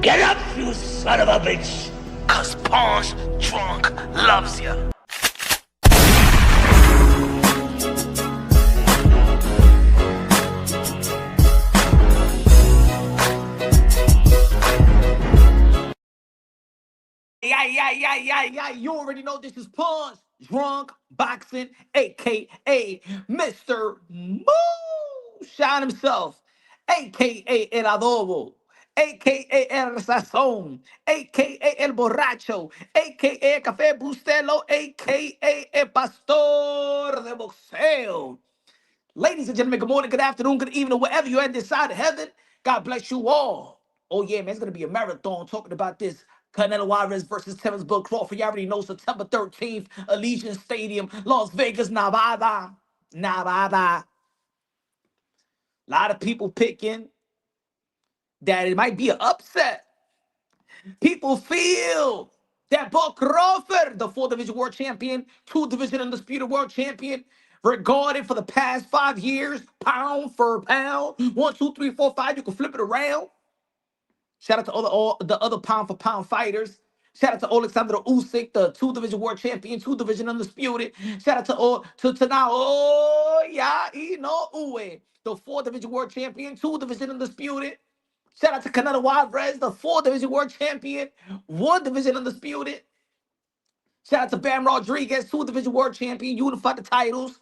Get up, you son of a bitch! Cause Pawn's drunk loves ya. Yeah. You already know this is Pawn's Drunk Boxing, aka Mr. Moonshine himself, aka El Adobo, aka El Sazón, aka El Borracho, aka Café Bustelo, aka El Pastor de Boxeo. Ladies and gentlemen, good morning, good afternoon, good evening, wherever you're at this side of heaven. God bless you all. Oh, yeah, man, it's going to be a marathon talking about this Canelo Alvarez versus Terence Crawford. You already know September 13th, Allegiant Stadium, Las Vegas, Nevada. A lot of people picking that it might be an upset. People feel that Buck Crawford, the 4 division world champion, 2 division undisputed world champion, regarded for the past 5 years, pound for pound, 1, 2, 3, 4, 5. You can flip it around. Shout out to all the other pound for pound fighters. Shout out to Alexander Usyk, the 2 division world champion, 2 division undisputed. Shout out to now, Uwe, the 4 division world champion, 2 division undisputed. Shout out to Canelo Alvarez, the 4 division world champion, 1 division undisputed. Shout out to Bam Rodriguez, 2 division world champion, unified the titles.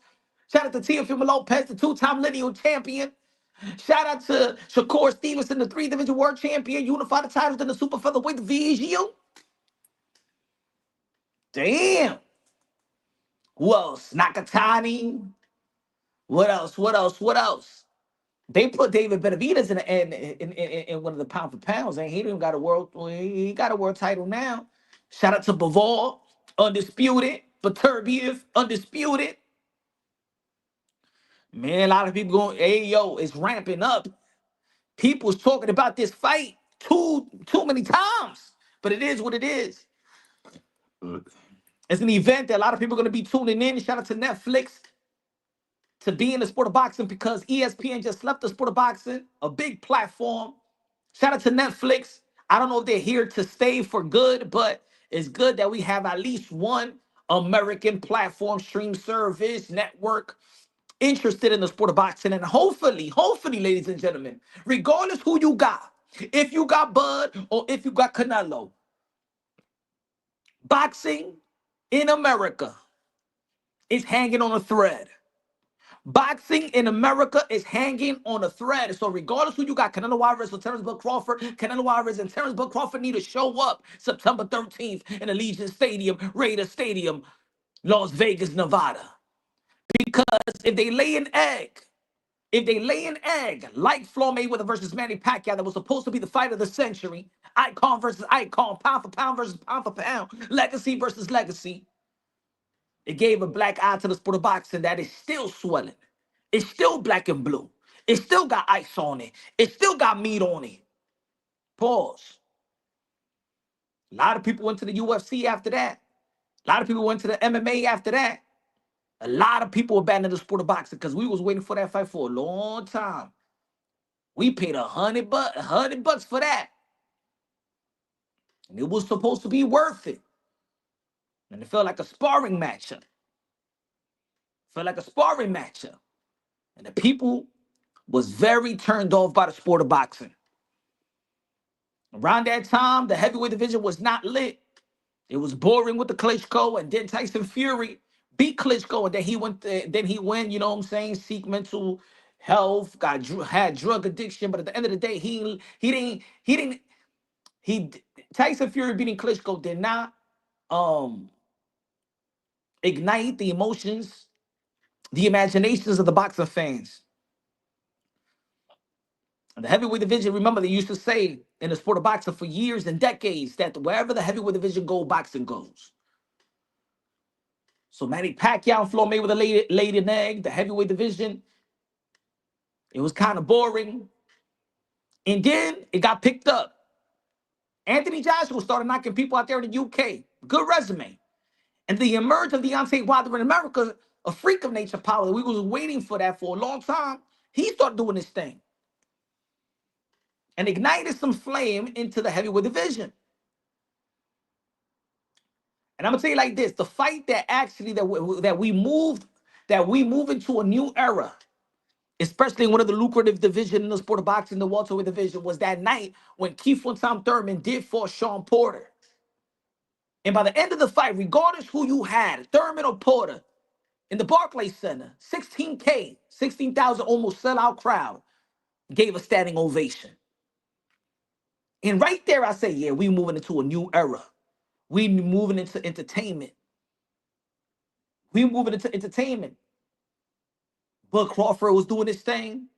Shout out to Teofimo Lopez, the 2-time lineal champion. Shout out to Shakur Stevenson, the 3 division world champion, unified the titles in the super featherweight division. Damn. Who else? Nakatani. What else? They put David Benavidez in one of the pound for pounds, and he didn't got a world. He got a world title now. Shout out to Bivol, undisputed. Beterbiev, undisputed. Man, a lot of people going, hey yo, it's ramping up. People's talking about this fight too many times, but it is what it is. It's an event that a lot of people are going to be tuning in. Shout out to Netflix to be in the sport of boxing because ESPN just left the sport of boxing, a big platform. Shout out to Netflix. I don't know if they're here to stay for good, but it's good that we have at least one American platform, stream service, network interested in the sport of boxing. And hopefully, ladies and gentlemen, regardless who you got, if you got Bud or if you got Canelo, boxing in America is hanging on a thread. Boxing in America is hanging on a thread. So regardless who you got, Canelo Alvarez or Terence Crawford, Canelo Alvarez and Terence Crawford need to show up September 13th in Allegiant Stadium, Raider Stadium, Las Vegas, Nevada. Because if they lay an egg, like Floyd Mayweather versus Manny Pacquiao, that was supposed to be the fight of the century, icon versus icon, pound for pound versus pound for pound, legacy versus legacy, it gave a black eye to the sport of boxing that is still swelling. It's still black and blue. It still got ice on it. It still got meat on it. Pause. A lot of people went to the UFC after that. A lot of people went to the MMA after that. A lot of people abandoned the sport of boxing because we was waiting for that fight for a long time. We paid $100 for that. And it was supposed to be worth it. And it felt like a sparring matchup. And the people was very turned off by the sport of boxing. Around that time, the heavyweight division was not lit. It was boring with the Klitschko, and then Tyson Fury beat Klitschko, and then he went, you know what I'm saying, seek mental health, had drug addiction, but at the end of the day, Tyson Fury beating Klitschko did not ignite the emotions, the imaginations of the boxing fans. And the heavyweight division, remember, they used to say in the sport of boxing for years and decades that wherever the heavyweight division goes, boxing goes. So Manny Pacquiao and Floyd Mayweather laid an egg. The heavyweight division, it was kind of boring. And then it got picked up. Anthony Joshua started knocking people out there in the UK. Good resume. And the emergence of Deontay Wilder in America, a freak of nature power. We was waiting for that for a long time. He started doing this thing. and ignited some flame into the heavyweight division. And I'm gonna tell you like this: the fight that actually that we move into a new era, especially in one of the lucrative division in the sport of boxing, the welterweight division, was that night when Keith One Time Thurman did for Sean Porter. And by the end of the fight, regardless who you had, Thurman or Porter, in the Barclays Center, 16K, 16,000 almost sellout crowd gave a standing ovation. And right there, I say, yeah, we moving into a new era. We moving into entertainment. We moving into entertainment. Bud Crawford was doing his thing.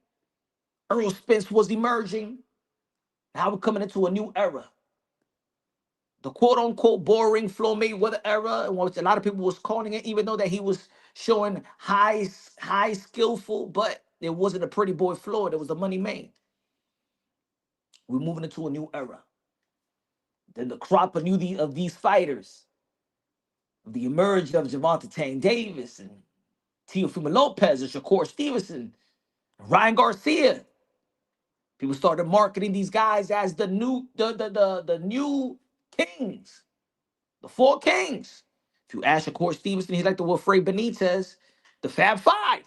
Earl Spence was emerging. Now we're coming into a new era. The quote-unquote boring Floyd Mayweather era, which a lot of people was calling it, even though that he was showing high skillful, but it wasn't a pretty boy Floyd. It was the money man. We're moving into a new era. Then the crop of these fighters, the emergence of Gervonta Tank Davis and Teofimo Lopez and Shakur Stevenson, Ryan Garcia. People started marketing these guys as the new new kings, the four kings. If you ask Shakur Stevenson, he's like the Wilfred Benitez, the Fab Five.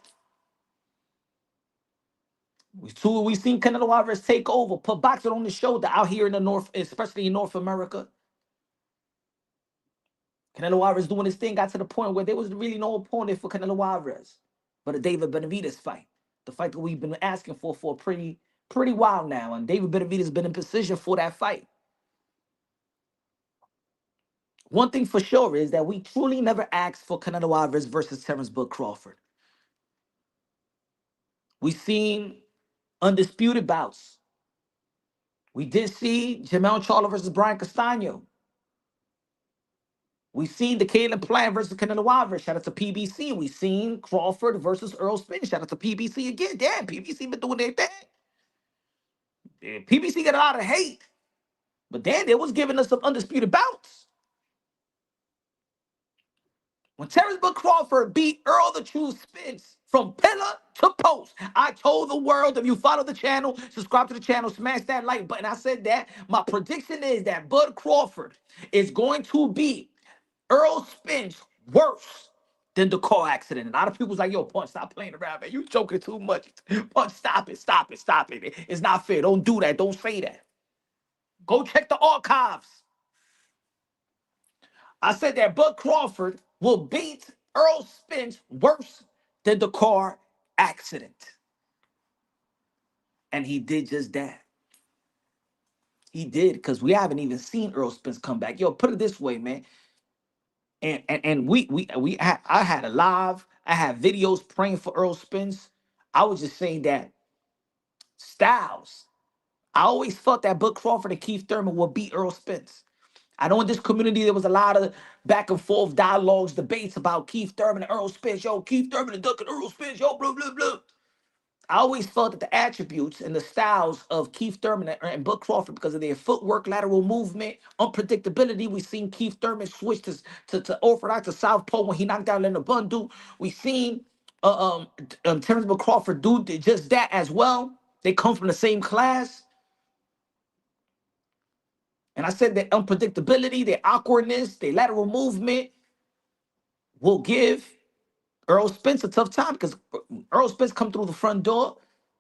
We seen Canelo Alvarez take over, put boxing on the shoulder out here in the North, especially in North America. Canelo Alvarez doing his thing got to the point where there was really no opponent for Canelo Alvarez but a David Benavidez fight, the fight that we've been asking for a pretty while now, and David Benavidez has been in position for that fight. One thing for sure is that we truly never asked for Canelo Alvarez versus Terrence Bud Crawford. We've seen undisputed bouts. We did see Jamel Charlo versus Brian Castano. We've seen the Caleb Plant versus Canelo Alvarez. Shout out to PBC. We've seen Crawford versus Earl Spence. Shout out to PBC again. Damn, PBC been doing their thing. Yeah, PBC got a lot of hate. But then they was giving us some undisputed bouts. When Terrence Bud Crawford beat Earl the True Spence from pillar to post, I told the world, if you follow the channel, subscribe to the channel, smash that like button. I said that my prediction is that Bud Crawford is going to beat Earl Spence worse than the car accident. And a lot of people's like, yo, Punch, stop playing around, man. You joking too much. Punch, stop it. It's not fair. Don't do that. Don't say that. Go check the archives. I said that Bud Crawford will beat Earl Spence worse than the car accident. And he did just that. He did, because we haven't even seen Earl Spence come back. Yo, put it this way, man. I had a live, I had videos praying for Earl Spence. I was just saying that Styles. I always thought that Bud Crawford and Keith Thurman would beat Earl Spence. I know in this community there was a lot of back and forth dialogues, debates about Keith Thurman and Earl Spence. Yo, Keith Thurman and Duncan Earl Spence. Yo, blah blah blah. I always felt that the attributes and the styles of Keith Thurman and Bud Crawford, because of their footwork, lateral movement, unpredictability. We've seen Keith Thurman switch to orthodox to southpaw when he knocked down Leonard Bundu. We've seen Terrence Bud Crawford do just that as well. They come from the same class. And I said that unpredictability, their awkwardness, their lateral movement will give Earl Spence a tough time, because Earl Spence come through the front door.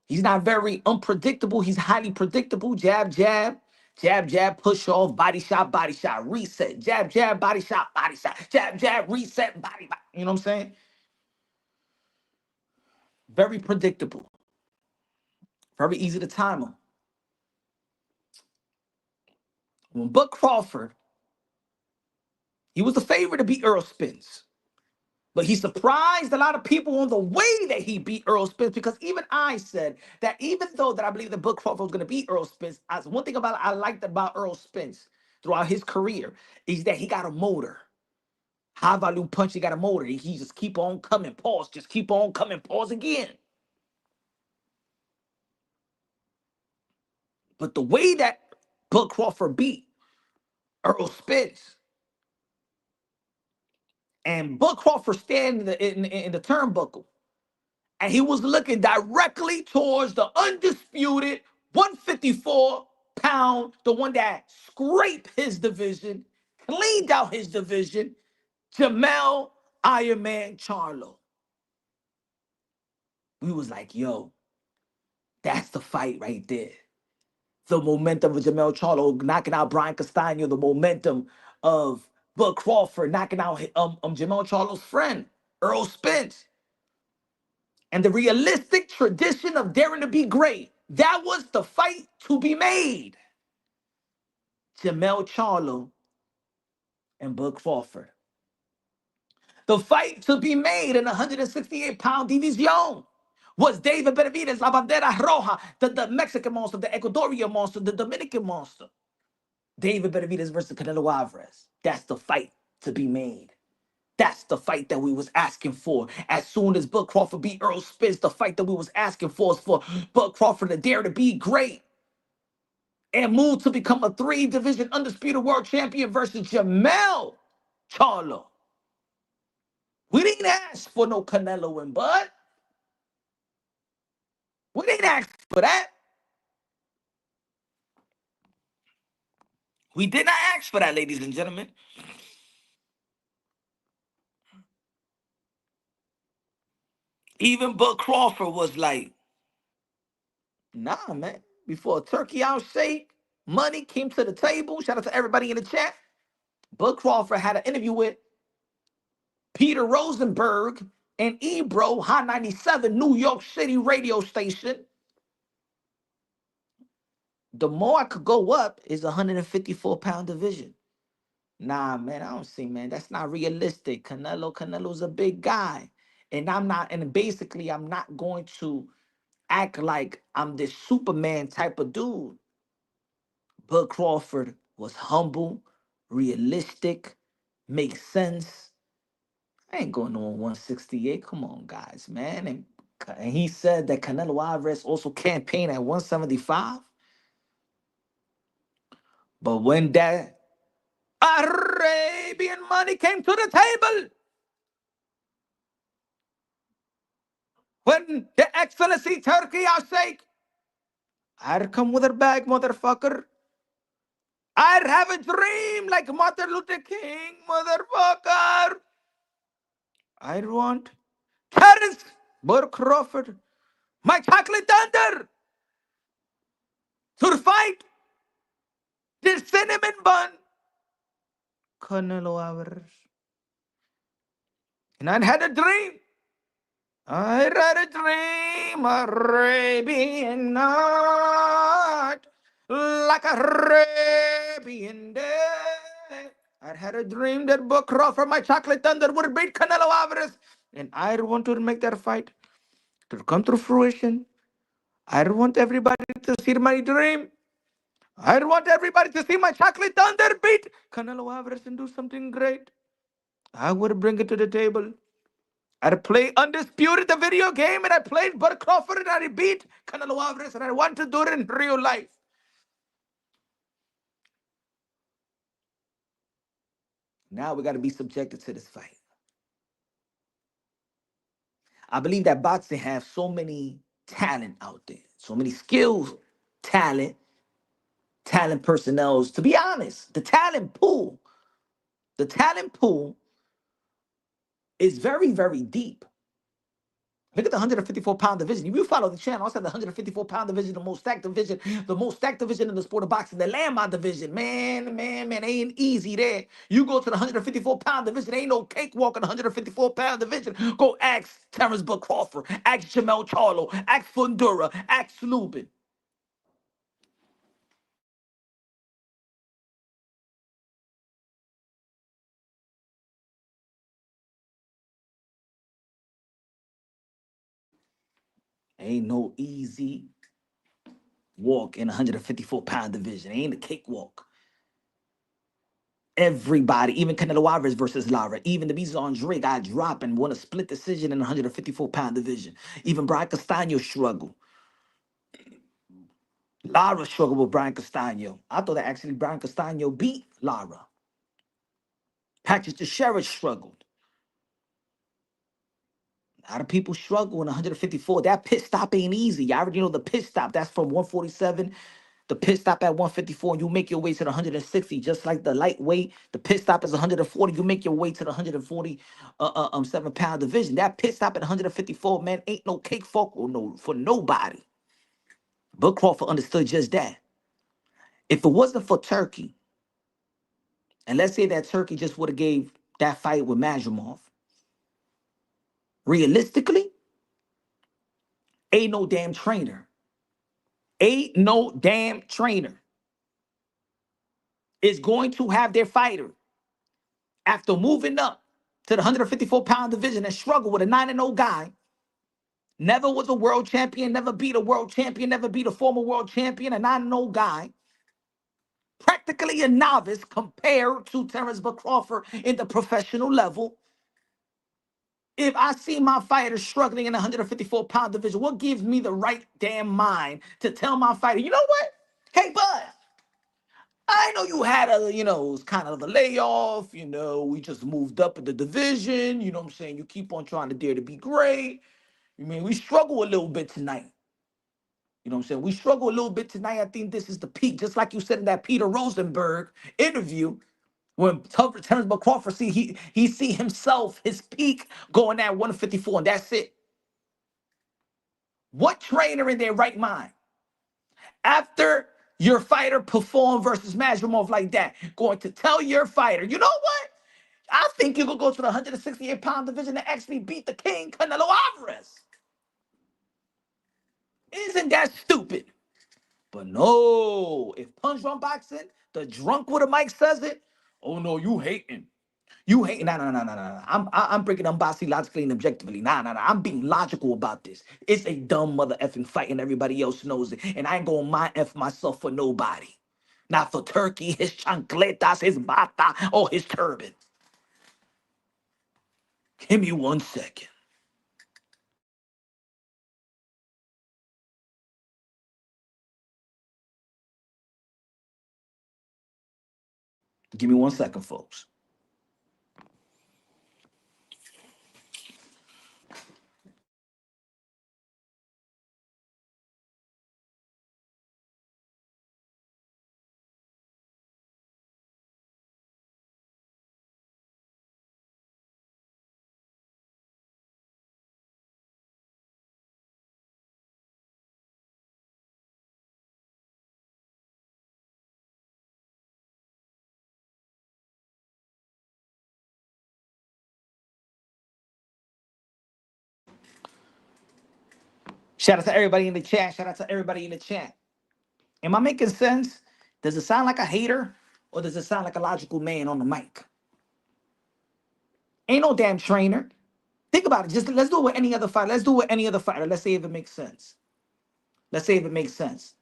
He's not very unpredictable. He's highly predictable. Jab, jab, jab, jab, push off, body shot, reset. Jab, jab, body shot, jab, jab, reset, body. You know what I'm saying? Very predictable. Very easy to time him. When Bud Crawford, he was the favorite to beat Earl Spence. But he surprised a lot of people on the way that he beat Earl Spence, because even I said that even though that I believe that Bud Crawford was going to beat Earl Spence, one thing I liked about Earl Spence throughout his career is that he got a motor. High volume punch, he got a motor. He just keep on coming, pause, just keep on coming, pause again. But the way that Bud Crawford beat Earl Spence, and Bud Crawford standing in the turnbuckle, and he was looking directly towards the undisputed 154-pound, the one that scraped his division, cleaned out his division, Jamel Iron Man Charlo. We was like, yo, that's the fight right there. The momentum of Jamel Charlo knocking out Brian Castano, the momentum of Bud Crawford knocking out Jamel Charlo's friend, Earl Spence, and the realistic tradition of daring to be great. That was the fight to be made. Jamel Charlo and Bud Crawford. The fight to be made in 168-pound division was David Benavidez, La Bandera Roja, the Mexican monster, the Ecuadorian monster, the Dominican monster. David Benavidez versus Canelo Alvarez. That's the fight to be made. That's the fight that we was asking for. As soon as Bud Crawford beat Earl Spence, the fight that we was asking for is for Bud Crawford to dare to be great and move to become a 3-division undisputed world champion versus Jamel Charlo. We didn't ask for no Canelo and Bud. We didn't ask for that. We did not ask for that, ladies and gentlemen. Even Bud Crawford was like, nah, man. Before a turkey out shake, money came to the table. Shout out to everybody in the chat. Bud Crawford had an interview with Peter Rosenberg and Ebro, Hot 97, New York City radio station. The more I could go up is 154-pound division. Nah, man, I don't see, man. That's not realistic. Canelo's a big guy. And basically, I'm not going to act like I'm this Superman type of dude. Bud Crawford was humble, realistic, makes sense. I ain't going on 168. Come on, guys, man. And he said that Canelo Alvarez also campaigned at 175. But when that Arabian money came to the table, when the Excellency Turkey our sake, I'd come with her bag, motherfucker. I'd have a dream like Martin Luther King, motherfucker. I'd want Terrence Bud Crawford, my chocolate thunder, to fight this cinnamon bun, Canelo Alvarez. And I'd had a dream. I had a dream, Arabian night, like a Arabian day. I had a dream that Buck Crawford, my chocolate thunder, would beat Canelo Alvarez. And I want to make that fight to come to fruition. I want everybody to see my dream. I want everybody to see my chocolate thunder beat Canelo Alvarez and do something great. I would bring it to the table. I'd play Undisputed, the video game, and I played Bud Crawford, and I beat Canelo Alvarez, and I want to do it in real life. Now we got to be subjected to this fight. I believe that boxing has so many talent out there, so many skills, talent personnel. To be honest, the talent pool is very, very deep. Look at the 154-pound division. If you follow the channel, I said the 154-pound division, the most stacked division in the sport of boxing, the landmine division. Man, ain't easy there. You go to the 154-pound division, ain't no cakewalk in the 154-pound division. Go ask Terrence Bud Crawford, ask Jamel Charlo, ask Fundura, ask Lubin. Ain't no easy walk in the 154-pound division. Ain't a cakewalk. Everybody, even Canelo Alvarez versus Lara, even the Beast Andre got dropped and won a split decision in the 154-pound division. Even Brian Castano struggled. Lara struggled with Brian Castano. I thought that actually Brian Castano beat Lara. Patrick Teixeira struggled. A lot of people struggle in 154. That pit stop ain't easy. You already know the pit stop. That's from 147. The pit stop at 154, and you make your way to the 160. Just like the lightweight, the pit stop is 140. You make your way to the 140 7-pound division. That pit stop at 154, man, ain't no cake for nobody. But Crawford understood just that. If it wasn't for Turkey, and let's say that Turkey just would have gave that fight with Majumov, realistically, ain't no damn trainer. Ain't no damn trainer is going to have their fighter after moving up to the 154-pound division and struggle with a 9-0 guy. Never was a world champion, never beat a world champion, never beat a former world champion, a 9-0 guy. Practically a novice compared to Terence Crawford in the professional level. If I see my fighter struggling in the 154-pound division, what gives me the right damn mind to tell my fighter, you know what? Hey, bud, I know you had it was kind of a layoff. We just moved up in the division. You know what I'm saying? You keep on trying to dare to be great. We struggle a little bit tonight. You know what I'm saying? We struggle a little bit tonight. I think this is the peak. Just like you said in that Peter Rosenberg interview, when Terence Crawford he see himself, his peak going at 154, and that's it. What trainer in their right mind, after your fighter performed versus Majumov like that, going to tell your fighter, you know what? I think you could go to the 168-pound division and actually beat the king, Canelo Alvarez. Isn't that stupid? But no, if Punch Drunk Boxing, the drunk with a mic says it, oh no, you hating. You hate nah. I'm breaking down boxing logically and objectively. Nah. I'm being logical about this. It's a dumb mother effing fight, and everybody else knows it. And I ain't gonna mind F myself for nobody. Not for Turkey, his chancletas, his bata, or his turban. Give me 1 second. Give me 1 second, folks. Shout out to everybody in the chat. Shout out to everybody in the chat. Am I making sense? Does it sound like a hater, or does it sound like a logical man on the mic? Ain't no damn trainer. Think about it. Just let's do it with any other fighter. Let's do it with any other fighter. Let's see if it makes sense. Let's see if it makes sense.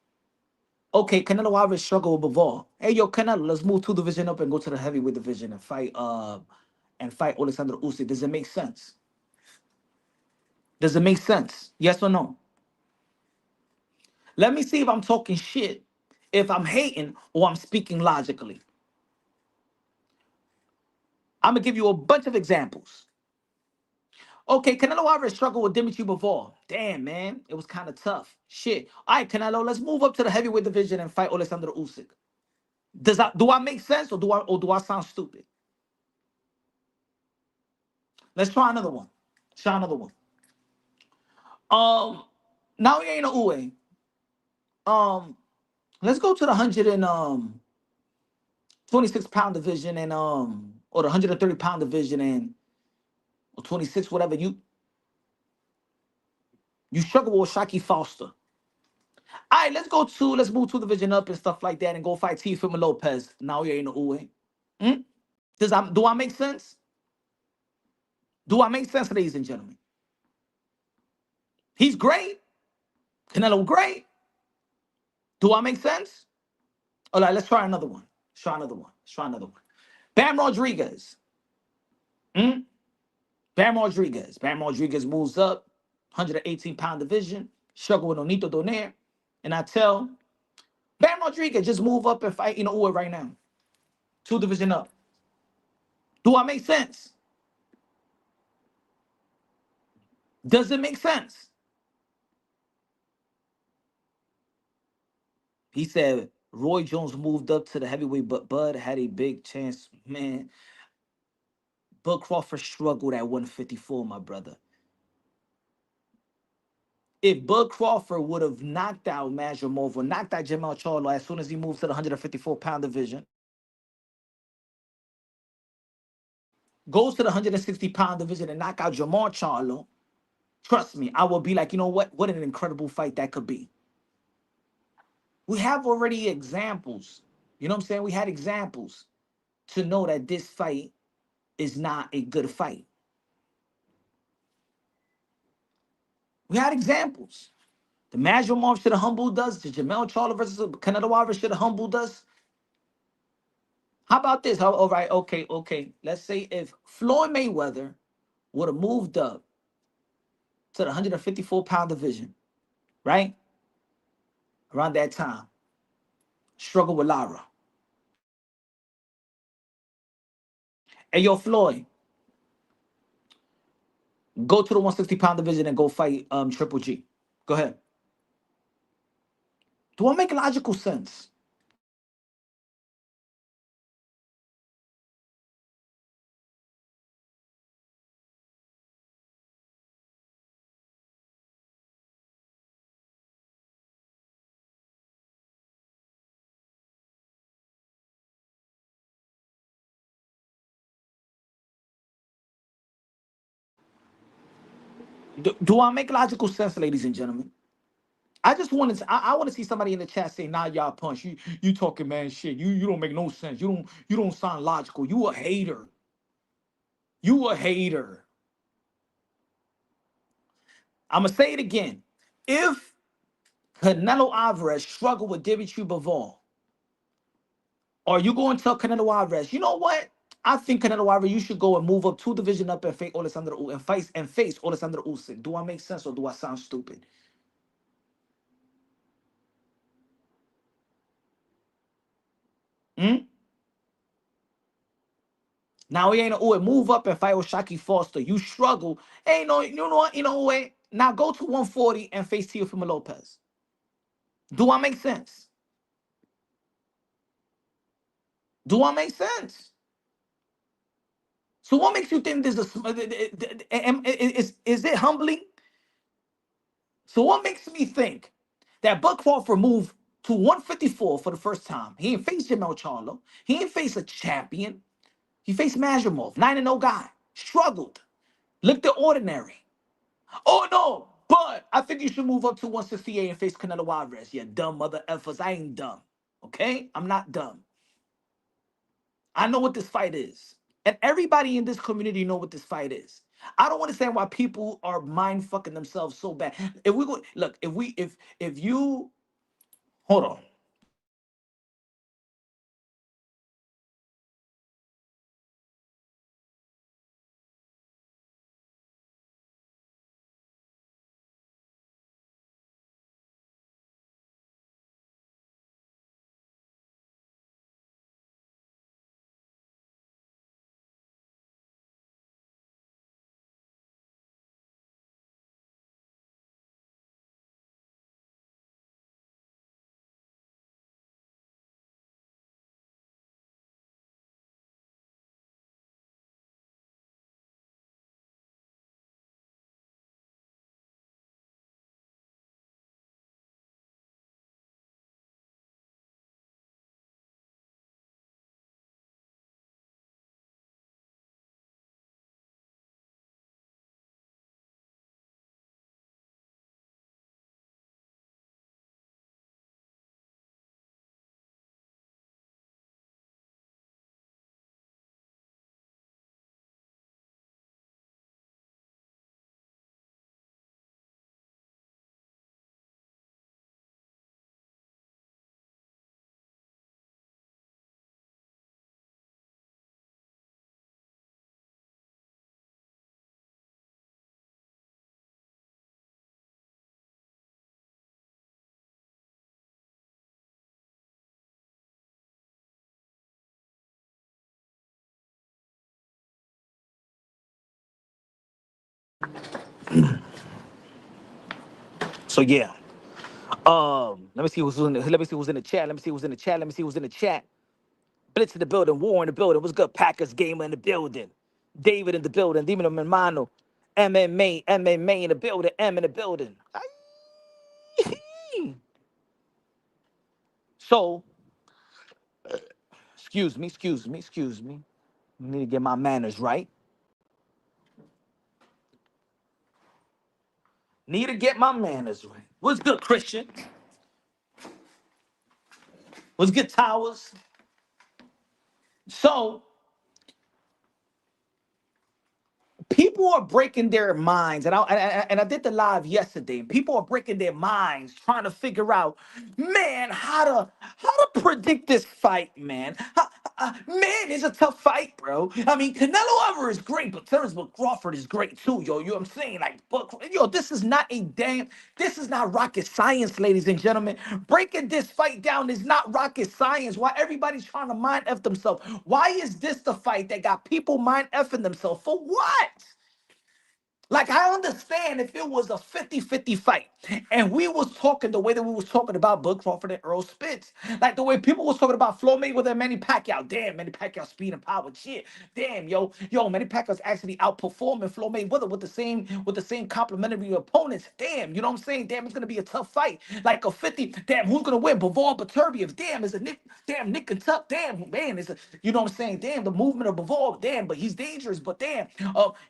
Okay, Canelo Alvarez struggled with Bivol. Hey, yo, Canelo, let's move 2 division up and go to the heavyweight division and fight Alexander Usyk. Does it make sense? Does it make sense? Yes or no? Let me see if I'm talking shit, if I'm hating, or I'm speaking logically. I'm gonna give you a bunch of examples. Okay, Canelo Alvarez struggled with Dimitri Bivol. Damn, man, it was kind of tough. Shit. All right, Canelo, let's move up to the heavyweight division and fight Alexander Usyk. Do I make sense, or do I sound stupid? Let's try another one. Try another one. Now we ain't a Uwe. Let's go to the 26-pound division and or the 130-pound division and or 26, whatever. You struggle with Shaki Foster. All right, let's move 2 division up and stuff like that and go fight Teofimo Lopez. Now we ain't a Uwe. Hmm? Do I make sense? Do I make sense, ladies and gentlemen? He's great. Canelo great. Do I make sense? All right, let's try another one. Bam Rodriguez. Hmm? Bam Rodriguez. Bam Rodriguez moves up, 118-pound division, struggle with Onito Donaire. And I tell Bam Rodriguez, just move up and fight Uwe right now. 2 division up. Do I make sense? Does it make sense? He said Roy Jones moved up to the heavyweight, but Bud had a big chance. Man, Bud Crawford struggled at 154, my brother. If Bud Crawford would have knocked out Majumov or knocked out Jamal Charlo as soon as he moved to the 154-pound division, goes to the 160-pound division and knock out Jamal Charlo, trust me, I will be like, you know what? What an incredible fight that could be. We have already examples. You know what I'm saying? We had examples to know that this fight is not a good fight. We had examples. The Majumov should have humbled us. The Jamel Charlo versus Canelo Alvarez should have humbled us. How about this? How, all right, okay. Let's say if Floyd Mayweather would have moved up to the 154-pound division, right? Around that time, struggle with Lara. Hey, yo, Floyd, go to the 160-pound division and go fight Triple G. Go ahead. Do I make logical sense? Do I make logical sense, ladies and gentlemen? I just wanted to, I want to see somebody in the chat say, nah, y'all punch. You talking man shit. You don't make no sense. You don't sound logical. You a hater. You a hater. I'm gonna say it again. If Canelo Alvarez struggled with Dimitri Bivol, are you going to tell Canelo Alvarez, you know what? I think Canelo Alvarez, you should go and move up 2 division up and face face Alexander Usyk. Do I make sense or do I sound stupid? Hmm? Now he ain't move up and fight with Shaki Foster. You struggle. Ain't no, you know what? You know what? Now go to 140 and face Teofimo Lopez. Do I make sense? Do I make sense? So what makes you think this is it humbling? So what makes me think that Buck Crawford moved to 154 for the first time? He ain't faced Jamel Charlo. He ain't faced a champion. He faced Majumov, 9-0 guy. Struggled. Looked the ordinary. Oh no, but I think you should move up to 168 and face Canelo Alvarez. Yeah, dumb mother effers. I ain't dumb. Okay? I'm not dumb. I know what this fight is. And everybody in this community know what this fight is. I don't understand why people are mind fucking themselves so bad. If we go look, if you hold on. So yeah. Let me see who's in the, let me see who's in the chat. Let me see who's in the chat. Let me see who's in the chat. Blitz in the building, War in the building. What's good? Packers gamer in the building. David in the building. Demon Hermano. MMA in the building. M in the building. Aye. So, excuse me. I need to get my manners right. Need to get my manners right. What's good, Christian? What's good, Towers? So, people are breaking their minds, and I did the live yesterday. And people are breaking their minds trying to figure out, man, how to predict this fight, man. Man, it's a tough fight, bro. I mean, Canelo Alvarez is great, but Terrence Crawford is great too, yo. You know what I'm saying? Like, but yo, this is not rocket science, ladies and gentlemen. Breaking this fight down is not rocket science. Why everybody's trying to mind F themselves? Why is this the fight that got people mind effing themselves? For what? Like, I understand if it was a 50-50 fight and we was talking the way that we was talking about Bud Crawford and Earl Spence, like the way people was talking about Floyd Mayweather and Manny Pacquiao. Damn, Manny Pacquiao speed and power, shit. Damn, yo, Manny Pacquiao's actually outperforming Floyd Mayweather with the same complementary opponents. Damn, you know what I'm saying? Damn, it's gonna be a tough fight. Like a 50. Damn, who's gonna win? Bivol Beterbiev. Damn, is a Nick. Damn, Nick and Tuck. Damn, man, is a. You know what I'm saying? Damn, the movement of Bivol. Damn, but he's dangerous. But damn,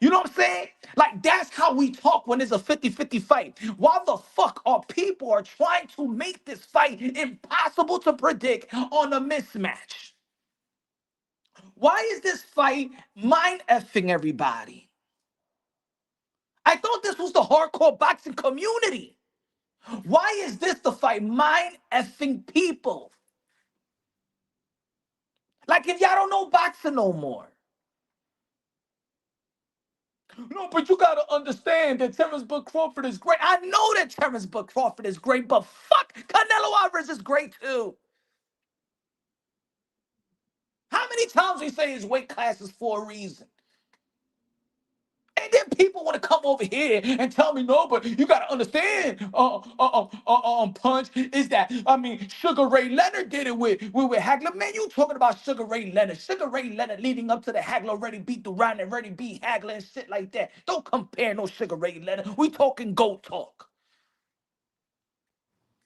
you know what I'm saying? Like that's how we talk when it's a 50-50 fight. Why the fuck are people are trying to make this fight impossible to predict on a mismatch? Why is this fight mind effing everybody? I thought this was the hardcore boxing community. Why is this the fight mind effing people? Like if y'all don't know boxing no more. No, but you gotta understand that Terrence Bud Crawford is great. I know that Terrence Bud Crawford is great, but fuck, Canelo Alvarez is great too. How many times we say his weight class is for a reason? And then people want to come over here and tell me, no, but you got to understand, Punch, is that, I mean, Sugar Ray Leonard did it with Hagler. Man, you talking about Sugar Ray Leonard. Sugar Ray Leonard leading up to the Hagler already beat the Ryan and already beat Hagler and shit like that. Don't compare no Sugar Ray Leonard. We talking GOAT talk.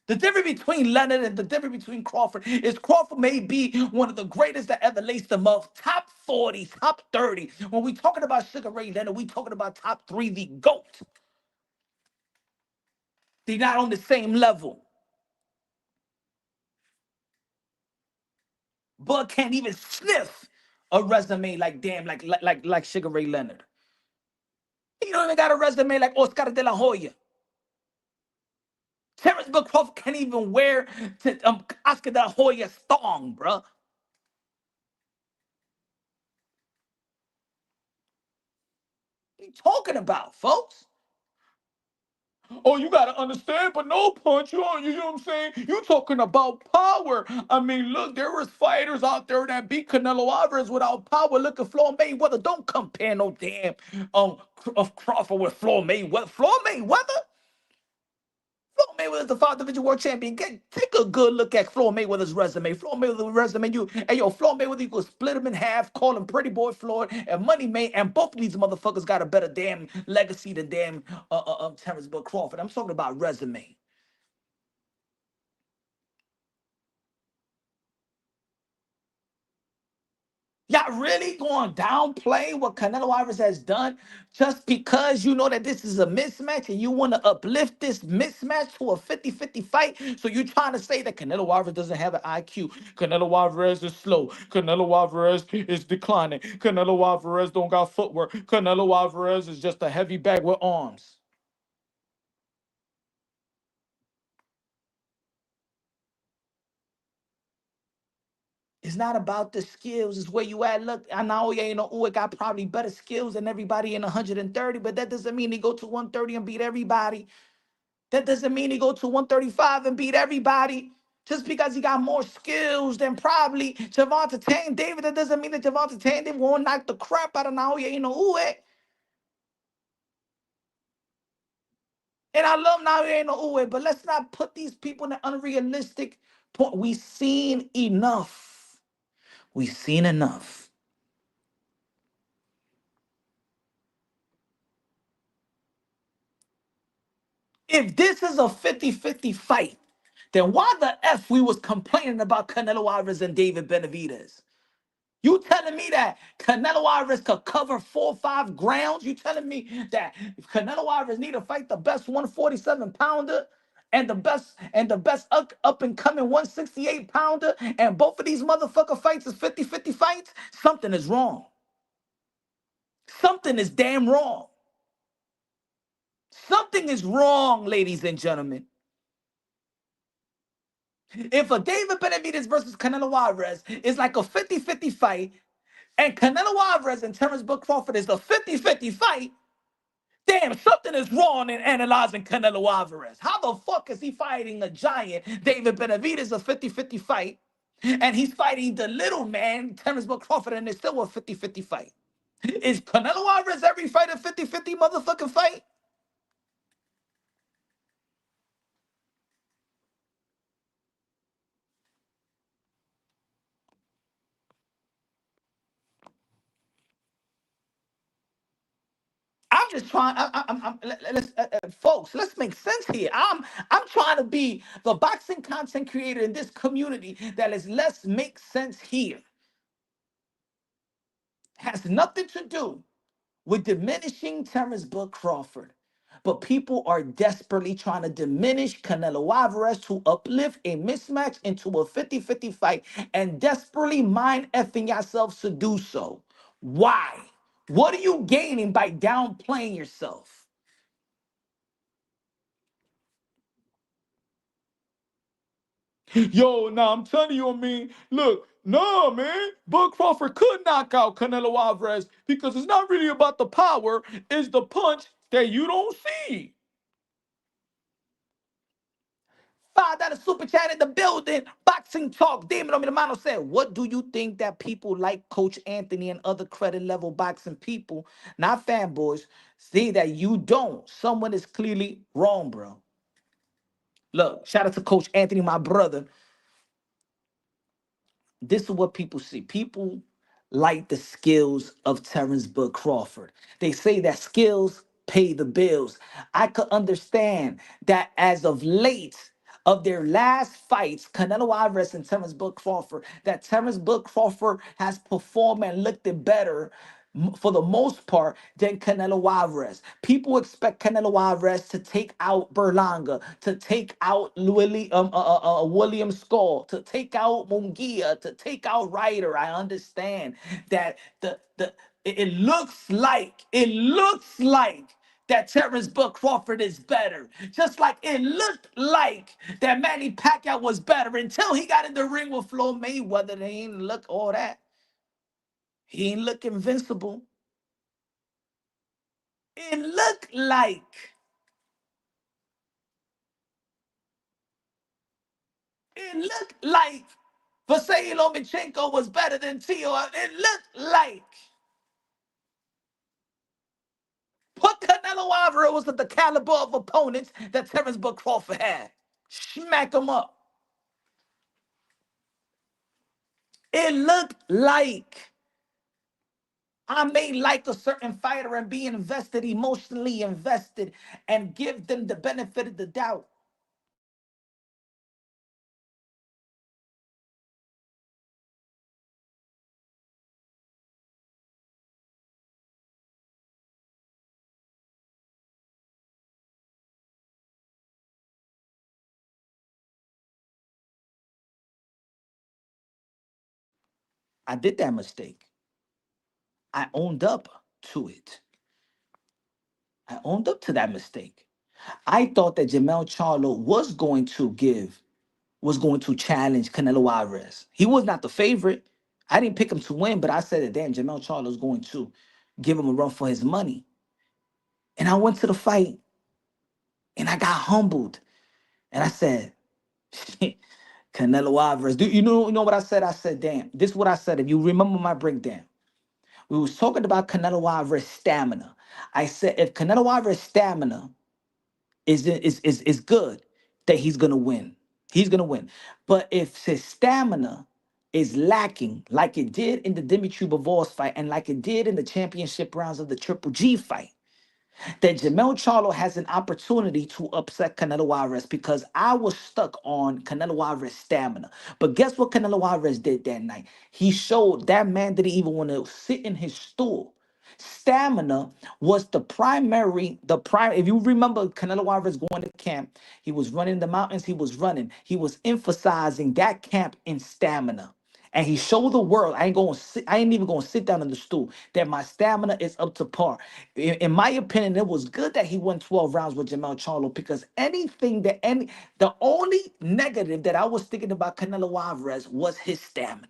The difference between Leonard and the difference between Crawford is Crawford may be one of the greatest that ever laced them up. Top 40, top 30. When we talking about Sugar Ray Leonard, we talking about top 3, the GOAT. They're not on the same level. Bud can't even sniff a resume like damn, like Sugar Ray Leonard. He don't even got a resume like Oscar de la Hoya. Terrence Bud Crawford can't even wear Oscar de la Hoya's thong, bruh. What are you talking about, folks? Oh, you gotta understand, but no Punch. You know what I'm saying? You talking about power. I mean, look, there was fighters out there that beat Canelo Alvarez without power. Look at Floyd Mayweather. Don't compare no damn of Crawford with Floyd Mayweather. Floyd Mayweather? Floyd Mayweather's the 5 division world champion. Take a good look at Floyd Mayweather's resume. Floyd Mayweather's resume, Floyd Mayweather, you could split him in half, call him Pretty Boy Floyd and Money Man, and both of these motherfuckers got a better damn legacy than damn Terrence Bud Crawford. I'm talking about resume. Y'all really going to downplay what Canelo Alvarez has done just because you know that this is a mismatch and you want to uplift this mismatch to a 50-50 fight? So you're trying to say that Canelo Alvarez doesn't have an IQ. Canelo Alvarez is slow. Canelo Alvarez is declining. Canelo Alvarez don't got footwork. Canelo Alvarez is just a heavy bag with arms. It's not about the skills. It's where you at. Look, I know you ain't no it got probably better skills than everybody in 130, but that doesn't mean he go to 130 and beat everybody. That doesn't mean he go to 135 and beat everybody. Just because he got more skills than probably Javante Tank David, that doesn't mean that Javante Tank David won't knock the crap out of Naoya Inoue. And I love now ain't no Uwe, but let's not put these people in an unrealistic point. We seen enough. We seen enough. If this is a 50-50 fight, then why the F we was complaining about Canelo Alvarez and David Benavidez? You telling me that Canelo Alvarez could cover 4 or 5 grounds? You telling me that if Canelo Alvarez need to fight the best 147 pounder and the best up and coming 168 pounder, and both of these motherfucker fights is 50-50 fights? Something is wrong. Something is damn wrong. Something is wrong, ladies and gentlemen. If a David Benavidez versus Canelo Alvarez is like a 50-50 fight, and Canelo Alvarez and Terrence Book Crawford is a 50-50 fight, damn, something is wrong in analyzing Canelo Alvarez. How the fuck is he fighting a giant, David Benavidez, a 50-50 fight, and he's fighting the little man, Terrence Book Crawford, and it's still a 50-50 fight? Is Canelo Alvarez every fight a 50-50 motherfucking fight? I'm just trying. Let's, folks, let's make sense here. I'm trying to be the boxing content creator in this community that is let's make sense here. Has nothing to do with diminishing Terrence Bud Crawford. But people are desperately trying to diminish Canelo Alvarez to uplift a mismatch into a 50-50 fight and desperately mind effing yourselves to do so. Why? What are you gaining by downplaying yourself? Yo, nah, I'm telling you, I mean, look, nah, man, Bud Crawford could knock out Canelo Alvarez because it's not really about the power, it's the punch that you don't see. That is super chat in the building. Boxing talk. Damon Omidamano said, what do you think that people like Coach Anthony and other credit level boxing people, not fanboys, say that you don't? Someone is clearly wrong, bro. Look, shout out to Coach Anthony, my brother. This is what people see. People like the skills of Terrence Bud Crawford. They say that skills pay the bills. I could understand that as of late of their last fights, Canelo Alvarez and Terrence Bud Crawford, that Terrence Bud Crawford has performed and looked it better for the most part than Canelo Alvarez. People expect Canelo Alvarez to take out Berlanga, to take out William Skull, to take out Munguia, to take out Ryder. I understand that it looks like that Terrence Bud Crawford is better. Just like it looked like that Manny Pacquiao was better until he got in the ring with Floyd Mayweather. They ain't look all that. He ain't look invincible. It looked like, it looked like Vasily Lomachenko was better than Tio. It looked like. Put Canelo Alvarez was at the caliber of opponents that Terrence Bud Crawford had. Smack him up. It looked like I may like a certain fighter and be invested, emotionally invested, and give them the benefit of the doubt. I did that mistake. I owned up to it. I owned up to that mistake. I thought that Jamel Charlo was going to challenge Canelo Alvarez. He was not the favorite. I didn't pick him to win, but I said that damn, Jamel Charlo is going to give him a run for his money. And I went to the fight and I got humbled. And I said, Canelo Alvarez. Do you know what I said? I said, damn, this is what I said. If you remember my breakdown, we was talking about Canelo Alvarez stamina. I said, if Canelo Alvarez stamina is good, that he's gonna win. He's gonna win. But if his stamina is lacking, like it did in the Dimitri Bivol fight, and like it did in the championship rounds of the Triple G fight, that Jamel Charlo has an opportunity to upset Canelo Alvarez, because I was stuck on Canelo Alvarez's stamina. But guess what Canelo Alvarez did that night? He showed that man didn't even want to sit in his stool. Stamina was the prime. If you remember Canelo Alvarez going to camp, he was running the mountains, he was running. He was emphasizing that camp in stamina. And he showed the world, I ain't even gonna sit down on the stool, that my stamina is up to par. In my opinion, it was good that he won 12 rounds with Jamel Charlo, because the only negative that I was thinking about Canelo Alvarez was his stamina.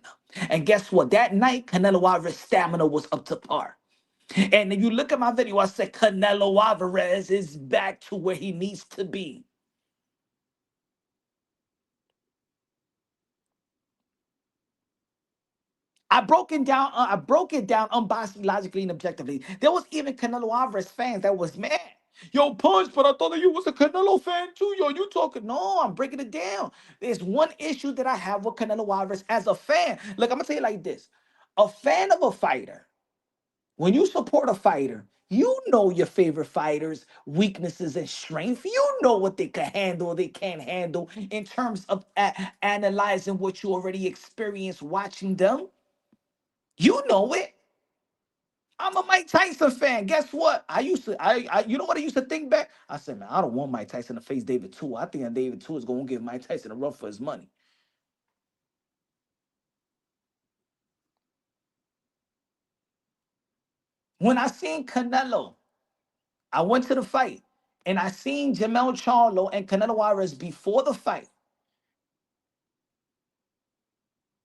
And guess what? That night, Canelo Alvarez's stamina was up to par. And if you look at my video, I said Canelo Alvarez is back to where he needs to be. I broke it down unbiased, logically, and objectively. There was even Canelo Alvarez fans that was mad. Yo, Punch, but I thought that you was a Canelo fan too. Yo, you talking? No, I'm breaking it down. There's one issue that I have with Canelo Alvarez as a fan. Look, I'm gonna tell you like this: a fan of a fighter, when you support a fighter, you know your favorite fighters' weaknesses and strengths. You know what they can handle, they can't handle, in terms of analyzing what you already experienced watching them. You know it. I'm a Mike Tyson fan. Guess what? You know what I used to think back? I said, man, I don't want Mike Tyson to face David Tua. I think that David Tua is going to give Mike Tyson a run for his money. When I seen Canelo, I went to the fight and I seen Jamel Charlo and Canelo Alvarez before the fight.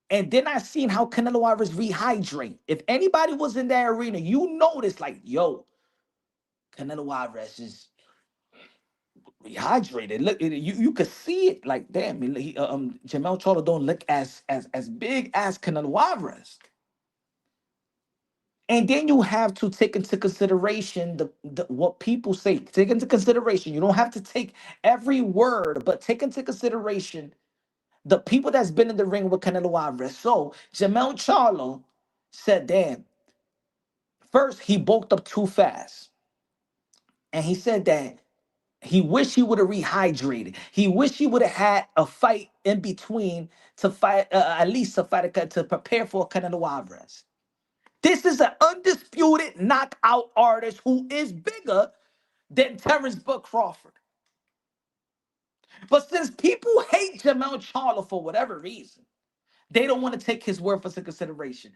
And then I seen how Canelo Alvarez rehydrate. If anybody was in that arena, you notice like, yo, Canelo Alvarez is rehydrated. Look, you could see it. Like, damn, Jamel Charlo don't look as big as Canelo Alvarez. And then you have to take into consideration the what people say. Take into consideration. You don't have to take every word, but take into consideration the people that's been in the ring with Canelo Alvarez. So Jamel Charlo said, damn, first he bulked up too fast. And he said that he wished he would have rehydrated. He wished he would have had a fight in between to fight, at least to fight, to prepare for Canelo Alvarez. This is an undisputed knockout artist who is bigger than Terrence Bud Crawford. But since people hate Jamel Charlo for whatever reason, they don't want to take his word for some consideration.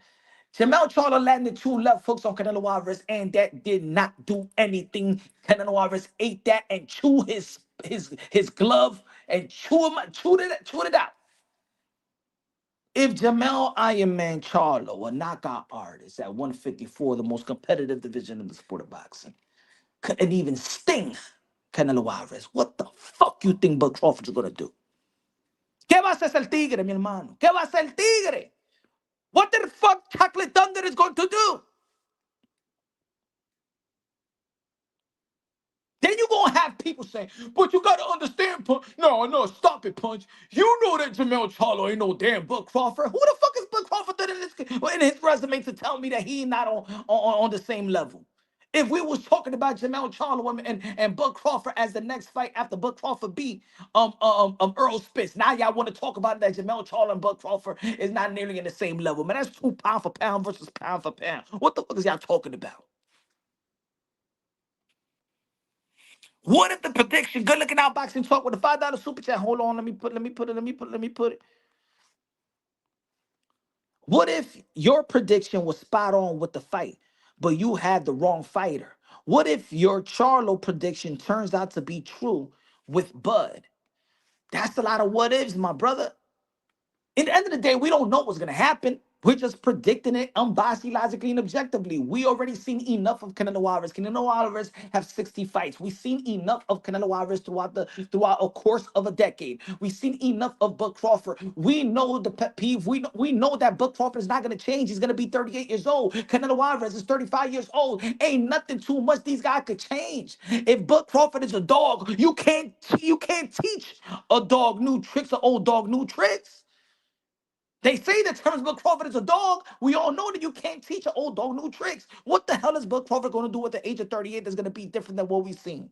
Jamel Charlo landed two left hooks on Canelo Alvarez, and that did not do anything. Canelo Alvarez ate that and chewed his glove and chewed it out. If Jamel Iron Man Charlo, a knockout artist at 154, the most competitive division in the sport of boxing, couldn't even sting Canelo Alvarez, what the fuck you think Bud Crawford's gonna do? ¿Qué va a hacer el tigre, mi hermano? ¿Qué va a hacer el tigre? What the fuck Chocolate Thunder is going to do? Then you're going to have people saying, but you got to understand, Punch. No, no, stop it, Punch. You know that Jamel Charlo ain't no damn Bud Crawford. Who the fuck is Bud Crawford in his resume to tell me that he not on the same level? If we was talking about Jamel Charlo and Bud Crawford as the next fight after Bud Crawford beat Earl Spitz, now y'all want to talk about that Jamel Charlo and Bud Crawford is not nearly in the same level. Man, that's 2 pound for pound versus pound for pound. What the fuck is y'all talking about? What if the prediction? Good looking out boxing talk with the $5 super chat. Hold on, let me put it. What if your prediction was spot on with the fight, but you had the wrong fighter? What if your Charlo prediction turns out to be true with Bud? That's a lot of what ifs, my brother. In the end of the day, we don't know what's gonna happen. We're just predicting it unbiasedly, logically, and objectively. We already seen enough of Canelo Alvarez. Canelo Alvarez have 60 fights. We've seen enough of Canelo Alvarez throughout a course of a decade. We've seen enough of Bud Crawford. We know the pet peeve. We know that Bud Crawford is not gonna change. He's gonna be 38 years old. Canelo Alvarez is 35 years old. Ain't nothing too much these guys could change. If Bud Crawford is a dog, you can't teach a dog new tricks, an old dog new tricks. They say that Terrence Bud Crawford is a dog. We all know that you can't teach an old dog new tricks. What the hell is Bud Crawford going to do at the age of 38 that's going to be different than what we've seen?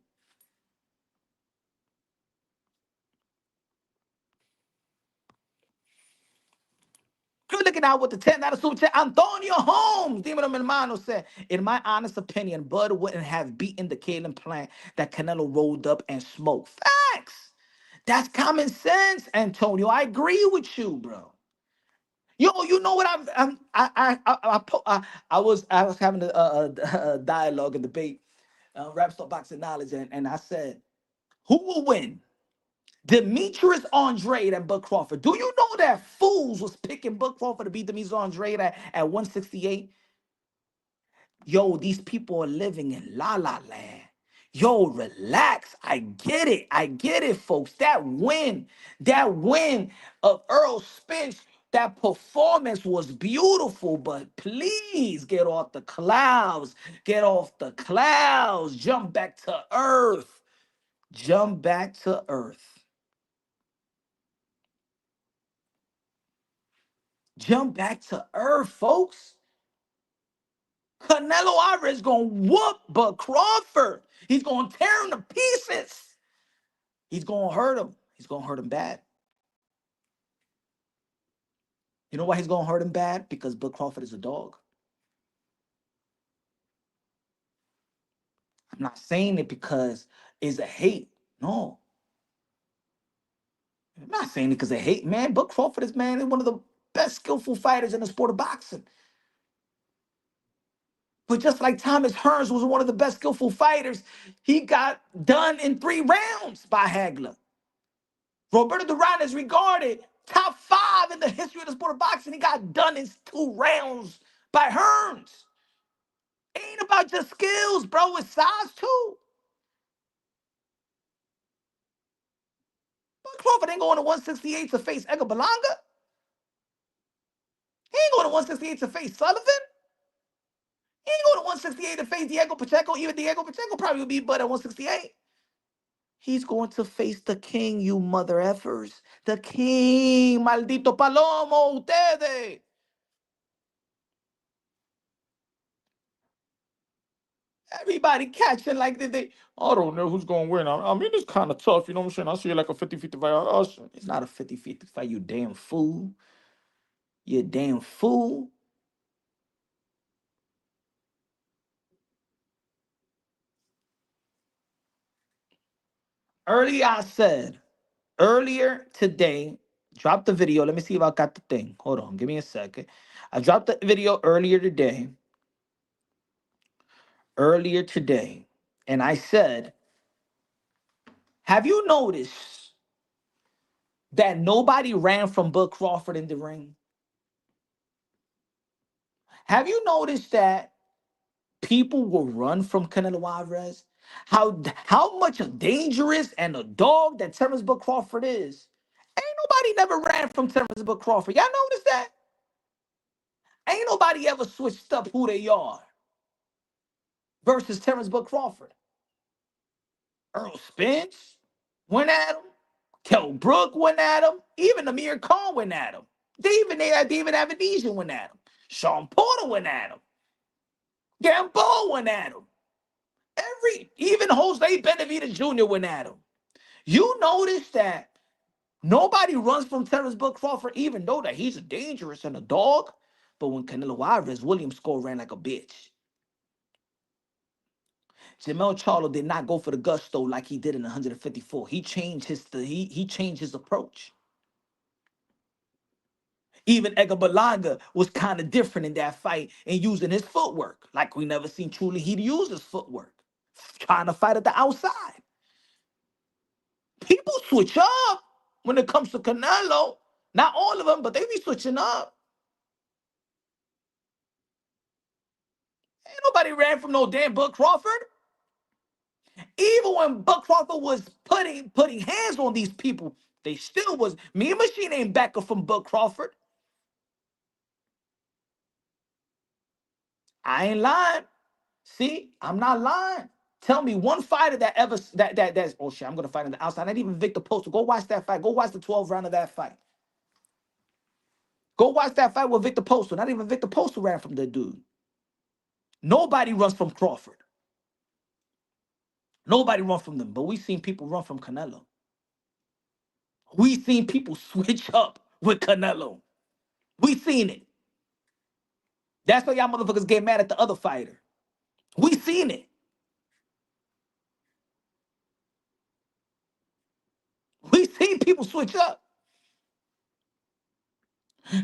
Good looking out with the 10 out of super chat. Antonio Holmes, Dímelo, mi hermano, said, in my honest opinion, Bud wouldn't have beaten the Kalen plant that Canelo rolled up and smoked. Facts. That's common sense, Antonio. I agree with you, bro. Yo, you know what I was having a dialogue and debate, rap stop boxing knowledge, and I said, who will win? Demetrius Andrade and Bud Crawford. Do you know that fools was picking Bud Crawford to beat Demetrius Andrade at 168? Yo, these people are living in la la land. Yo, relax. I get it. I get it, folks. That win of Earl Spence, that performance was beautiful, but please get off the clouds. Get off the clouds. Jump back to earth. Jump back to earth. Jump back to earth, folks. Canelo Alvarez gonna whoop but Crawford. He's gonna tear him to pieces. He's gonna hurt him. He's gonna hurt him bad. You know why he's gonna hurt him bad? Because Bud Crawford is a dog. I'm not saying it because it's a hate. No, I'm not saying it because of hate, man. Bud Crawford is one of the best skillful fighters in the sport of boxing. But just like Thomas Hearns was one of the best skillful fighters, he got done in 3 rounds by Hagler. Roberto Duran is regarded top 5 in the history of the sport of boxing. He got done in 2 rounds by Hearns. Ain't about just skills, bro. It's size too. But Crawford ain't going to 168 to face Edgar Berlanga. He ain't going to 168 to face Sullivan. He ain't going to 168 to face Diego Pacheco. Even Diego Pacheco probably would be but at 168. He's going to face the king, you mother effers. The king, maldito palomo, ustedes. Everybody catching like they I don't know who's going to win. I mean, it's kind of tough. You know what I'm saying? I see it like a 50-50 fight. It's not a 50-50 fight, you damn fool. You damn fool. Earlier today, dropped the video. Let me see if I got the thing. Hold on. Give me a second. I dropped the video earlier today, and I said, have you noticed that nobody ran from Bud Crawford in the ring? Have you noticed that people will run from Canelo Alvarez? How much a dangerous and a dog that Terrence Bud Crawford is? Ain't nobody never ran from Terrence Bud Crawford. Y'all notice that? Ain't nobody ever switched up who they are versus Terrence Bud Crawford. Earl Spence went at him. Kell Brook went at him. Even Amir Khan went at him. David Avedisian went at him. Sean Porter went at him. Gamboa went at him. Even Jose Benavidez Jr. went at him. You notice that nobody runs from Terrence Bud Crawford, even though that he's a dangerous and a dog. But when Canelo Alvarez, William Score ran like a bitch. Jamel Charlo did not go for the gusto like he did in 154. He changed he changed his approach. Even Edgar Berlanga was kind of different in that fight and using his footwork, like we never seen truly he'd use his footwork, trying to fight at the outside. People switch up when it comes to Canelo. Not all of them, but they be switching up. Nobody ran from no damn Bud Crawford. Even when Buck Crawford was putting hands on these people, they still was. Me and Machine ain't back up from Buck Crawford. I ain't lying. See, I'm not lying. Tell me one fighter that ever that's oh shit, I'm gonna fight on the outside. Not even Victor Poster. Go watch that fight. Go watch the 12 round of that fight. Go watch that fight with Victor Poster. Not even Victor Poster ran from the dude. Nobody runs from Crawford. Nobody run from them. But we seen people run from Canelo. We seen people switch up with Canelo. We seen it. That's why y'all motherfuckers get mad at the other fighter. We seen it. We seen people switch up.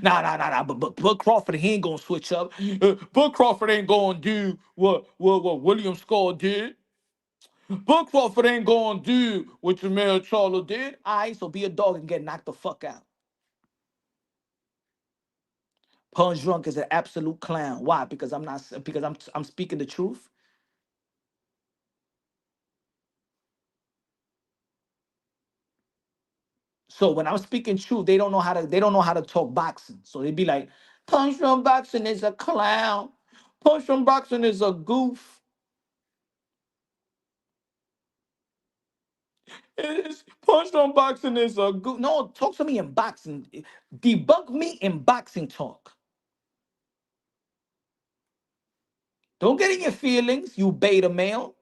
Nah. But Crawford, he ain't gonna switch up. But Crawford ain't gonna do what William Skull did. But Crawford ain't gonna do what Jamel Charlo did. All right, so be a dog and get knocked the fuck out. Punch Drunk is an absolute clown. Why? Because I'm speaking the truth. So when I'm speaking truth, they don't know how to talk boxing. So they be like, Punch Drunk Boxing is a clown. Punch Drunk Boxing is a goof. Punch Drunk Boxing is a goof. No, talk to me in boxing. Debunk me in boxing talk. Don't get in your feelings, you beta male.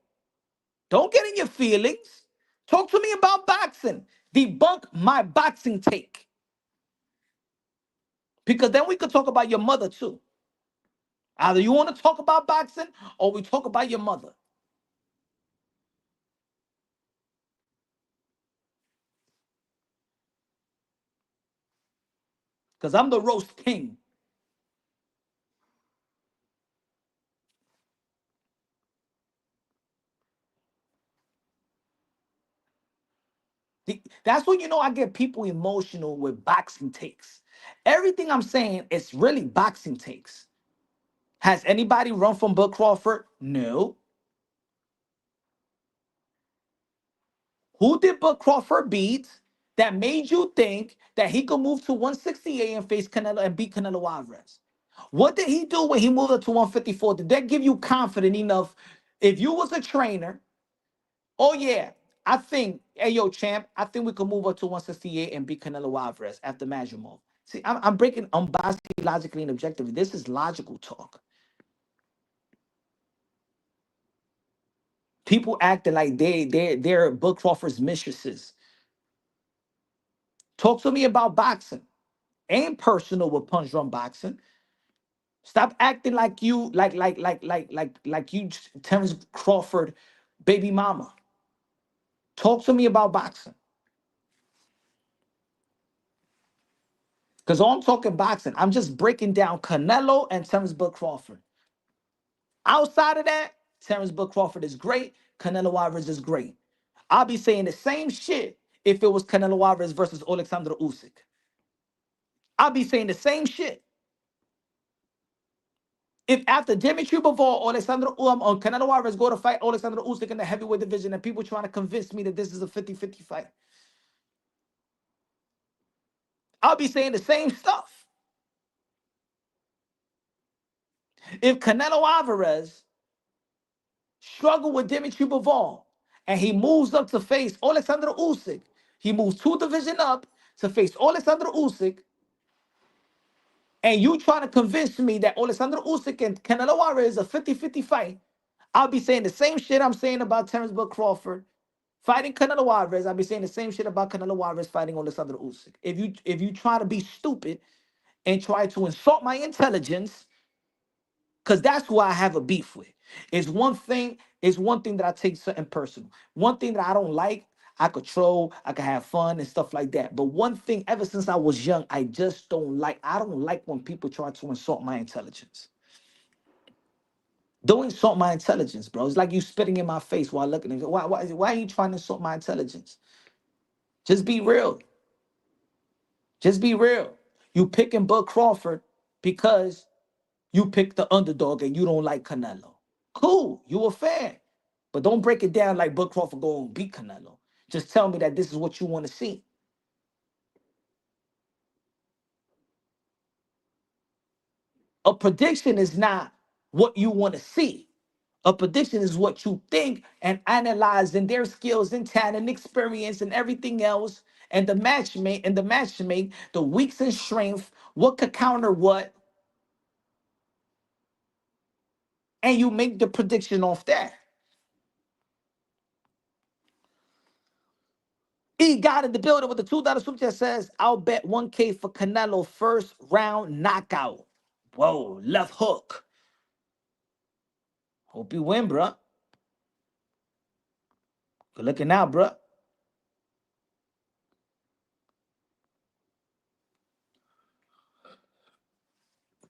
Don't get in your feelings. Talk to me about boxing. Debunk my boxing take. Because then we could talk about your mother too. Either you want to talk about boxing or we talk about your mother. Because I'm the roast king. That's when you know I get people emotional with boxing takes. Everything I'm saying is really boxing takes. Has anybody run from Bud Crawford? No. Who did Bud Crawford beat that made you think that he could move to 168 and face Canelo and beat Canelo Alvarez? What did he do when he moved up to 154? Did that give you confidence enough? If you was a trainer, oh yeah, I think, hey yo, champ, I think we could move up to 168 and beat Canelo Alvarez after Majimov. See, I'm breaking unbiased, logically, and objectively. This is logical talk. People acting like they're Bud Crawford's mistresses. Talk to me about boxing. Ain't personal with punch drum boxing. Stop acting like you like you Terrence Crawford baby mama. Talk to me about boxing. Because all I'm talking boxing, I'm just breaking down Canelo and Terrence Bud Crawford. Outside of that, Terrence Bud Crawford is great. Canelo Alvarez is great. I'll be saying the same shit if it was Canelo Alvarez versus Alexander Usyk. I'll be saying the same shit. If after Dimitri Bivol, or Canelo Alvarez go to fight Alexander Usyk in the heavyweight division and people trying to convince me that this is a 50-50 fight, I'll be saying the same stuff. If Canelo Alvarez struggled with Dimitri Bivol and he moves up to face Alexander Usyk, he moves 2 divisions up to face Alexander Usyk, and you trying to convince me that Alexander Usyk and Canelo Alvarez is a 50-50 fight, I'll be saying the same shit I'm saying about Terrence Bud Crawford fighting Canelo Alvarez. I'll be saying the same shit about Canelo Alvarez fighting Alexander Usyk. If you try to be stupid and try to insult my intelligence, because that's who I have a beef with. Is one thing that I take certain personal. One thing that I don't like, I could troll, I could have fun and stuff like that. But one thing, ever since I was young, I just don't like. I don't like when people try to insult my intelligence. Don't insult my intelligence, bro. It's like you spitting in my face while looking at me. Why are you trying to insult my intelligence? Just be real. Just be real. You picking Bud Crawford because you picked the underdog and you don't like Canelo. Cool, you a fan. But don't break it down like Bud Crawford going to beat Canelo. Just tell me that this is what you want to see. A prediction is not what you want to see. A prediction is what you think and analyzing their skills and talent, experience, and everything else, and the matchmake, the weaks and strength, what could counter what, and you make the prediction off that. E got in the building with the $2 super chat says, I'll bet 1K for Canelo first round knockout. Whoa, left hook. Hope you win, bruh. Good looking out, bruh.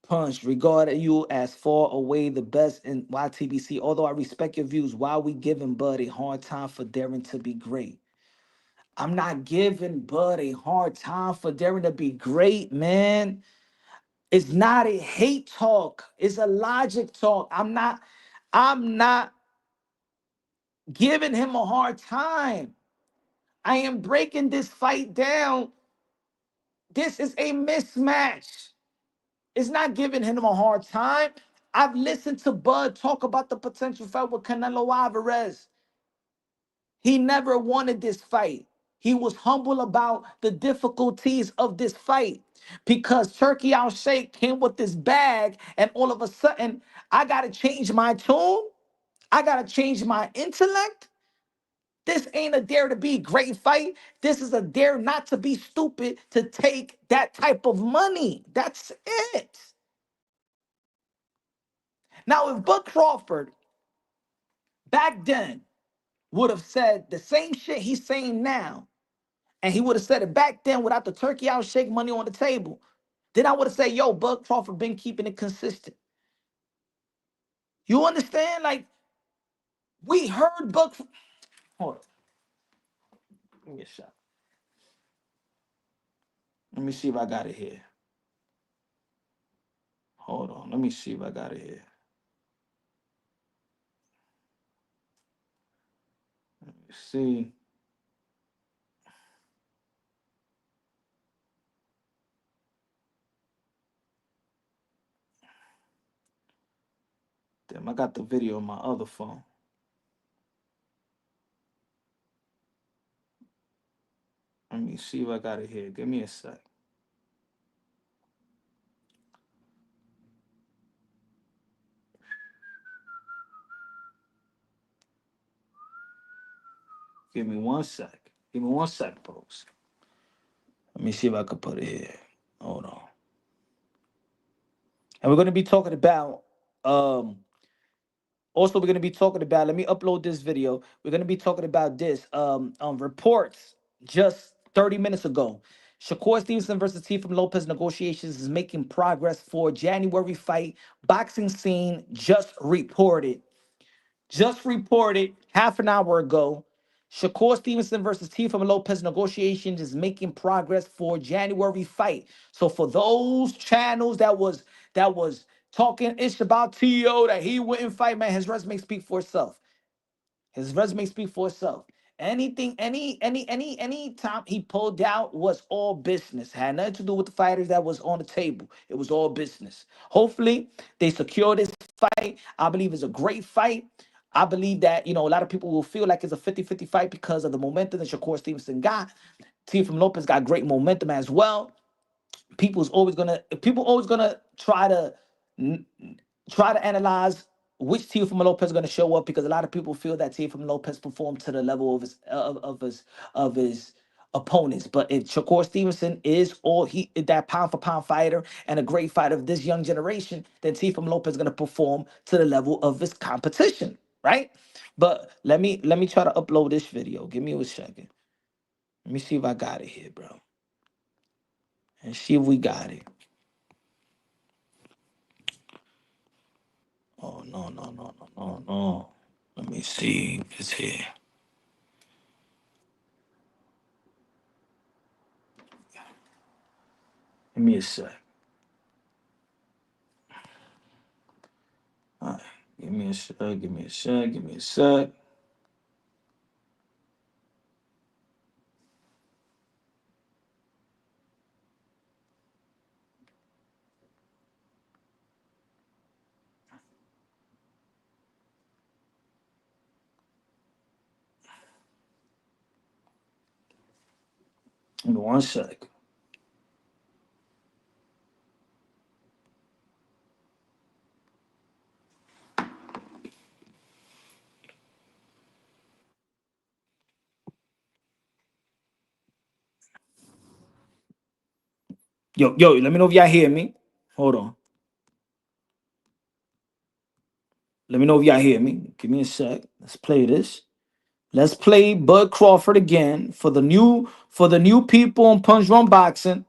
Punch, regard you as far away the best in YTBC. Although I respect your views, why we giving Bud a hard time for daring to be great? I'm not giving Bud a hard time for daring to be great, man. It's not a hate talk. It's a logic talk. I'm not giving him a hard time. I am breaking this fight down. This is a mismatch. It's not giving him a hard time. I've listened to Bud talk about the potential fight with Canelo Alvarez. He never wanted this fight. He was humble about the difficulties of this fight because Turkey Al Sheikh came with this bag, and all of a sudden, I got to change my tune. I got to change my intellect. This ain't a dare to be great fight. This is a dare not to be stupid to take that type of money. That's it. Now, if Bud Crawford back then would have said the same shit he's saying now, and he would have said it back then without the turkey out shake money on the table, then I would have said, yo, Bud Crawford been keeping it consistent. You understand? Like, we heard Bud. Hold on. Give me a shot. Let me see if I got it here. Hold on. Let me see if I got it here. Let me see. Damn, I got the video on my other phone. Let me see if I got it here. Give me a sec. Give me one sec. Give me one sec, folks. Let me see if I can put it here. Hold on. And we're going to be talking about, also we're going to be talking about, let me upload this video. We're going to be talking about this, reports just 30 minutes ago. Shakur Stevenson versus Teofimo Lopez negotiations is making progress for January fight. Boxing Scene just reported half an hour ago. Shakur Stevenson versus Teofimo Lopez negotiations is making progress for January fight. So for those channels that was talking ish about T.O. that he wouldn't fight, man, his resume speaks for itself. His resume speaks for itself. Anything, any time he pulled out was all business. Had nothing to do with the fighters that was on the table. It was all business. Hopefully, they secure this fight. I believe it's a great fight. I believe that, a lot of people will feel like it's a 50-50 fight because of the momentum that Shakur Stevenson got. Teofimo Lopez got great momentum as well. People always gonna try to analyze which Teofimo Lopez is going to show up because a lot of people feel that Teofimo Lopez performed to the level of his opponents. But if Shakur Stevenson is all he that pound for pound fighter and a great fighter of this young generation, then Teofimo Lopez is going to perform to the level of his competition, right? But let me try to upload this video. Give me a second. Let me see if I got it here, bro. And see if we got it. Oh no, no, no, no, no, no. Let me see if it's here. Give me a sec. All right. Give me a sec. Give me a sec. Give me a sec. Give me one sec. Yo, let me know if y'all hear me. Hold on. Let me know if y'all hear me. Give me a sec. Let's play this. Let's play Bud Crawford again for the new people on Punch Drunk Boxing.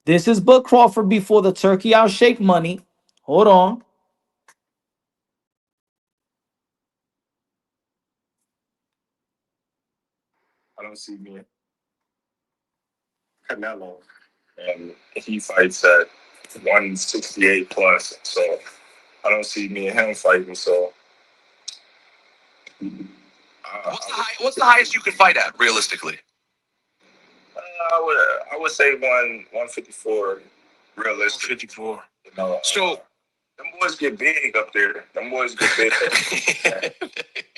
This is Bud Crawford before the turkey I'll shake money. Hold on. I don't see me Canelo, and he fights at 168 plus. So I don't see me and him fighting. So What's the highest you could fight at, realistically? I would say 154 realistic. 54. You know, So them boys get big up there. Them boys get big,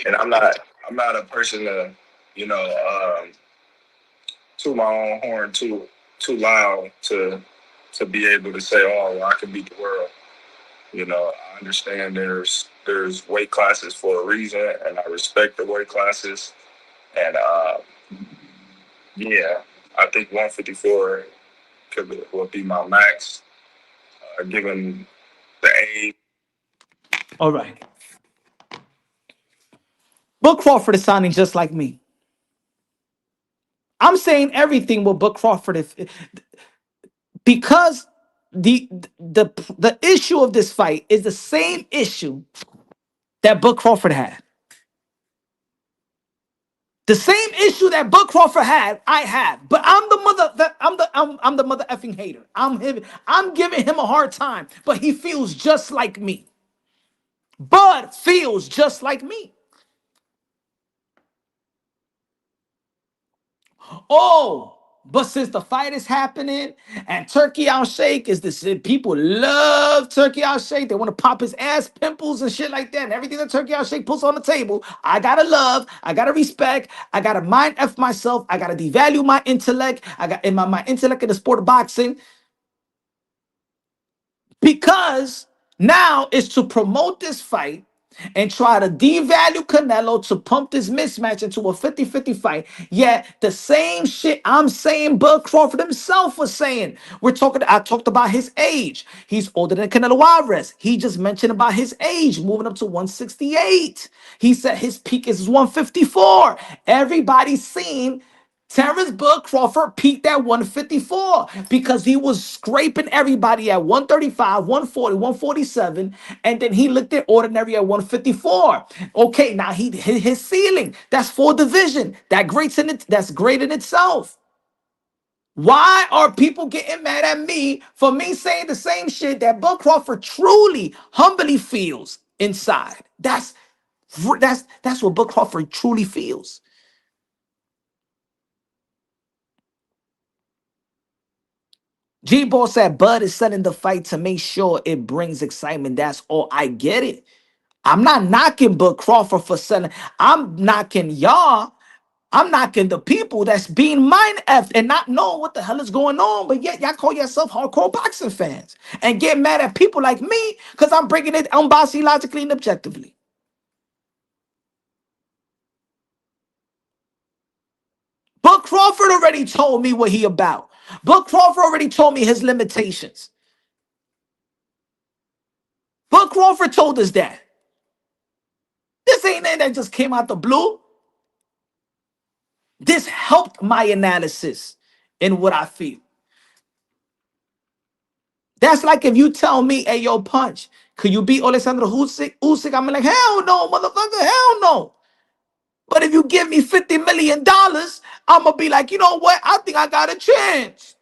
and I'm not a person to you know toot my own horn too loud to be able to say, oh, well, I can beat the world. You know, I understand there's weight classes for a reason, and I respect the weight classes. And yeah, I think 154 would be my max, given the age. All right. Bud Crawford is sounding just like me. I'm saying everything with Bud Crawford because the issue of this fight is the same issue that Bud Crawford had. The same issue that Bud Crawford had, I had. But I'm the mother effing hater. I'm giving him a hard time, but he feels just like me. Bud feels just like me. Oh, but since the fight is happening and Turkey Al Sheikh is this, people love Turkey Al Sheikh. They want to pop his ass pimples and shit like that. And everything that Turkey Al Sheikh puts on the table, I gotta love, I gotta respect, I gotta mind F myself, I gotta devalue my intellect. I got in my intellect in the sport of boxing. Because now it's to promote this fight and try to devalue Canelo to pump this mismatch into a 50-50 fight. Yet the same shit I'm saying Bud Crawford himself was saying. I talked about his age. He's older than Canelo Alvarez. He just mentioned about his age, moving up to 168. He said his peak is 154. Everybody's seen Terrence Bud Crawford peaked at 154 because he was scraping everybody at 135, 140, 147, and then he looked at ordinary at 154. Okay, now he hit his ceiling. That's full division. That's great in itself. Why are people getting mad at me for me saying the same shit that Bud Crawford truly, humbly feels inside? That's what Bud Crawford truly feels. G-Ball said Bud is setting the fight to make sure it brings excitement. That's all. I get it. I'm not knocking Bud Crawford for selling. I'm knocking y'all. I'm knocking the people that's being mind effed and not knowing what the hell is going on. But yet y'all call yourself hardcore boxing fans and get mad at people like me because I'm breaking it unbiased, logically, and objectively. Bud Crawford already told me what he about. Bud Crawford already told me his limitations. Bud Crawford told us that. This ain't that just came out the blue. This helped my analysis in what I feel. That's like if you tell me, hey, yo, Punch, could you beat Alexander Usyk? I'm like, hell no, motherfucker, hell no. But if you give me $50 million, I'm going to be like, you know what? I think I got a chance.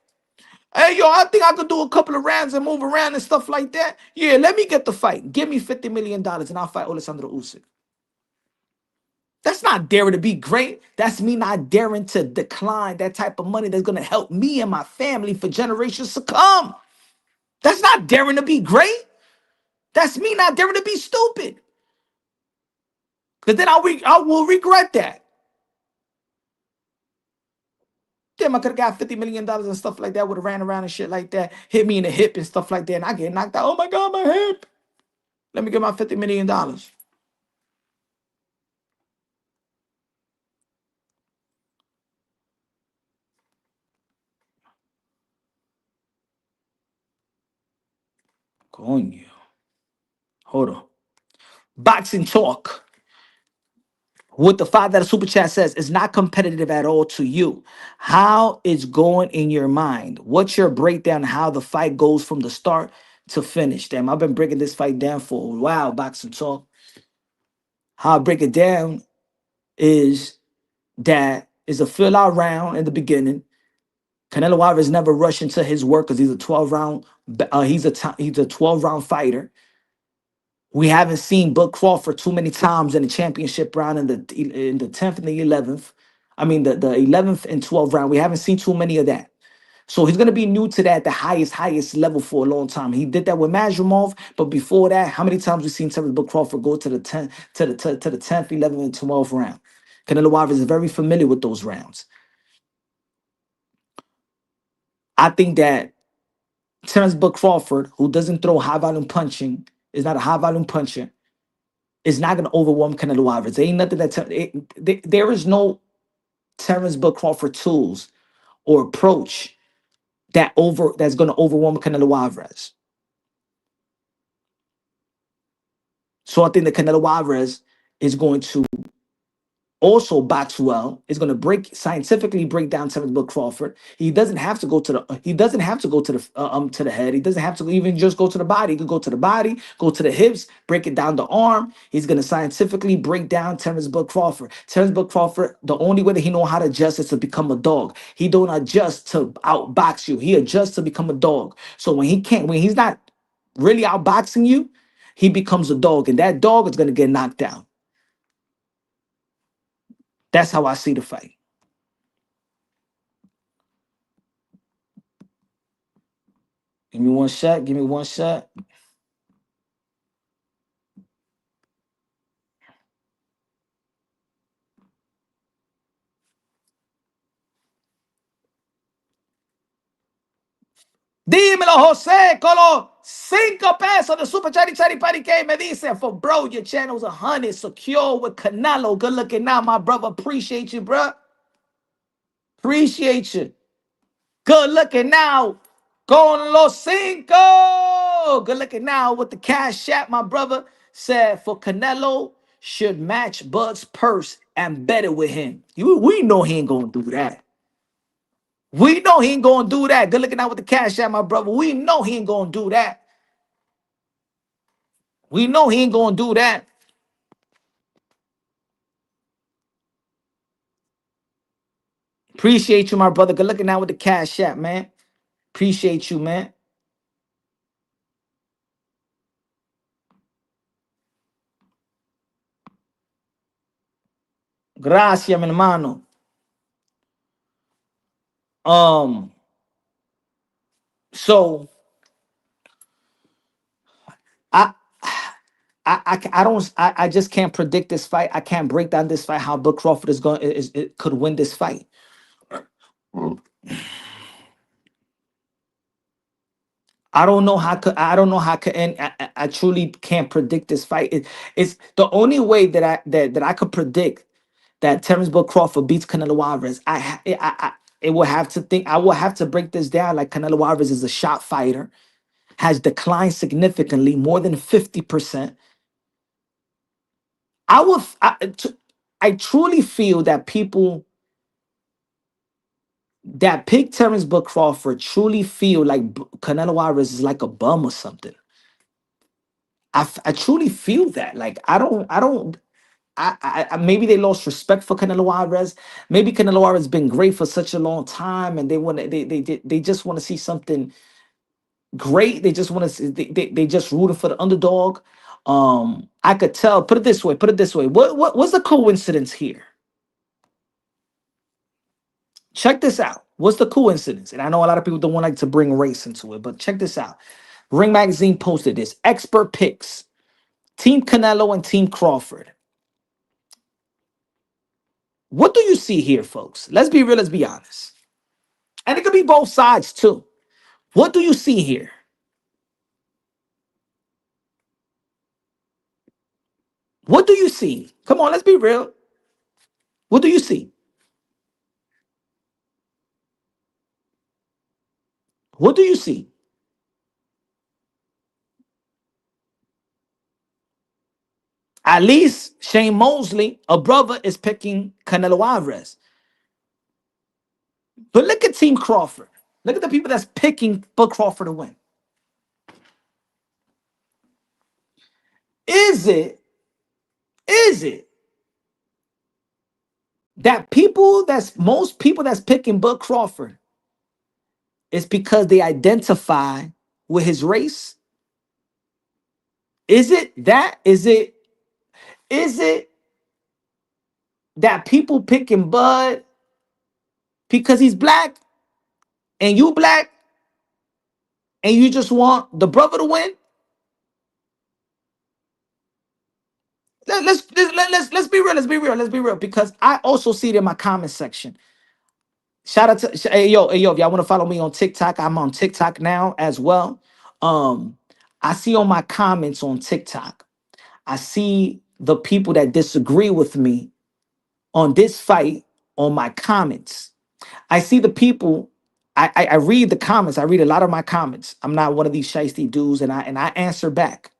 Hey, yo, I think I could do a couple of rounds and move around and stuff like that. Yeah, let me get the fight. Give me $50 million and I'll fight Alessandro Usyk. That's not daring to be great. That's me not daring to decline that type of money that's going to help me and my family for generations to come. That's not daring to be great. That's me not daring to be stupid. Because then I will regret that. Damn, I could have got $50 million and stuff like that, would have ran around and shit like that, hit me in the hip and stuff like that, and I get knocked out. Oh my God, my hip. Let me get my $50 million. Coño. Hold on. Boxing talk. What the $5 super chat says is not competitive at all to you. How it's going in your mind? What's your breakdown? How the fight goes from the start to finish? Damn, I've been breaking this fight down for a while. Boxing talk. How I break it down is that is a fill out round in the beginning. Canelo Alvarez never rushed into his work because he's a 12 round. He's a 12 round fighter. We haven't seen Buck Crawford too many times in the championship round in the 10th and the 11th. I mean the 11th and 12th round. We haven't seen too many of that. So he's gonna be new to that, the highest level for a long time. He did that with Mazurov, but before that, how many times we seen Terrence Buck Crawford go to the 10th, to the 10th, 11th, and 12th round? Canelo Alvarez is very familiar with those rounds. I think that Terrence Buck Crawford, who doesn't throw high volume punching, is not a high volume puncher, is not going to overwhelm Canelo Alvarez. There ain't nothing there is no Terrence Buck Crawford tools or approach that's going to overwhelm Canelo Alvarez. So I think that Canelo Alvarez is going to also box well, is going to scientifically break down Terrence Buck Crawford. He doesn't have to go to the head. He doesn't have to even just go to the body. He could go to the body, go to the hips, break it down the arm. He's going to scientifically break down Terrence Buck Crawford. Terrence Buck Crawford, the only way that he know how to adjust is to become a dog. He don't adjust to outbox you. He adjusts to become a dog. So when he's not really outboxing you, he becomes a dog, and that dog is going to get knocked down. That's how I see the fight. Give me one shot. Give me one shot. Dímelo, Jose, con los $5 de Super Chatty Chatty Patty K. Me dice, for bro, your channel's 100, secure with Canelo. Good looking now, my brother. Appreciate you, bro. Appreciate you. Good looking now. Con los cinco. Good looking now with the cash app, my brother. Said for Canelo should match Bud's purse and bet it with him. We know he ain't gonna do that. We know he ain't gonna do that. Good looking out with the cash app, my brother. We know he ain't gonna do that. We know he ain't gonna do that. Appreciate you, my brother. Good looking out with the cash app, man. Appreciate you, man. Gracias, mi hermano. So I I just can't predict this fight. I can't break down this fight. How Buck Crawford is going could win this fight. I don't know how could end. I truly can't predict this fight. It's the only way that I could predict that Terrence Buck Crawford beats Canelo Alvarez. It will have to think. I will have to break this down. Like Canelo Alvarez is a shot fighter, has declined significantly, more than 50%. I truly feel that people that pick Terrence Buck Crawford truly feel like Canelo Alvarez is like a bum or something. I truly feel that. Like I don't. maybe they lost respect for Canelo Alvarez. Maybe Canelo Alvarez has been great for such a long time, and they just want to see something great. They just want to see, they just rooting for the underdog. I could tell. Put it this way. Put it this way. What's the coincidence here? Check this out. What's the coincidence? And I know a lot of people don't want like to bring race into it, but check this out. Ring Magazine posted this. Expert picks. Team Canelo and Team Crawford. What do you see here, folks? Let's be real, let's be honest. And it could be both sides too. What do you see here? What do you see? Come on, let's be real. What do you see? What do you see? At least Shane Mosley, a brother, is picking Canelo Alvarez. But look at Team Crawford. Look at the people that's picking Bud Crawford to win. Is it that most people that's picking Bud Crawford is because they identify with his race? Is it that? Is it that people picking Bud because he's black and you black and you just want the brother to win? Let's be real. Let's be real. Let's be real. Because I also see it in my comment section. Shout out to hey yo, if y'all want to follow me on TikTok, I'm on TikTok now as well. Um, I see on my comments on TikTok, I see the people that disagree with me on this fight on my comments. I see the people. I read the comments. I read a lot of my comments. I'm not one of these shiesty dudes, and I answer back.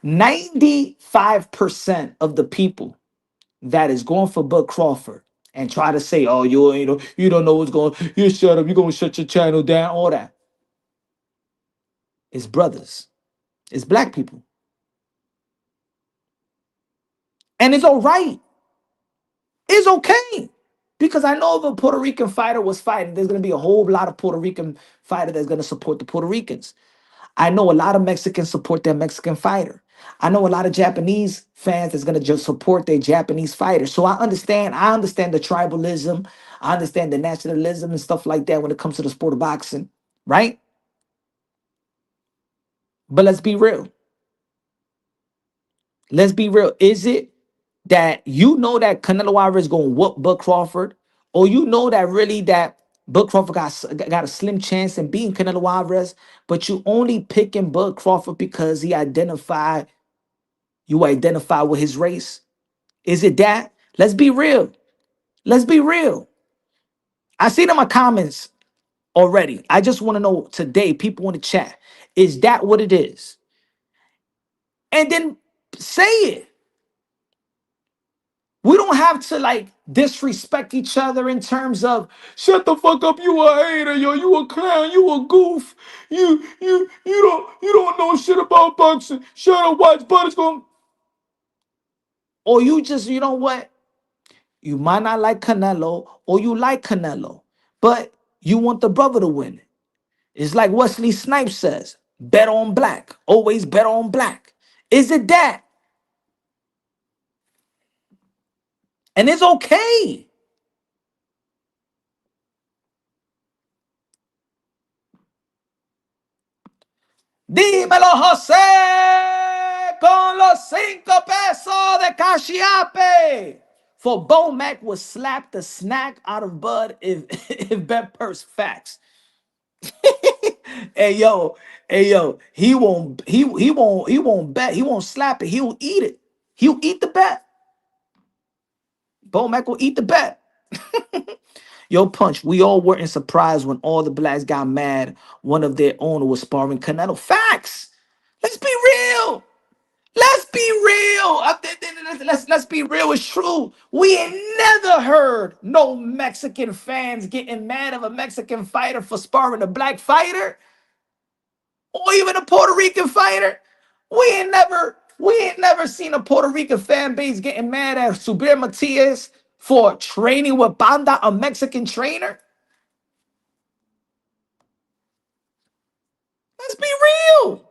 95% of the people that is going for Bud Crawford and try to say, "Oh, you don't know what's going. You shut up. You're gonna shut your channel down." All that is brothers. It's black people, and it's all right. It's okay. Because I know if a Puerto Rican fighter was fighting, there's going to be a whole lot of Puerto Rican fighter that's going to support the Puerto Ricans. I know a lot of Mexicans support their Mexican fighter. I know a lot of Japanese fans that's going to just support their Japanese fighter. So I understand. I understand the tribalism. I understand the nationalism and stuff like that when it comes to the sport of boxing, right? But let's be real. Let's be real. Is it that you know that Canelo Alvarez is going to whoop Bud Crawford, or you know that really that Bud Crawford got a slim chance in beating Canelo Alvarez, but you only picking Bud Crawford because you identify with his race? Is it that? Let's be real. Let's be real. I see it in my comments already. I just want to know today, people want to chat. Is that what it is? And then say it. We don't have to like disrespect each other in terms of shut the fuck up, you a hater, yo, you a clown, you a goof, you don't know shit about boxing. Shut up, watch Butters going. Or you just, you know what? You might not like Canelo, or you like Canelo, but you want the brother to win. It's like Wesley Snipes says, bet on black. Always bet on black. Is it that? And it's okay. Dímelo, José, con los 5 pesos de Cachiape. For Bo Mac would slap the snack out of Bud if if bet purse facts. Hey yo, he won't bet. He won't slap it. He'll eat it. He'll eat the bet. Bo Mac will eat the bet. Yo, Punch, we all weren't surprised when all the blacks got mad. One of their own was sparring Canelo. Facts. Let's be real. Let's be real. Let's be real. It's true. We ain't never heard no Mexican fans getting mad of a Mexican fighter for sparring a black fighter or even a Puerto Rican fighter. We ain't never We ain't never seen a Puerto Rican fan base getting mad at Subir Matias for training with Banda, a Mexican trainer. Let's be real.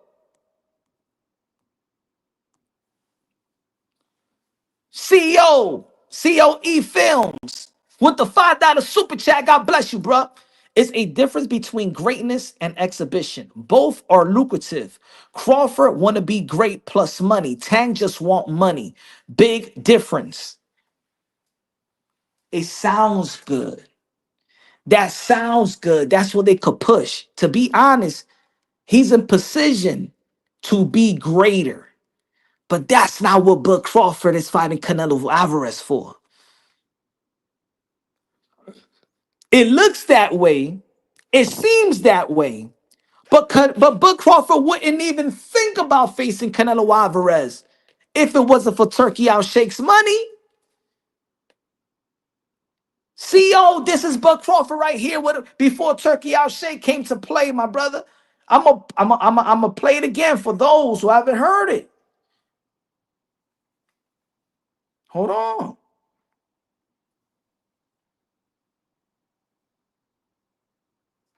COE Films with the $5 super chat. God bless you, bro. It's a difference between greatness and exhibition. Both are lucrative. Crawford want to be great plus money. Tang just want money. Big difference. It sounds good. That sounds good. That's what they could push. To be honest, he's in position to be greater. But that's not what Bud Crawford is fighting Canelo Alvarez for. It looks that way. It seems that way. But Bud Crawford wouldn't even think about facing Canelo Alvarez if it wasn't for Turkey Out Shake's money. CO, this is Bud Crawford right here. Before Turkey Out Shake came to play, my brother. I'm a play it again for those who haven't heard it. Hold on.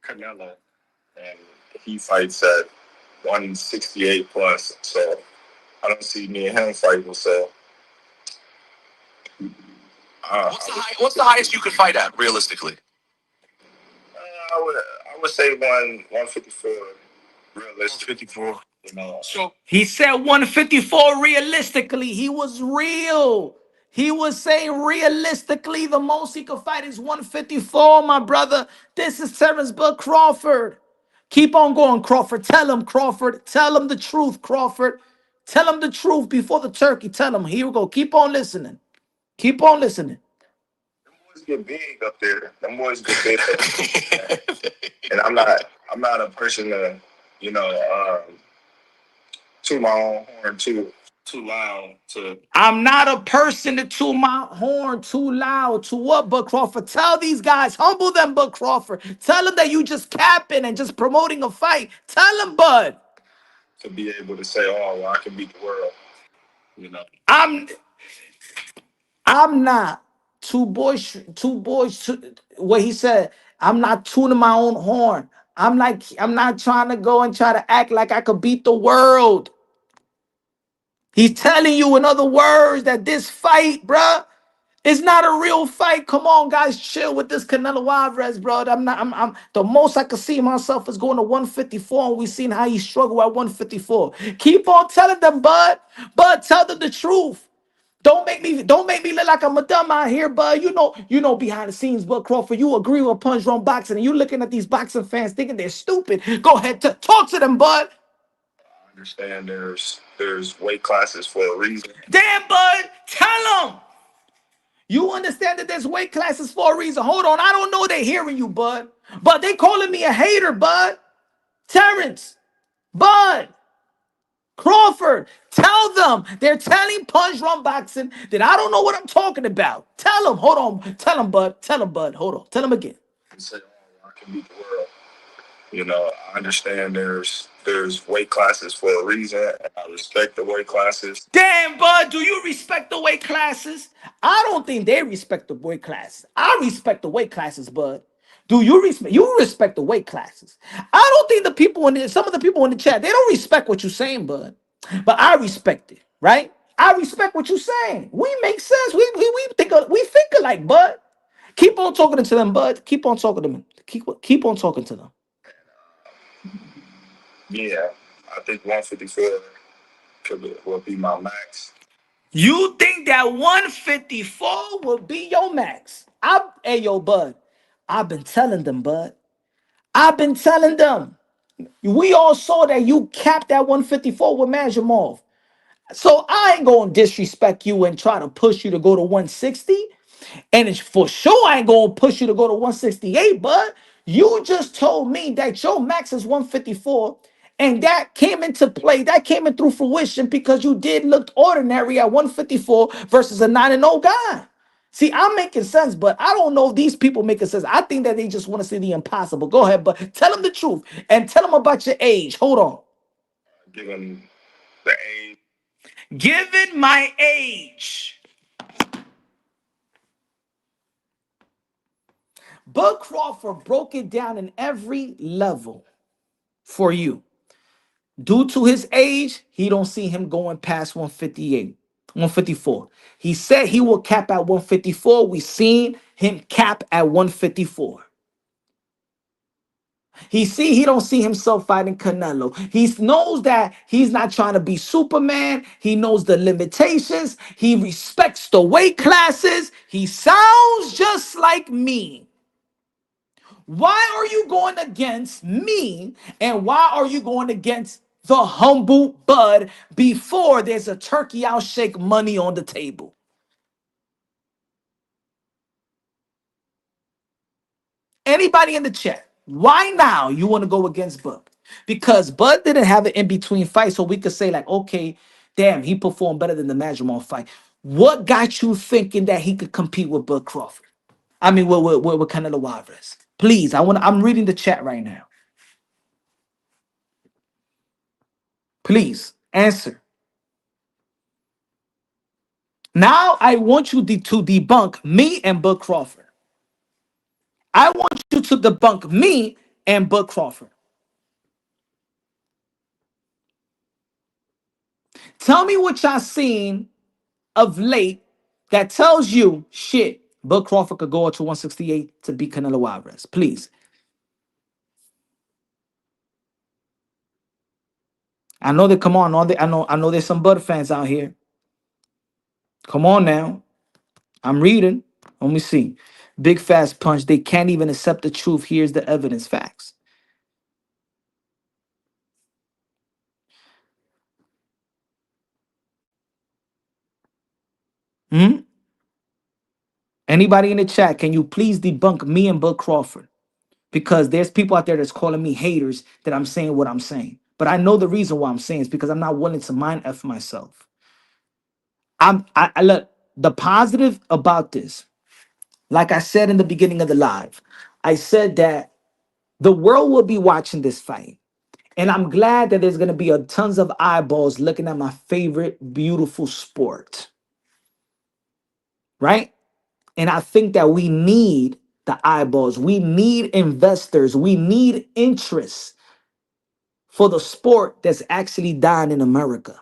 Canelo, and he fights at 168 plus. So I don't see me and him fighting. So What's the highest you could fight at, realistically? I would say 154 realistic. 154. You know. So He said 154 realistically. He was real. He was saying realistically the most he could fight is 154, my brother. This is Terrence Bud Crawford. Keep on going, Crawford. Tell him, Crawford. Tell him the truth, Crawford. Tell him the truth before the turkey. Tell him. Here we go. Keep on listening. Keep on listening. Them boys get big up there. Them boys get big up there. And I'm not a person to, you know, toot my own horn too loud to. I'm not a person to toot my horn too loud. To what, Bud Crawford? Tell these guys, humble them, Bud Crawford. Tell them that you just capping and just promoting a fight. Tell them, Bud. To be able to say, oh, well, I can beat the world. You know. I'm not what he said. I'm not tuning my own horn. I'm not trying to go and try to act like I could beat the world. He's telling you, in other words, that this fight, bruh, is not a real fight. Come on, guys, chill with this Canelo Alvarez, bro. I'm the most I could see myself is going to 154, and we seen how he struggled at 154. Keep on telling them, Bud. Bud, tell them the truth. Don't make me look like I'm a dumb out here, Bud. You know behind the scenes, Bud Crawford. You agree with Punch Drunk Boxing, and you looking at these boxing fans thinking they're stupid. Go ahead, talk to them, Bud. I understand there's weight classes for a reason. Damn, Bud, tell them. You understand that there's weight classes for a reason. Hold on, I don't know they're hearing you, Bud. But they calling me a hater, Bud. Terrence, Bud, Crawford, tell them. They're telling Punch Run Boxing that I don't know what I'm talking about. Tell them. Hold on. Tell them, Bud. Tell them, Bud. Hold on. Tell them again. And say, oh, I can beat the world. You know, I understand there's weight classes for a reason, and I respect the weight classes. Damn, Bud, do you respect the weight classes? I don't think they respect the weight classes. I respect the weight classes, Bud. Do you respect? You respect the weight classes. I don't think some of the people in the chat, they don't respect what you're saying, Bud. But I respect it, right? I respect what you're saying. We make sense. We think alike, Bud. Keep on talking to them, Bud. Keep on talking to them. Keep on talking to them. Yeah, I think 154 will be my max. You think that 154 will be your max? Hey, yo, Bud. I've been telling them, Bud. I've been telling them. We all saw that you capped that 154 with Majimov. So I ain't gonna disrespect you and try to push you to go to 160. And it's for sure I ain't gonna push you to go to 168, Bud. You just told me that your max is 154, and that came into play, that came in through fruition because you did look ordinary at 154 versus a 9-0 guy. See, I'm making sense, but I don't know if these people making sense. I think that they just want to see the impossible. Go ahead, but tell them the truth and tell them about your age. Hold on. Given the age. Given my age, Bud Crawford broke it down in every level for you. Due to his age, he don't see him going past 158, 154. He said he will cap at 154. We seen him cap at 154. He don't see himself fighting Canelo. He knows that he's not trying to be Superman. He knows the limitations. He respects the weight classes. He sounds just like me. Why are you going against me? And why are you going against the humble Bud before there's a turkey I'll shake money on the table? Anybody in the chat, why now you want to go against Bud? Because Bud didn't have an in-between fight, so we could say, like, okay, damn, he performed better than the Majamon fight. What got you thinking that he could compete with Bud Crawford? I mean, with Canelo Alvarez. Please, I'm reading the chat right now. Please answer. Now I want you to debunk me and Bud Crawford. I want you to debunk me and Bud Crawford. Tell me what y'all seen of late that tells you shit. Bud Crawford could go up to 168 to beat Canelo Alvarez. Please. I know that. Come on, I know there's some Bud fans out here. Come on now. I'm reading. Let me see. Big fast punch. They can't even accept the truth. Here's the evidence. Facts. Hmm? Anybody in the chat, can you please debunk me and Bud Crawford? Because there's people out there that's calling me haters that I'm saying what I'm saying. But I know the reason why I'm saying is because I'm not willing to mind F myself. I look, the positive about this, like I said in the beginning of the live, I said that the world will be watching this fight. And I'm glad that there's going to be a tons of eyeballs looking at my favorite beautiful sport. Right? And I think that we need the eyeballs. We need investors. We need interest for the sport that's actually dying in America.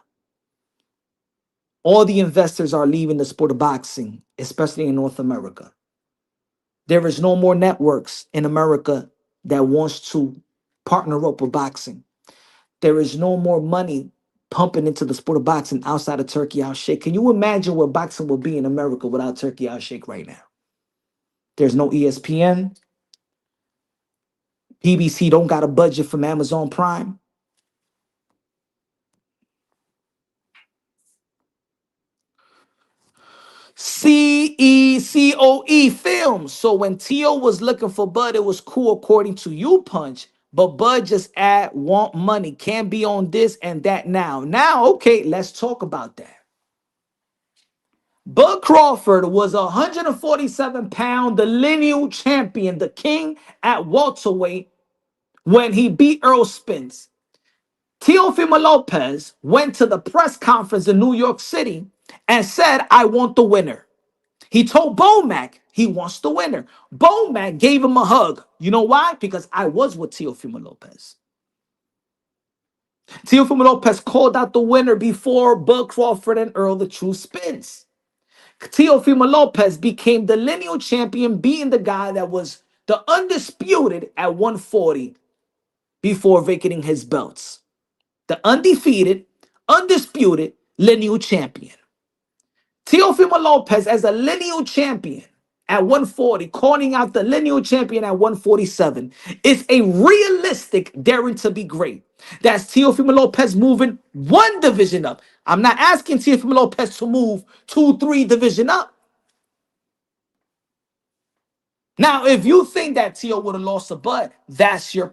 All the investors are leaving the sport of boxing, especially in North America. There is no more networks in America that wants to partner up with boxing. There is no more money pumping into the sport of boxing outside of Turkey Al Sheikh. Can you imagine where boxing will be in America without Turkey Al Sheikh right now? There's no ESPN. BBC don't got a budget from Amazon Prime. CECOE Films. So when Tio was looking for Bud, it was cool according to you, Punch. But Bud just want money. Can't be on this and that now. Now, okay, let's talk about that. Bud Crawford was a 147-pound, the lineal champion, the king at welterweight when he beat Earl Spence. Teofimo Lopez went to the press conference in New York City and said, I want the winner. He told Bomac he wants the winner. Bomac gave him a hug. You know why? Because I was with Teofimo Lopez. Teofimo Lopez called out the winner before Bud Crawford and Earl the True Spence. Teofimo Lopez became the lineal champion, being the guy that was the undisputed at 140 before vacating his belts. The undefeated, undisputed lineal champion. Teofimo Lopez as a lineal champion at 140, calling out the lineal champion at 147, is a realistic daring to be great. That's Teofimo Lopez moving one division up. I'm not asking Teofimo Lopez to move 2-3 division up. Now, if you think that Teo would have lost a Bud, that's your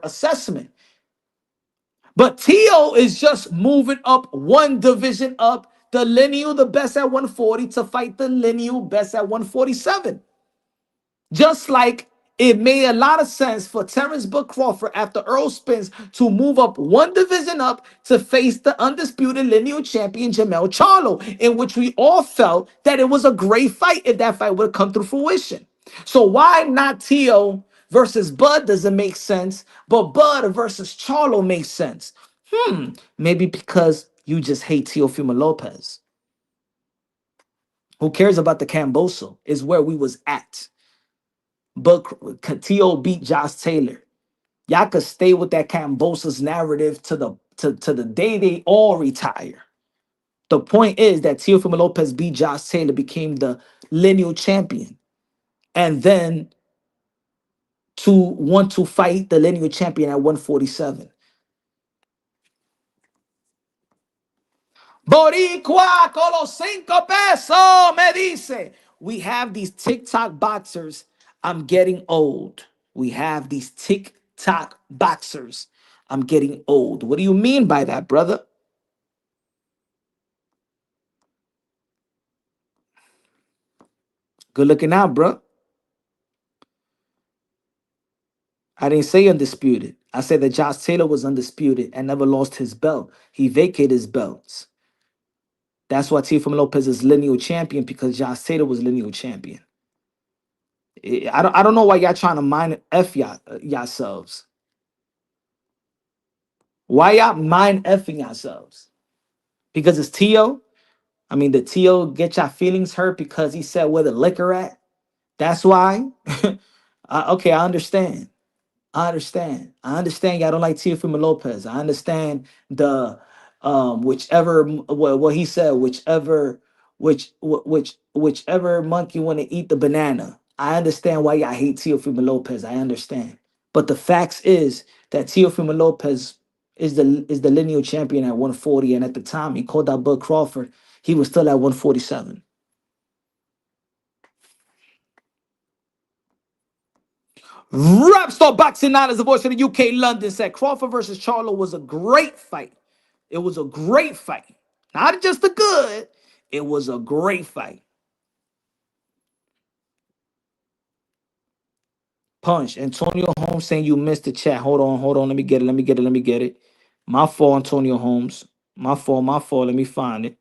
assessment. But Teo is just moving up one division up, the lineal, the best at 140, to fight the lineal best at 147. Just like It made a lot of sense for Terrence Book Crawford after Earl Spence to move up one division up to face the undisputed lineal champion Jamel Charlo, in which we all felt that it was a great fight if that fight would have come to fruition. So why not Tio versus Bud doesn't make sense, but Bud versus Charlo makes sense? Maybe because you just hate Teofimo Lopez. Who cares about the Camboso? Is where we was at. But T.O. beat Josh Taylor. Y'all could stay with that Cambosa's narrative to the day they all retire. The point is that Teofimo Lopez beat Josh Taylor, became the lineal champion, and then to want to fight the lineal champion at 147. Boricua con los 5 pesos, me dice. We have these TikTok boxers. I'm getting old. We have these TikTok boxers. I'm getting old. What do you mean by that, brother? Good looking out, bro. I didn't say undisputed. I said that Josh Taylor was undisputed and never lost his belt. He vacated his belts. That's why Teofimo Lopez is lineal champion, because Josh Taylor was lineal champion. I don't know why y'all trying to mind F yourselves. Why y'all mind effing yourselves? Because it's Tio? I mean, the Tio get your feelings hurt because he said where the liquor at? That's why? Okay, I understand. I understand. I understand y'all don't like Teofimo Lopez. I understand the whichever what he said, whichever monkey want to eat the banana. I understand why y'all hate Teofimo Lopez. I understand. But the facts is that Teofimo Lopez is the lineal champion at 140, and at the time he called out Bud Crawford, he was still at 147. Rapstar Boxing Night is the voice of the UK London said Crawford versus Charlo was a great fight. It was a great fight. Not just a good, it was a great fight. Punch. Antonio Holmes saying you missed the chat. Hold on. Let me get it. My fault, Antonio Holmes. My fault. Let me find it.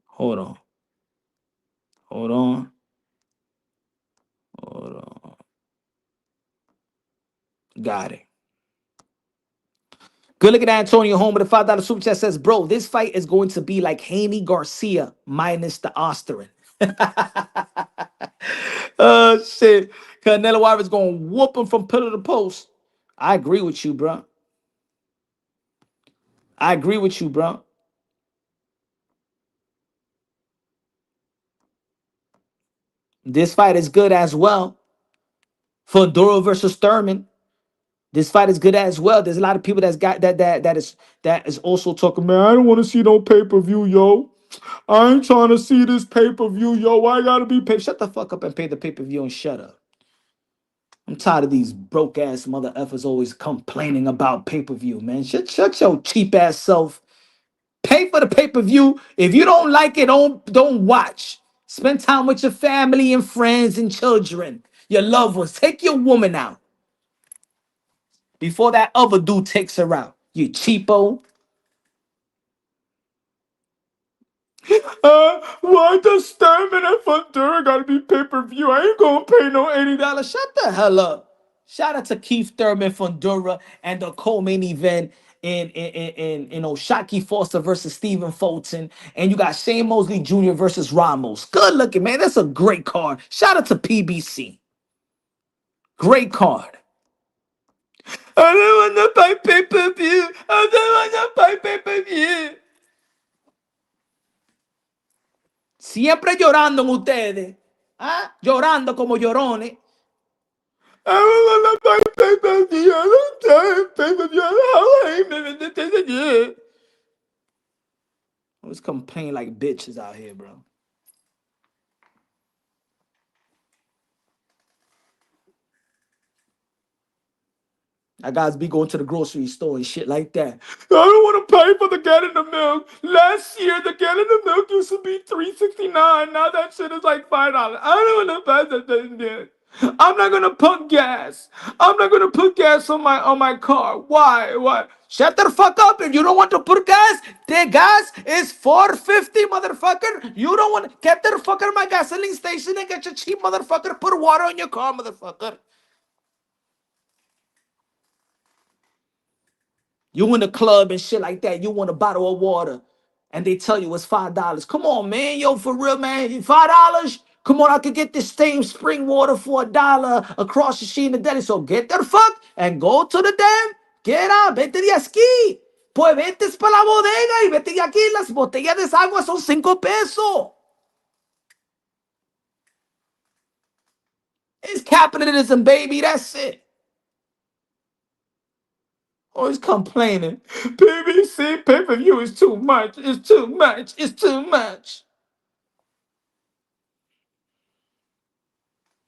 Hold on. Hold on. Got it. Good looking at Antonio Holmes with a $5 super chat says, bro, this fight is going to be like Haney Garcia minus the Osterin. Oh, shit. Canelo Alvarez going to whoop him from pillar to post. I agree with you, bro. This fight is good as well. Fedora versus Thurman. This fight is good as well. There's a lot of people that is also talking, man, I don't want to see no pay-per-view, yo. I ain't trying to see this pay-per-view, yo. I gotta be paid. Shut the fuck up and pay the pay-per-view and shut up. I'm tired of these broke ass mother effers always complaining about pay-per-view, man. Shut your cheap ass self. Pay for the pay-per-view. If you don't like it, don't watch. Spend time with your family and friends and children, your loved ones. Take your woman out before that other dude takes her out. You cheapo. Why does Stamina and Fundura gotta be pay-per-view? I ain't gonna pay no $80. Shut the hell up. Shout out to Keith Thurman, Fundura, and the co-main event in Shaki Foster versus Stephen Fulton. And you got Shane Mosley Jr. versus Ramos. Good looking, man. That's a great card. Shout out to PBC. Great card. I don't want to buy pay-per-view. I don't want to buy pay-per-view. Siempre llorando en ustedes. ¿Ah? Llorando como llorones. I don't want to buy pay-per-view. I don't pay-per-view. I always complain like bitches out here, bro. I guys be going to the grocery store and shit like that. I don't want to pay for the gallon of milk. Last year, the gallon of milk used to be $3.69. Now that shit is like $5. I don't want to buy that. I'm not gonna put gas. I'm not gonna put gas on my car. Why? Why? Shut the fuck up. If you don't want to put gas, the gas is 450, motherfucker. You don't want get the fuck out of my gasoline station and get your cheap motherfucker. Put water on your car, motherfucker. You in the club and shit like that. You want a bottle of water, and they tell you it's $5. Come on, man. Yo, for real, man. $5? Come on, I could get this same spring water for $1 across the street in the deli. So get the fuck and go to the damn. Get out. Vete de aquí. Pues vete para la bodega y vete de aquí. Las botellas de agua son $5. It's capitalism, baby. That's it. Always complaining. PBC pay-per-view is too much. It's too much. It's too much.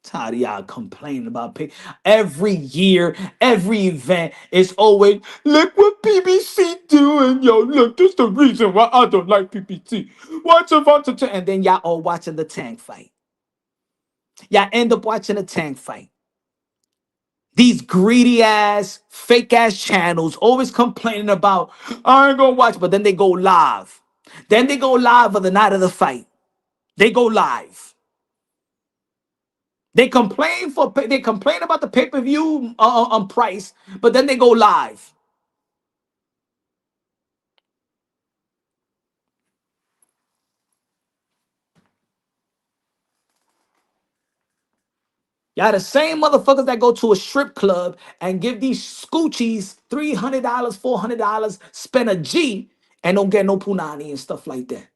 Tired of y'all complaining about pay. Every year, every event is always look what PBC doing, yo. Look, this the reason why I don't like PBC. Watch about to and then y'all all watching the tank fight. Y'all end up watching the tank fight. These greedy ass, fake ass channels always complaining about, I ain't gonna watch, but then they go live. Then they go live on the night of the fight. They go live. They complain about the pay-per-view price, but then they go live. Y'all the same motherfuckers that go to a strip club and give these scoochies $300, $400, spend a G, and don't get no punani and stuff like that.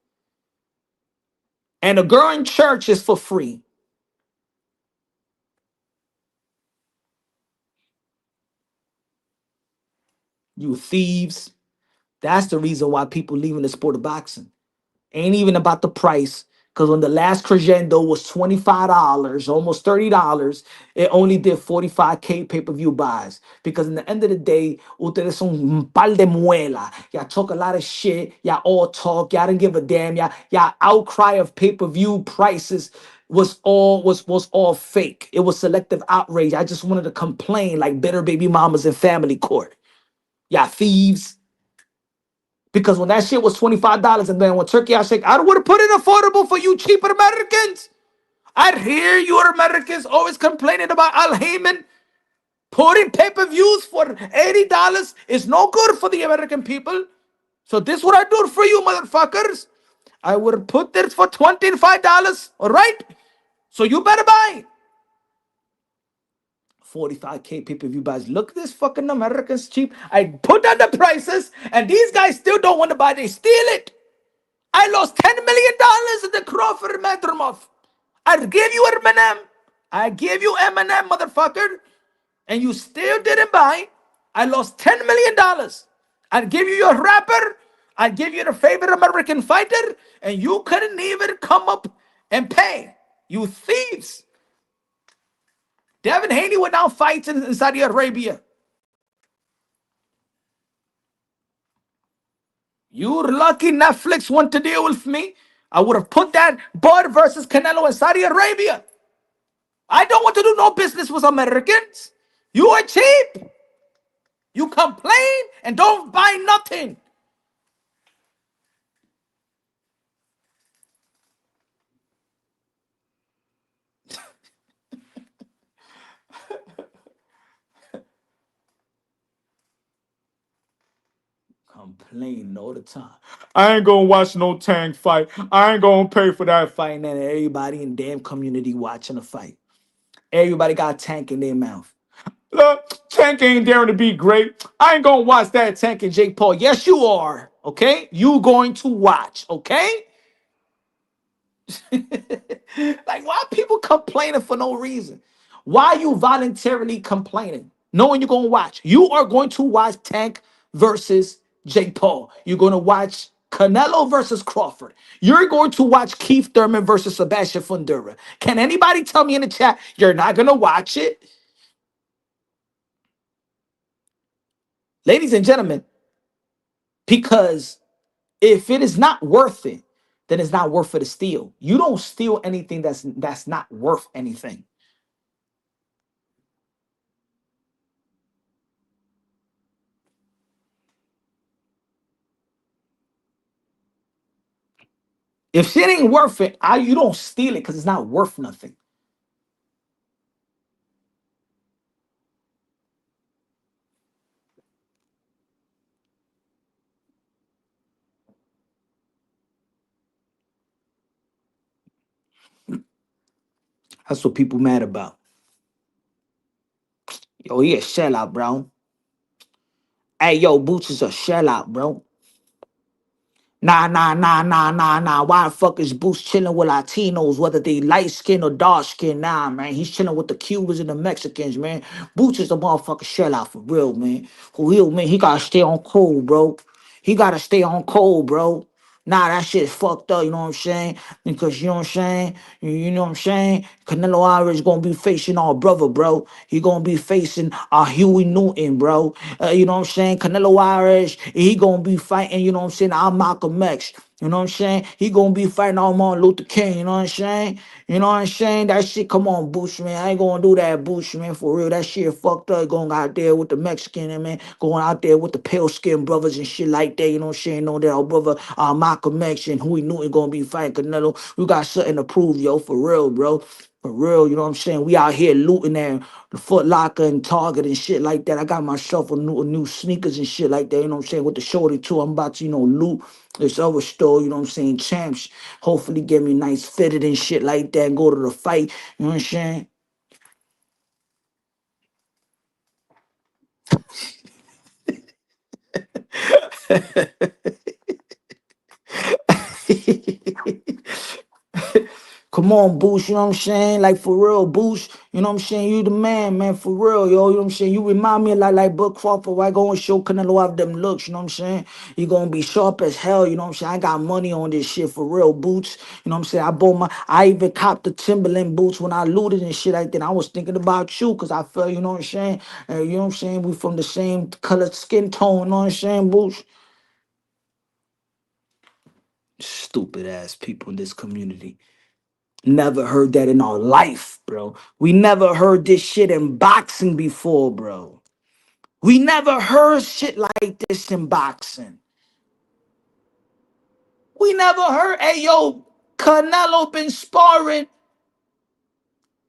And a girl in church is for free. You thieves. That's the reason why people leaving the sport of boxing. Ain't even about the price. Because when the last crescendo was $25, almost $30, it only did 45K pay-per-view buys. Because in the end of the day, ustedes son un par de muela. Y'all talk a lot of shit. Y'all all talk. Y'all didn't give a damn. Y'all outcry of pay-per-view prices was all fake. It was selective outrage. I just wanted to complain like bitter baby mamas in family court. Y'all thieves. Because when that shit was $25 and then when Turkey I shake, I would have put it affordable for you cheaper Americans. I'd hear you Americans always complaining about Al Heyman putting pay-per-views for $80 is no good for the American people. So this what I do for you motherfuckers. I would have put this for $25. All right? So you better buy 45K pay-per-view buys. Look, this fucking Americans cheap. I put down the prices, and these guys still don't want to buy. They steal it. I lost $10 million in the Crawford Metromov. I gave you Eminem. I gave you Eminem, motherfucker, and you still didn't buy. I lost $10 million. I'd give you your rapper. I'd give you the favorite American fighter, and you couldn't even come up and pay. You thieves. Devin Haney went down fights in Saudi Arabia. You're lucky Netflix want to deal with me. I would have put that Bud versus Canelo in Saudi Arabia. I don't want to do no business with Americans. You are cheap. You complain and don't buy nothing. Complaining all the time. I ain't gonna watch no tank fight. I ain't gonna pay for that fight. And then everybody in the damn community watching the fight. Everybody got Tank in their mouth. Look, Tank ain't daring to be great. I ain't gonna watch that Tank and Jake Paul. Yes, you are. Okay? You going to watch. Okay? Like, why people complaining for no reason? Why you voluntarily complaining? Knowing you're going to watch. You are going to watch Tank versus Jake Paul. You're going to watch Canelo versus Crawford. You're going to watch Keith Thurman versus Sebastian Fundura. Can anybody tell me in the chat you're not going to watch it? Ladies and gentlemen, because if it is not worth it, then it's not worth it to steal. You don't steal anything that's not worth anything. If shit ain't worth it, you don't steal it because it's not worth nothing. That's what people mad about. Yo, he a sellout, bro. Hey, yo, Boots is a sellout, bro. Nah. Why the fuck is Boost chilling with Latinos, whether they light skin or dark skin? Nah, man. He's chilling with the Cubans and the Mexicans, man. Boots is a motherfucking sellout for real, man. For real, man. He gotta stay on cold, bro. He gotta stay on cold, bro. Nah, that shit's fucked up, you know what I'm saying? Because you know what I'm saying? You know what I'm saying? Canelo Alvarez gonna be facing our brother, bro. He gonna be facing Huey Newton, bro. You know what I'm saying? Canelo Alvarez, he gonna be fighting, you know what I'm saying, our Malcolm X. You know what I'm saying? He gonna be fighting all Martin Luther King, you know what I'm saying? You know what I'm saying? That shit, come on, Bush, man. I ain't gonna do that, Bush, man, for real. That shit fucked up. Going out there with the Mexican, and man, going out there with the pale skinned brothers and shit like that, you know what I'm saying? Know that our brother, Malcolm X and Huey Newton gonna be fighting Canelo. We got something to prove, yo, for real, bro. For real, you know what I'm saying? We out here looting there, the Foot Locker and Target and shit like that. I got myself a new sneakers and shit like that, you know what I'm saying? With the shorty too. I'm about to, loot this other store, you know what I'm saying? Champs. Hopefully get me nice fitted and shit like that and go to the fight. You know what I'm saying? Come on, Boost, you know what I'm saying? Like for real, Boost, you know what I'm saying? You the man, for real, yo. You know what I'm saying? You remind me of like Buck Crawford. I go and show Canelo have them looks, you know what I'm saying? You gonna be sharp as hell, you know what I'm saying? I got money on this shit for real, Boots. You know what I'm saying? I even copped the Timberland boots when I looted and shit like that. I was thinking about you because I felt, you know what I'm saying? You know what I'm saying? We from the same colored skin tone, you know what I'm saying, Boots? Stupid ass people in this community. Never heard that in our life, bro. We never heard this shit in boxing before, bro. We never heard shit like this in boxing. We never heard, hey, yo, Canelo been sparring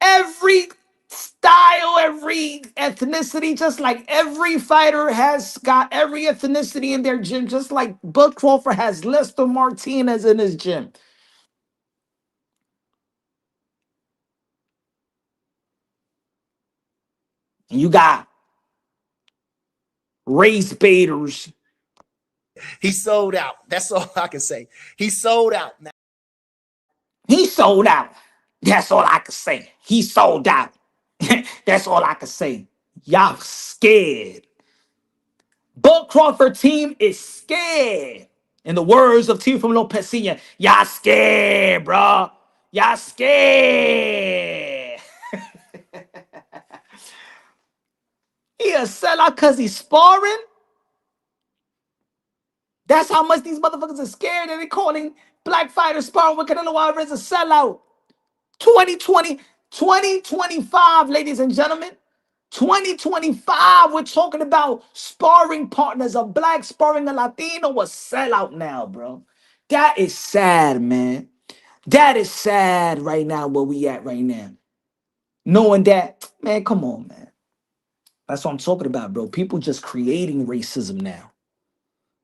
every style, every ethnicity, just like every fighter has got every ethnicity in their gym, just like Bud Crawford has Lester Martinez in his gym. And you got race baiters. He sold out. That's all I can say. He sold out. He sold out. That's all I can say. He sold out. That's all I can say. Y'all scared. Bud Crawford team is scared. In the words of Teofimo Sr., y'all scared, bro. Y'all scared. He a sellout because he's sparring. That's how much these motherfuckers are scared that they calling black fighters sparring with Canelo Alvarez a sellout. 2020, 2025, ladies and gentlemen. 2025, we're talking about sparring partners, a black sparring a Latino, a sellout now, bro. That is sad, man. That is sad right now where we at right now. Knowing that, man, come on, man. That's what I'm talking about, bro. People just creating racism now.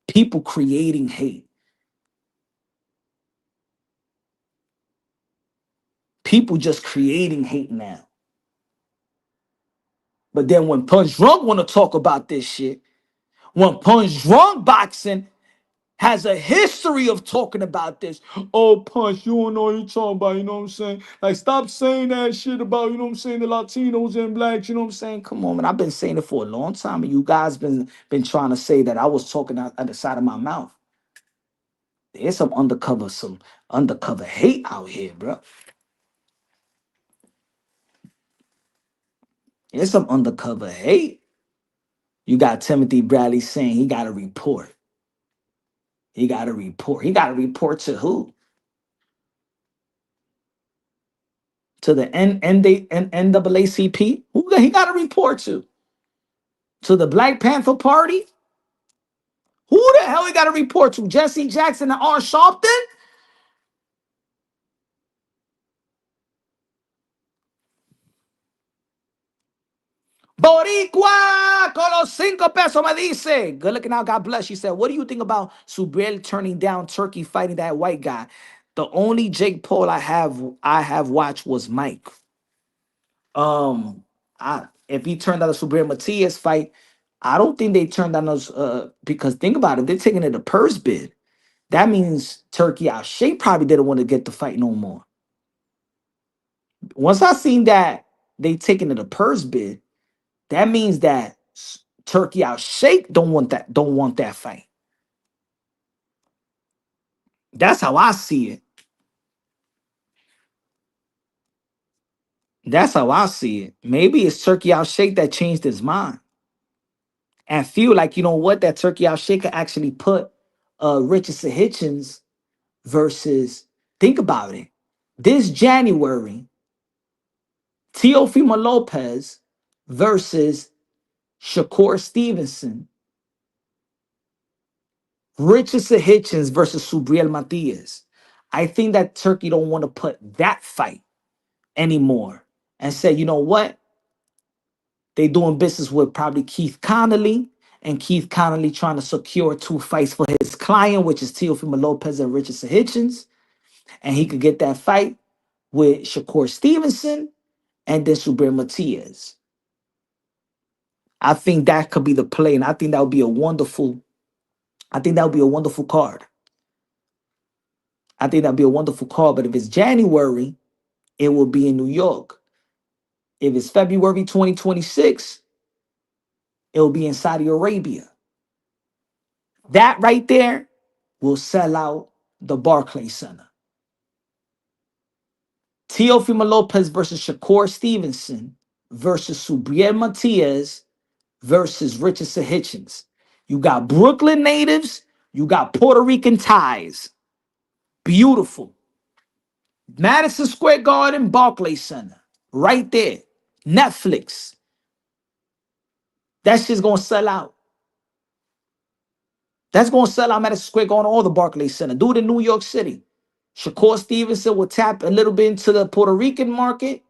People creating hate. People just creating hate now. But then when Punch Drunk want to talk about this shit, when Punch Drunk boxing has a history of talking about this. Oh, Punch, you don't know what you're talking about, you know what I'm saying? Like, stop saying that shit about, you know what I'm saying, the Latinos and blacks, you know what I'm saying? Come on, man. I've been saying it for a long time, and you guys been trying to say that I was talking out the side of my mouth. There's some undercover hate out here, bro. There's some undercover hate. You got Timothy Bradley saying he got a report. He got a report. He got a report to who? To the NAACP? Who he got a report to? To the Black Panther Party? Who the hell he got a report to? Jesse Jackson and R. Sharpton? Boricua con los 5 pesos me dice. Good looking out. God bless. She said, what do you think about Subriel turning down Turkey fighting that white guy? The only Jake Paul I have watched was Mike. If he turned out a Subriel Matias fight, I don't think they turned down those because think about it, they're taking it a purse bid. That means Turkey out shape probably didn't want to get the fight no more. Once I seen that they taking it a purse bid, that means that Turkey out shape don't want that fight. That's how I see it. That's how I see it. Maybe it's Turkey out shake that changed his mind and feel like you know what that Turkey out shake could actually put Richardson Hitchens versus. Think about it. This January, Teofimo Lopez versus Shakur Stevenson, Richardson Hitchens versus Subriel Matias. I think that Turkey don't want to put that fight anymore and say, you know what? They doing business with probably Keith Connolly, and Keith Connolly trying to secure 2 fights for his client, which is Teofimo Lopez and Richardson Hitchens, and he could get that fight with Shakur Stevenson and then Subriel Matias. I think that could be the play, and I think that would be a wonderful. I think that would be a wonderful card. I think that'd be a wonderful card. But if it's January, it will be in New York. If it's February 2026, it will be in Saudi Arabia. That right there will sell out the Barclays Center. Teofimo Lopez versus Shakur Stevenson versus Subriel Matias versus Richardson Hitchens. You got Brooklyn natives, you got Puerto Rican ties. Beautiful. Madison Square Garden, Barclays Center. Right there. Netflix. That shit's gonna sell out. That's gonna sell out Madison Square Garden, all the Barclays Center. Do it in New York City. Shakur Stevenson will tap a little bit into the Puerto Rican market,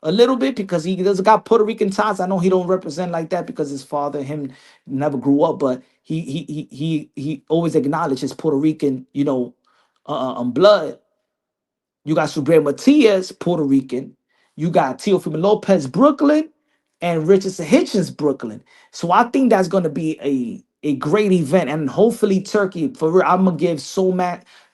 a little bit because he doesn't got Puerto Rican ties. I know he don't represent like that because his father, him, never grew up, but he always acknowledged his Puerto Rican, blood. You got Subriel Matias, Puerto Rican. You got Teofimo Lopez, Brooklyn, and Richardson Hitchens, Brooklyn. So I think that's going to be a great event. And hopefully Turkey, for real, I'm going to give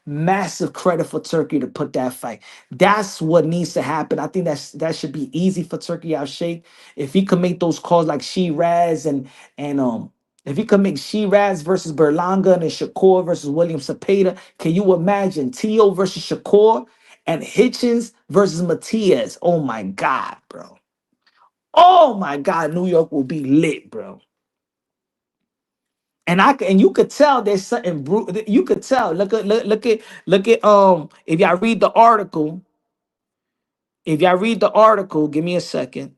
massive credit for Turkey to put that fight. That's what needs to happen. I think that should be easy for Turkey out shake. If he could make those calls like Shiraz and if he could make Shiraz versus Berlanga and then Shakur versus William Cepeda, can you imagine Tio versus Shakur and Hitchens versus Matias? Oh my God, bro. Oh my God, New York will be lit, bro. And you could tell there's something you could tell. Look at if y'all read the article, give me a second.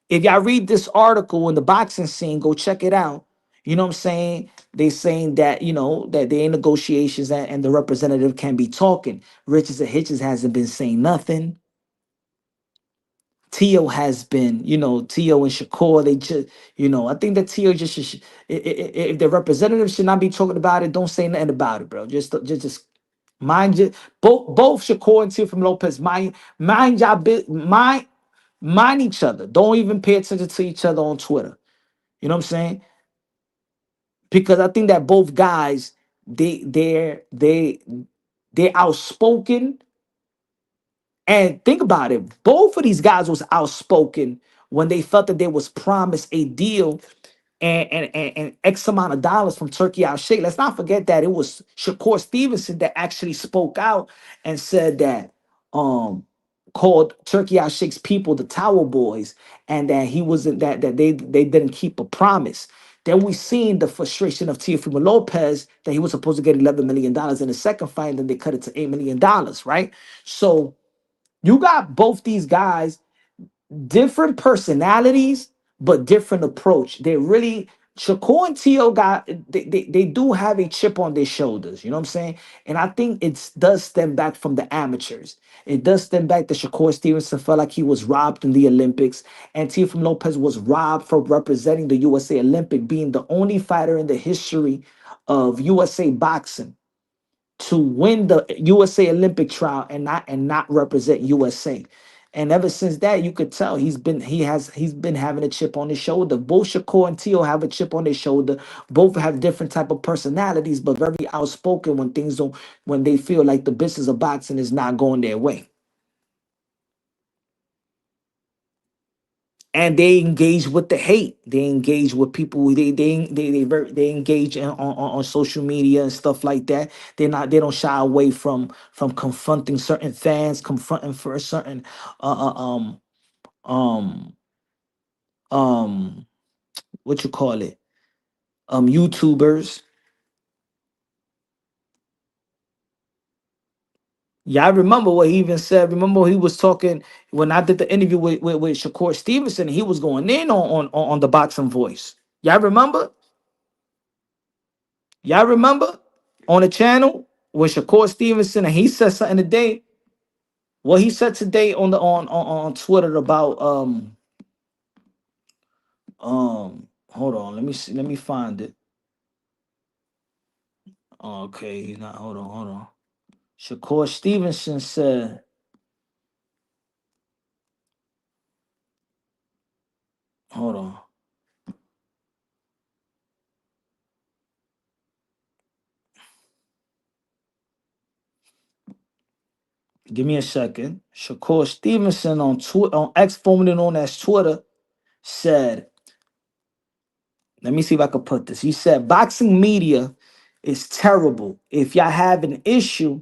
If y'all read this article in the boxing scene, go check it out. You know what I'm saying? They saying that, that they're in negotiations and the representative can be talking. Richardson Hitchens hasn't been saying nothing. Tio has been, Tio and Shakur, they just, I think that Tio just should, if the representative should not be talking about it, don't say nothing about it, bro. Just mind you, both Shakur and Tio from Lopez, mind y'all, mind each other. Don't even pay attention to each other on Twitter. You know what I'm saying? Because I think that both guys, they're outspoken. And think about it, both of these guys was outspoken when they felt that they was promised a deal and X amount of dollars from Turkey Al Sheikh. Let's not forget that it was Shakur Stevenson that actually spoke out and said that called Turkey Al Sheikh's people the Tower Boys, and that he wasn't that they didn't keep a promise. Then we seen the frustration of Teofimo Lopez that he was supposed to get $11 million in the second fight, and then they cut it to $8 million, right? So you got both these guys, different personalities, but different approach. They're really Shakur and Tio got they do have a chip on their shoulders, you know what I'm saying? And I think it does stem back from the amateurs. It does stem back that Shakur Stevenson felt like he was robbed in the Olympics, and Teofimo Lopez was robbed from representing the USA Olympic, being the only fighter in the history of USA boxing to win the USA Olympic trial and not represent USA. And ever since that, you could tell he's been having a chip on his shoulder. Both Shakur and Tio have a chip on their shoulder. Both have different type of personalities, but very outspoken when they feel like the business of boxing is not going their way. And they engage with the hate. They engage with people. They engage on social media and stuff like that. They don't shy away from confronting certain fans, confronting for a certain uh, uh, um um um what you call it, YouTubers. Yeah, I remember what he even said. Remember he was talking when I did the interview with Shakur Stevenson. He was going in on the boxing voice. Y'all remember? Y'all remember on the channel with Shakur Stevenson, and he said something today. What he said today on Twitter about hold on, let me see, let me find it. Okay, he's not. Hold on. Shakur Stevenson said, hold on. Give me a second. Shakur Stevenson on Twitter, on X, formerly known as Twitter, said, let me see if I could put this. He said, boxing media is terrible. If y'all have an issue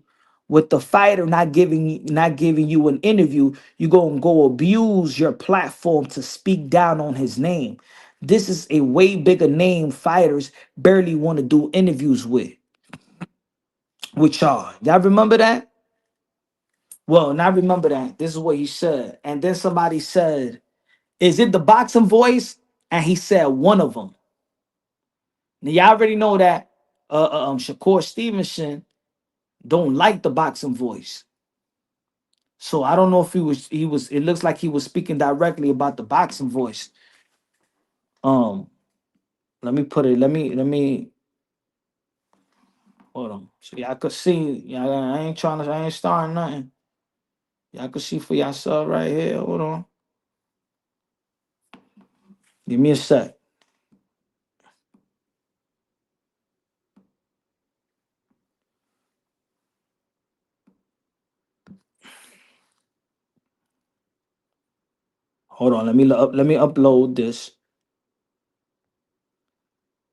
with the fighter not giving you an interview, you go abuse your platform to speak down on his name. This is a way bigger name fighters barely want to do interviews with y'all. Y'all remember that? Well, not remember that. This is what he said. And then somebody said, is it the boxing voice? And he said one of them. Now y'all already know that Shakur Stevenson don't like the boxing voice. So I don't know if he was it looks like he was speaking directly about the boxing voice. Um let me put it, let me hold on. So y'all could see, y'all, I ain't starting nothing. Y'all could see for yourself right here. Hold on. Give me a sec. Hold on. Let me upload this.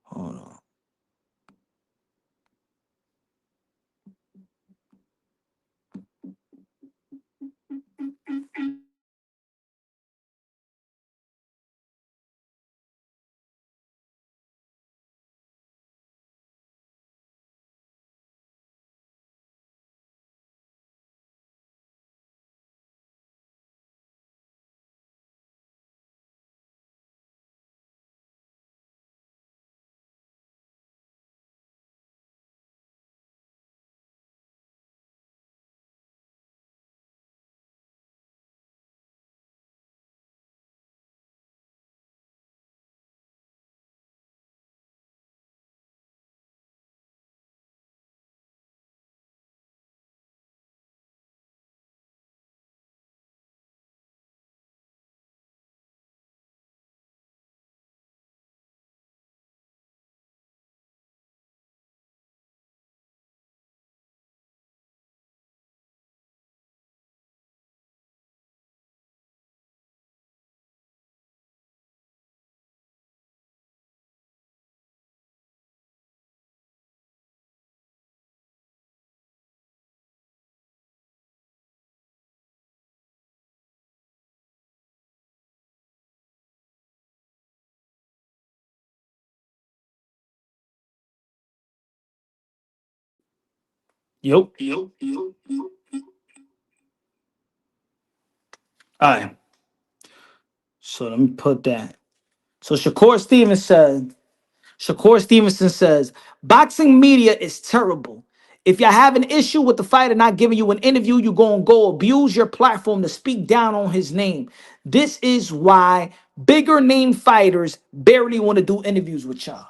Hold on. Yep. All right. So let me put that. So Shakur Stevens said, Shakur Stevenson says, boxing media is terrible. If you have an issue with the fighter not giving you an interview, you're going to go abuse your platform to speak down on his name. This is why bigger name fighters barely want to do interviews with y'all.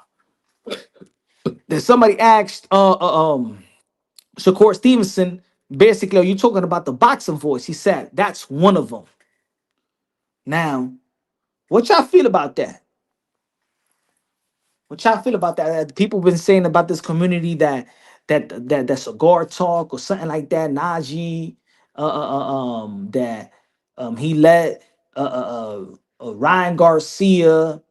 Then somebody asked Shakur Stevenson, basically, are you talking about the boxing voice? He said, that's one of them. Now, what y'all feel about that? What y'all feel about that? People been saying about this community that cigar talk or something like that. Najee, that he let Ryan Garcia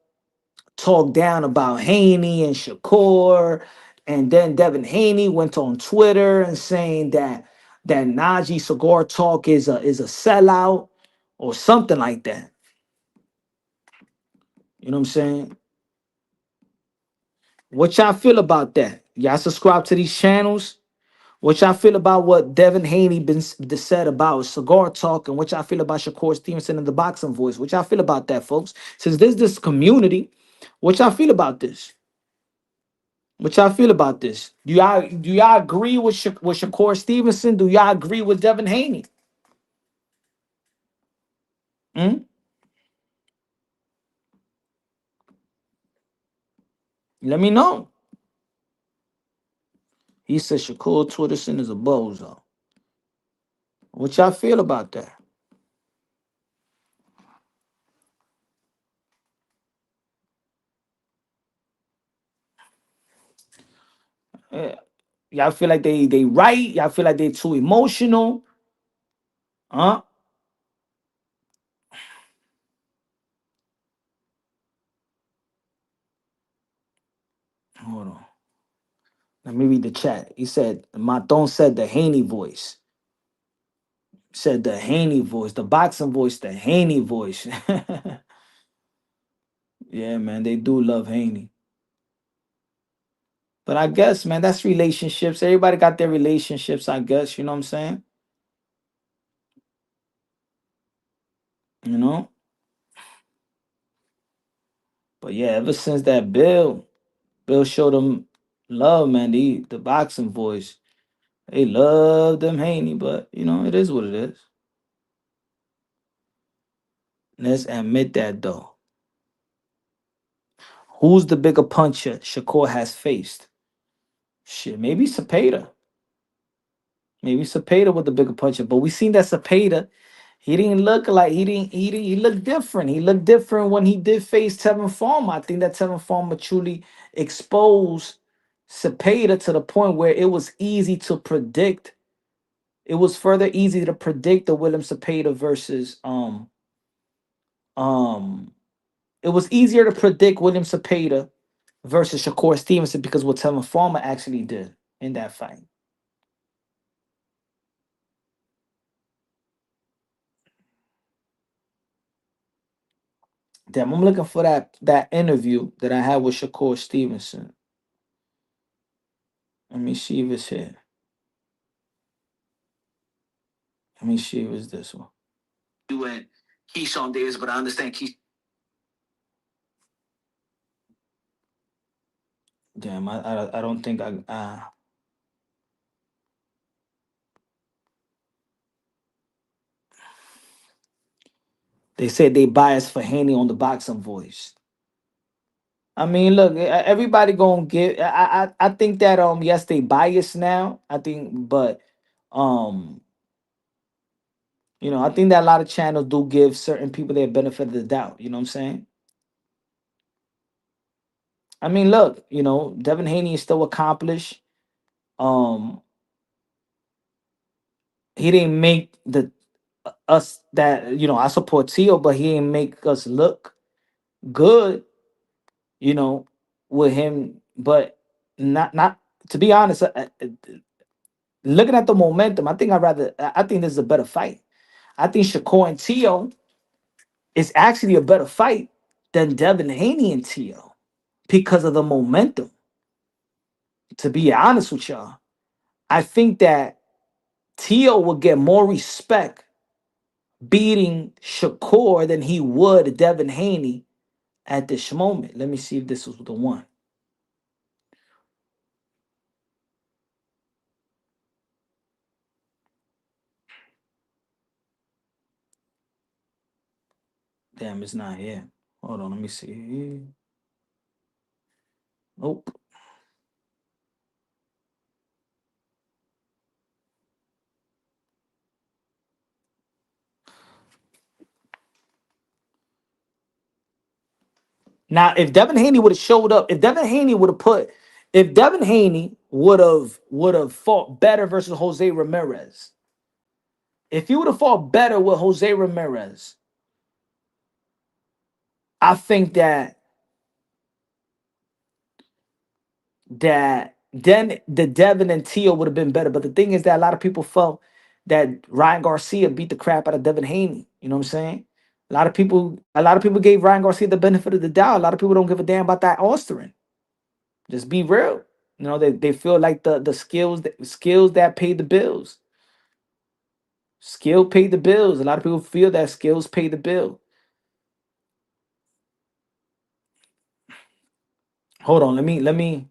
talk down about Haney and Shakur, and then Devin Haney went on Twitter and saying that Najee cigar talk is a sellout or something like that. You know what I'm saying? What y'all feel about that? Y'all subscribe to these channels? What y'all feel about what Devin Haney said about cigar talk, and what y'all feel about Shakur Stevenson and the boxing voice? What y'all feel about that, folks? Since there's this community, what y'all feel about this? What y'all feel about this? Do y'all agree with with Shakur Stevenson? Do y'all agree with Devin Haney? Hmm? Let me know. He said Shakur Twitterson is a bozo. What y'all feel about that? Yeah. Y'all feel like they right? Y'all feel like they too emotional? Huh? Hold on. Let me read the chat. He said, Maton said the Haney voice. Said the Haney voice, the boxing voice, the Haney voice. Yeah, man, they do love Haney. But I guess, man, that's relationships. Everybody got their relationships, I guess. You know what I'm saying? You know? But yeah, ever since that Bill showed them love, man. The boxing voice. They love them Haney, but you know, it is what it is. Let's admit that though. Who's the bigger puncher Shakur has faced? Shit, maybe Cepeda. Maybe Cepeda was the bigger puncher, but we seen that Cepeda, he didn't look like he looked different. He looked different when he did face Tevin Farmer. I think that Tevin Farmer truly exposed Cepeda to the point where it was easy to predict. It was further easy to predict the William Cepeda versus um it was easier to predict William Cepeda versus Shakur Stevenson because what Tevin Farmer actually did in that fight. Damn, I'm looking for that interview that I had with Shakur Stevenson. Let me see if it's here. Let me see if it's this one. You and Keyshawn Davis, but I understand Keyshawn. Damn, I don't think they said they biased for Haney on the boxing voice. I mean, look, everybody gonna get. I think that yes, they biased now. I think, but um, I think that a lot of channels do give certain people their benefit of the doubt. You know what I'm saying? I mean, look, Devin Haney is still accomplished. Um, he didn't make the us that I support Tio, but he didn't make us look good. You know, with him, but not to be honest. Looking at the momentum, I think this is a better fight. I think Shakur and Tio is actually a better fight than Devin Haney and Tio because of the momentum. To be honest with y'all, I think that Tio will get more respect beating Shakur than he would Devin Haney at this moment. Let me see if this was the one. Damn, it's not here. Hold on, let me see. Nope. Now, if Devin Haney would have showed up, if Devin Haney would have fought better versus Jose Ramirez, if he would have fought better with Jose Ramirez, I think that then the Devin and Tio would have been better. But the thing is that a lot of people felt that Ryan Garcia beat the crap out of Devin Haney. You know what I'm saying? A lot of people gave Ryan Garcia the benefit of the doubt. A lot of people don't give a damn about that Austrian. Just be real. You know, they feel like the skills that pay the bills. Skill paid the bills. A lot of people feel that skills pay the bill. Hold on, let me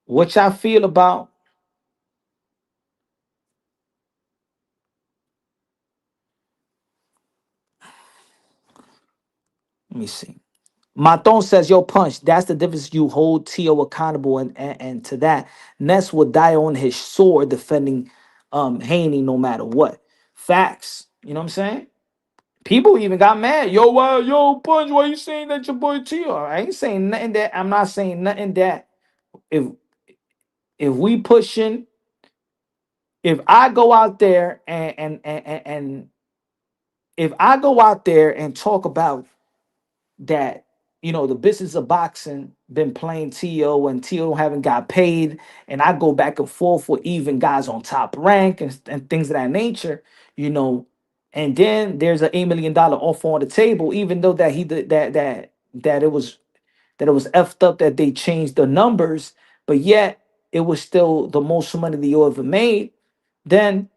what y'all feel about, let me see. Maton says, yo, Punch, that's the difference. You hold Tio accountable, and to that, Ness would die on his sword defending Haney no matter what. Facts. You know what I'm saying? People even got mad. Yo, yo, Punch, why you saying that your boy Tio? I ain't saying nothing that I'm not saying nothing that if we pushing, if I go out there and if I go out there and talk about that, the business of boxing been playing T.O. and T.O. haven't got paid, and I go back and forth with even guys on top rank and things of that nature, and then there's an $8 million offer on the table, even though that he did that it was effed up that they changed the numbers, but yet it was still the most money that you ever made. Then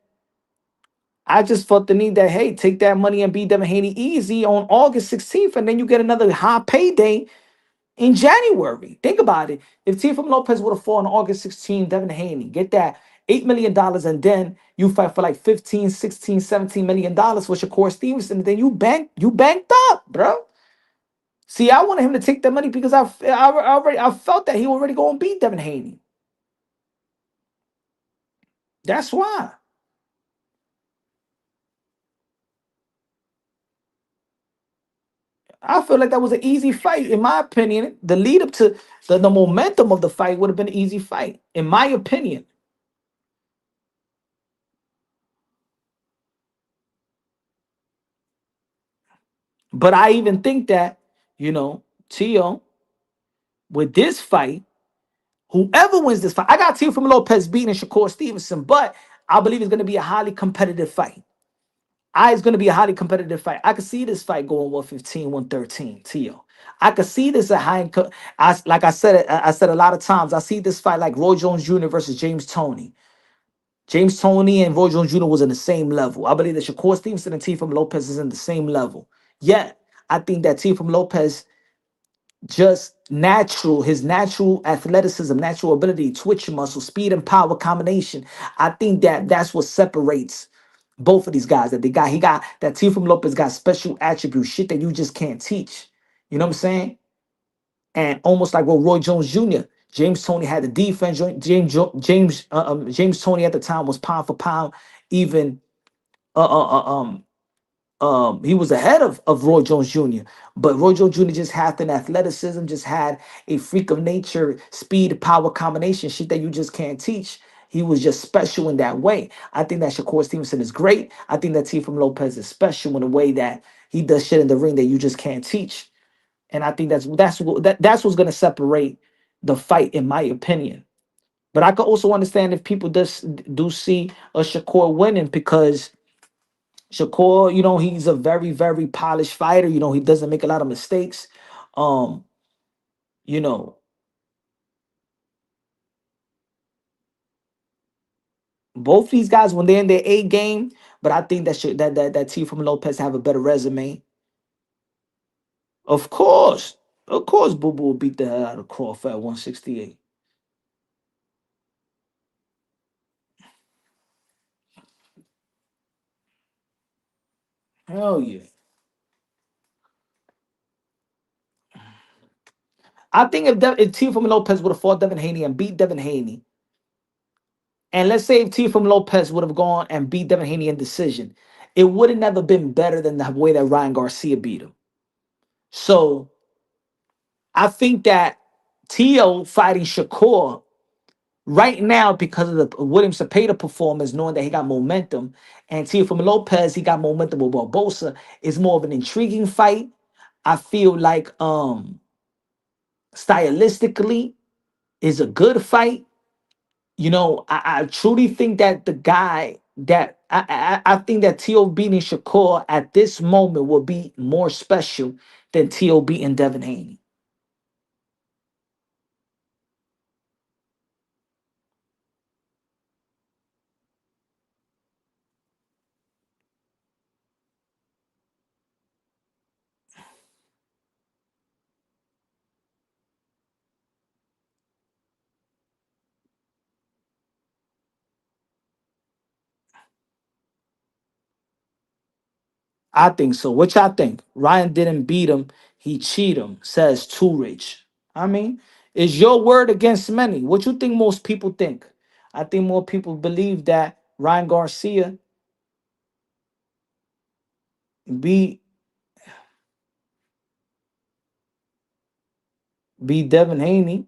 I just felt the need that, hey, take that money and beat Devin Haney easy on August 16th, and then you get another high payday in January. Think about it. If Teofimo Lopez would have fought on August 16th, Devin Haney, get that $8 million, and then you fight for like 15, 16, $17 million for Shakur Stevenson, and then you banked up, bro. See, I wanted him to take that money because I felt that he already going to beat Devin Haney. That's why. I feel like that was an easy fight, in my opinion. The lead up to the momentum of the fight would have been an easy fight, in my opinion. But I even think that, Tio, with this fight, whoever wins this fight, I got Tio from Lopez beating Shakur Stevenson, but I believe it's going to be a highly competitive fight. It's going to be a highly competitive fight. I could see this fight going 115, 113, Tio. I could see this at high. Like I said, I said a lot of times, I see this fight like Roy Jones Jr. versus James Toney. James Toney and Roy Jones Jr. was in the same level. I believe that Shakur Stevenson and T from Lopez is in the same level. Yet, I think that T from Lopez just his natural athleticism, natural ability, twitch muscle, speed and power combination. I think that that's what separates both of these guys. That he got that T from Lopez got special attributes, shit that you just can't teach. You know what I'm saying? And almost like what Roy Jones Jr. James Toney had the defense. James Toney at the time was pound for pound, even uh, uh, uh, um he was ahead of Roy Jones Jr. But Roy Jones Jr. just had an athleticism, just had a freak of nature, speed, power combination, shit that you just can't teach. He was just special in that way. I think that Shakur Stevenson is great. I think that T from Lopez is special in a way that he does shit in the ring that you just can't teach. And I think that's what's gonna separate the fight, in my opinion. But I could also understand if people do see a Shakur winning because Shakur, he's a very, very polished fighter. He doesn't make a lot of mistakes. Um, you know, both these guys when they're in their A game, but I think that T from Lopez have a better resume. Of course, Boo Boo will beat the hell out of Crawford at 168. Hell yeah. I think if Teofimo Lopez would have fought Devin Haney and beat Devin Haney, and let's say if Teofimo Lopez would have gone and beat Devin Haney in decision, it would have never been better than the way that Ryan Garcia beat him. So I think that Teo fighting Shakur right now, because of the William Cepeda performance, knowing that he got momentum, and Teofimo Lopez, he got momentum with Barbosa, is more of an intriguing fight. I feel like stylistically is a good fight. I truly think that the guy that I think that Teo beating Shakur at this moment will be more special than Teo beating Devin Haney. I think so. Which I think Ryan didn't beat him. He cheated him. Says too rich. I mean, is your word against many? What you think most people think? I think more people believe that Ryan Garcia beat Devin Haney.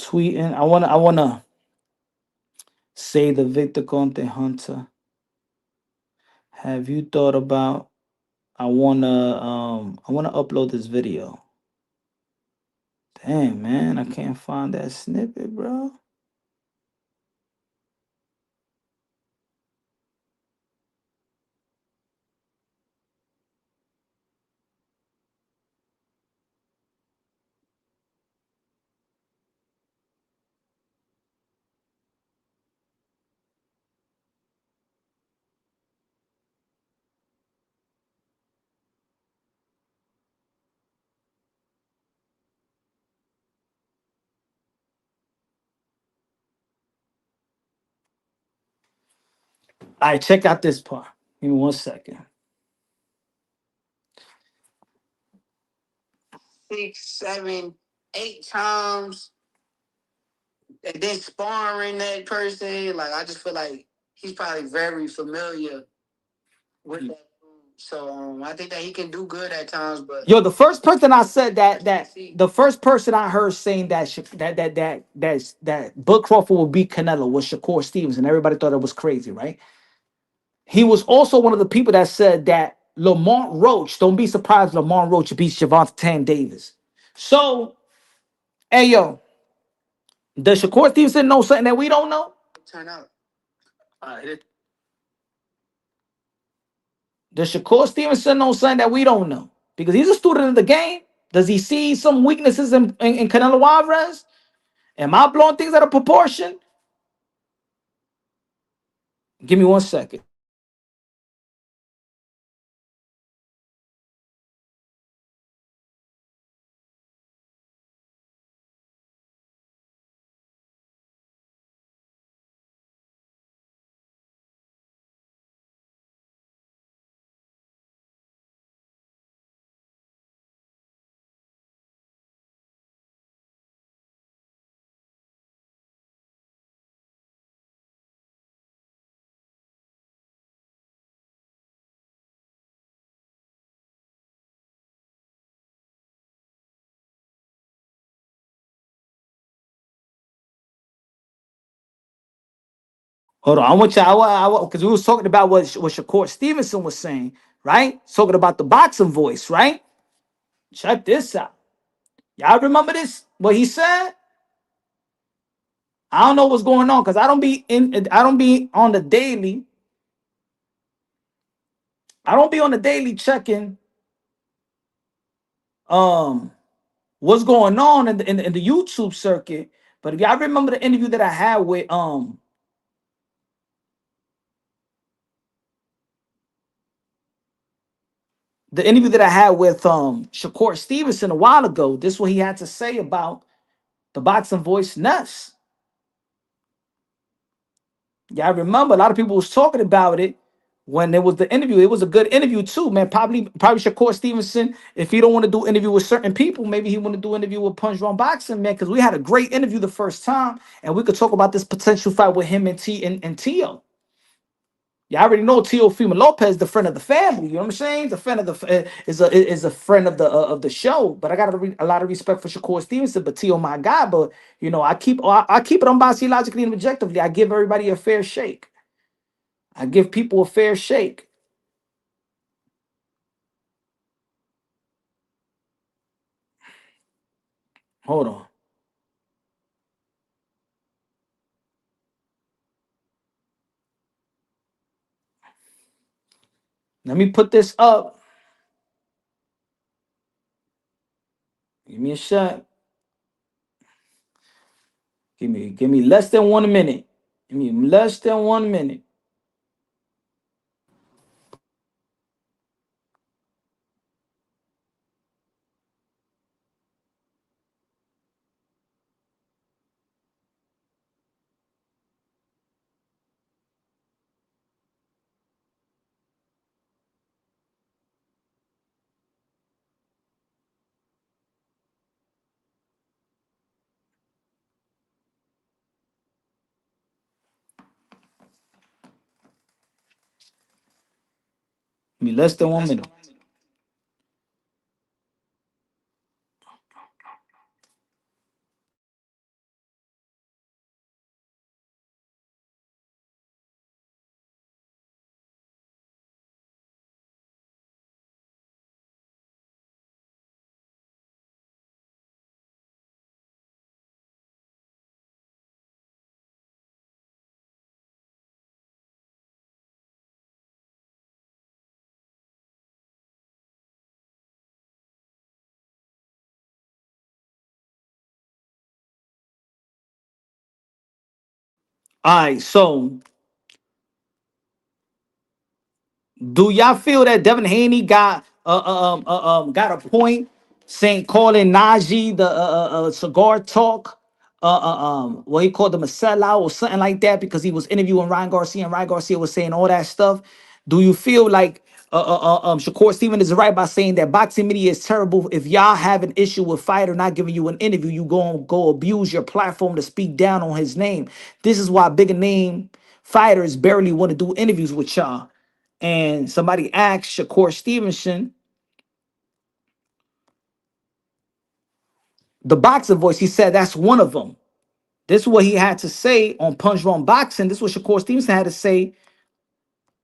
Tweeting. I wanna say the Victor Conte Hunter. Have you thought about I wanna upload this video. Damn man, I can't find that snippet, bro. Alright, check out this part. Give me 1 second. 6, 7, 8 times, and then sparring that person. Like I just feel like he's probably very familiar with that. So I think that he can do good at times. But yo, the first person I said that the first person I heard saying that that Bud Crawford will beat Canelo was Shakur Stevenson. Everybody thought it was crazy, right? He was also one of the people that said that Lamont Roach. Don't be surprised if Lamont Roach beats Javante Tan Davis. So, hey yo, does Shakur Stevenson know something that we don't know? Turn out. Does Shakur Stevenson know something that we don't know? Because he's a student of the game. Does he see some weaknesses in Canelo Alvarez? Am I blowing things out of proportion? Give me 1 second. Hold on. I want y'all, because we was talking about what Shakur Stevenson was saying, right? Talking about the boxing voice, right? Check this out. Y'all remember this? What he said? I don't know what's going on because I don't be on the daily. I don't be on the daily checking what's going on in the YouTube circuit. But if y'all remember the interview that I had with Shakur Stevenson a while ago, this is what he had to say about the boxing voice nuts. Y'all remember a lot of people was talking about it when there was the interview. It was a good interview too, man. Probably Shakur Stevenson, if he don't want to do interview with certain people, maybe he want to do interview with Punch Drunk Boxing, man, because we had a great interview the first time, and we could talk about this potential fight with him and Tio. Yeah, I already know Teofimo Lopez, the friend of the family. You know what I'm saying? The friend of the is a friend of the show. But I got a lot of respect for Shakur Stevenson. But Tio, my guy. But you know, I keep it unbiased, logically, and objectively. I give everybody a fair shake. I give people a fair shake. Hold on. Let me put this up. Give me a shot. Give me less than 1 minute. Give me less than 1 minute. Give me less than 1 minute. All right, so do y'all feel that Devin Haney got a point saying calling Najee the cigar talk what he called him a sellout or something like that because he was interviewing Ryan Garcia and Ryan Garcia was saying all that stuff? Do you feel like Shakur Stevenson is right by saying that boxing media is terrible? If y'all have an issue with fighter not giving you an interview, you go abuse your platform to speak down on his name. This is why bigger name fighters barely want to do interviews with y'all. And somebody asked Shakur Stevenson, the boxer voice, he said that's one of them. This is what he had to say on Punch Drunk Boxing. This is what Shakur Stevenson had to say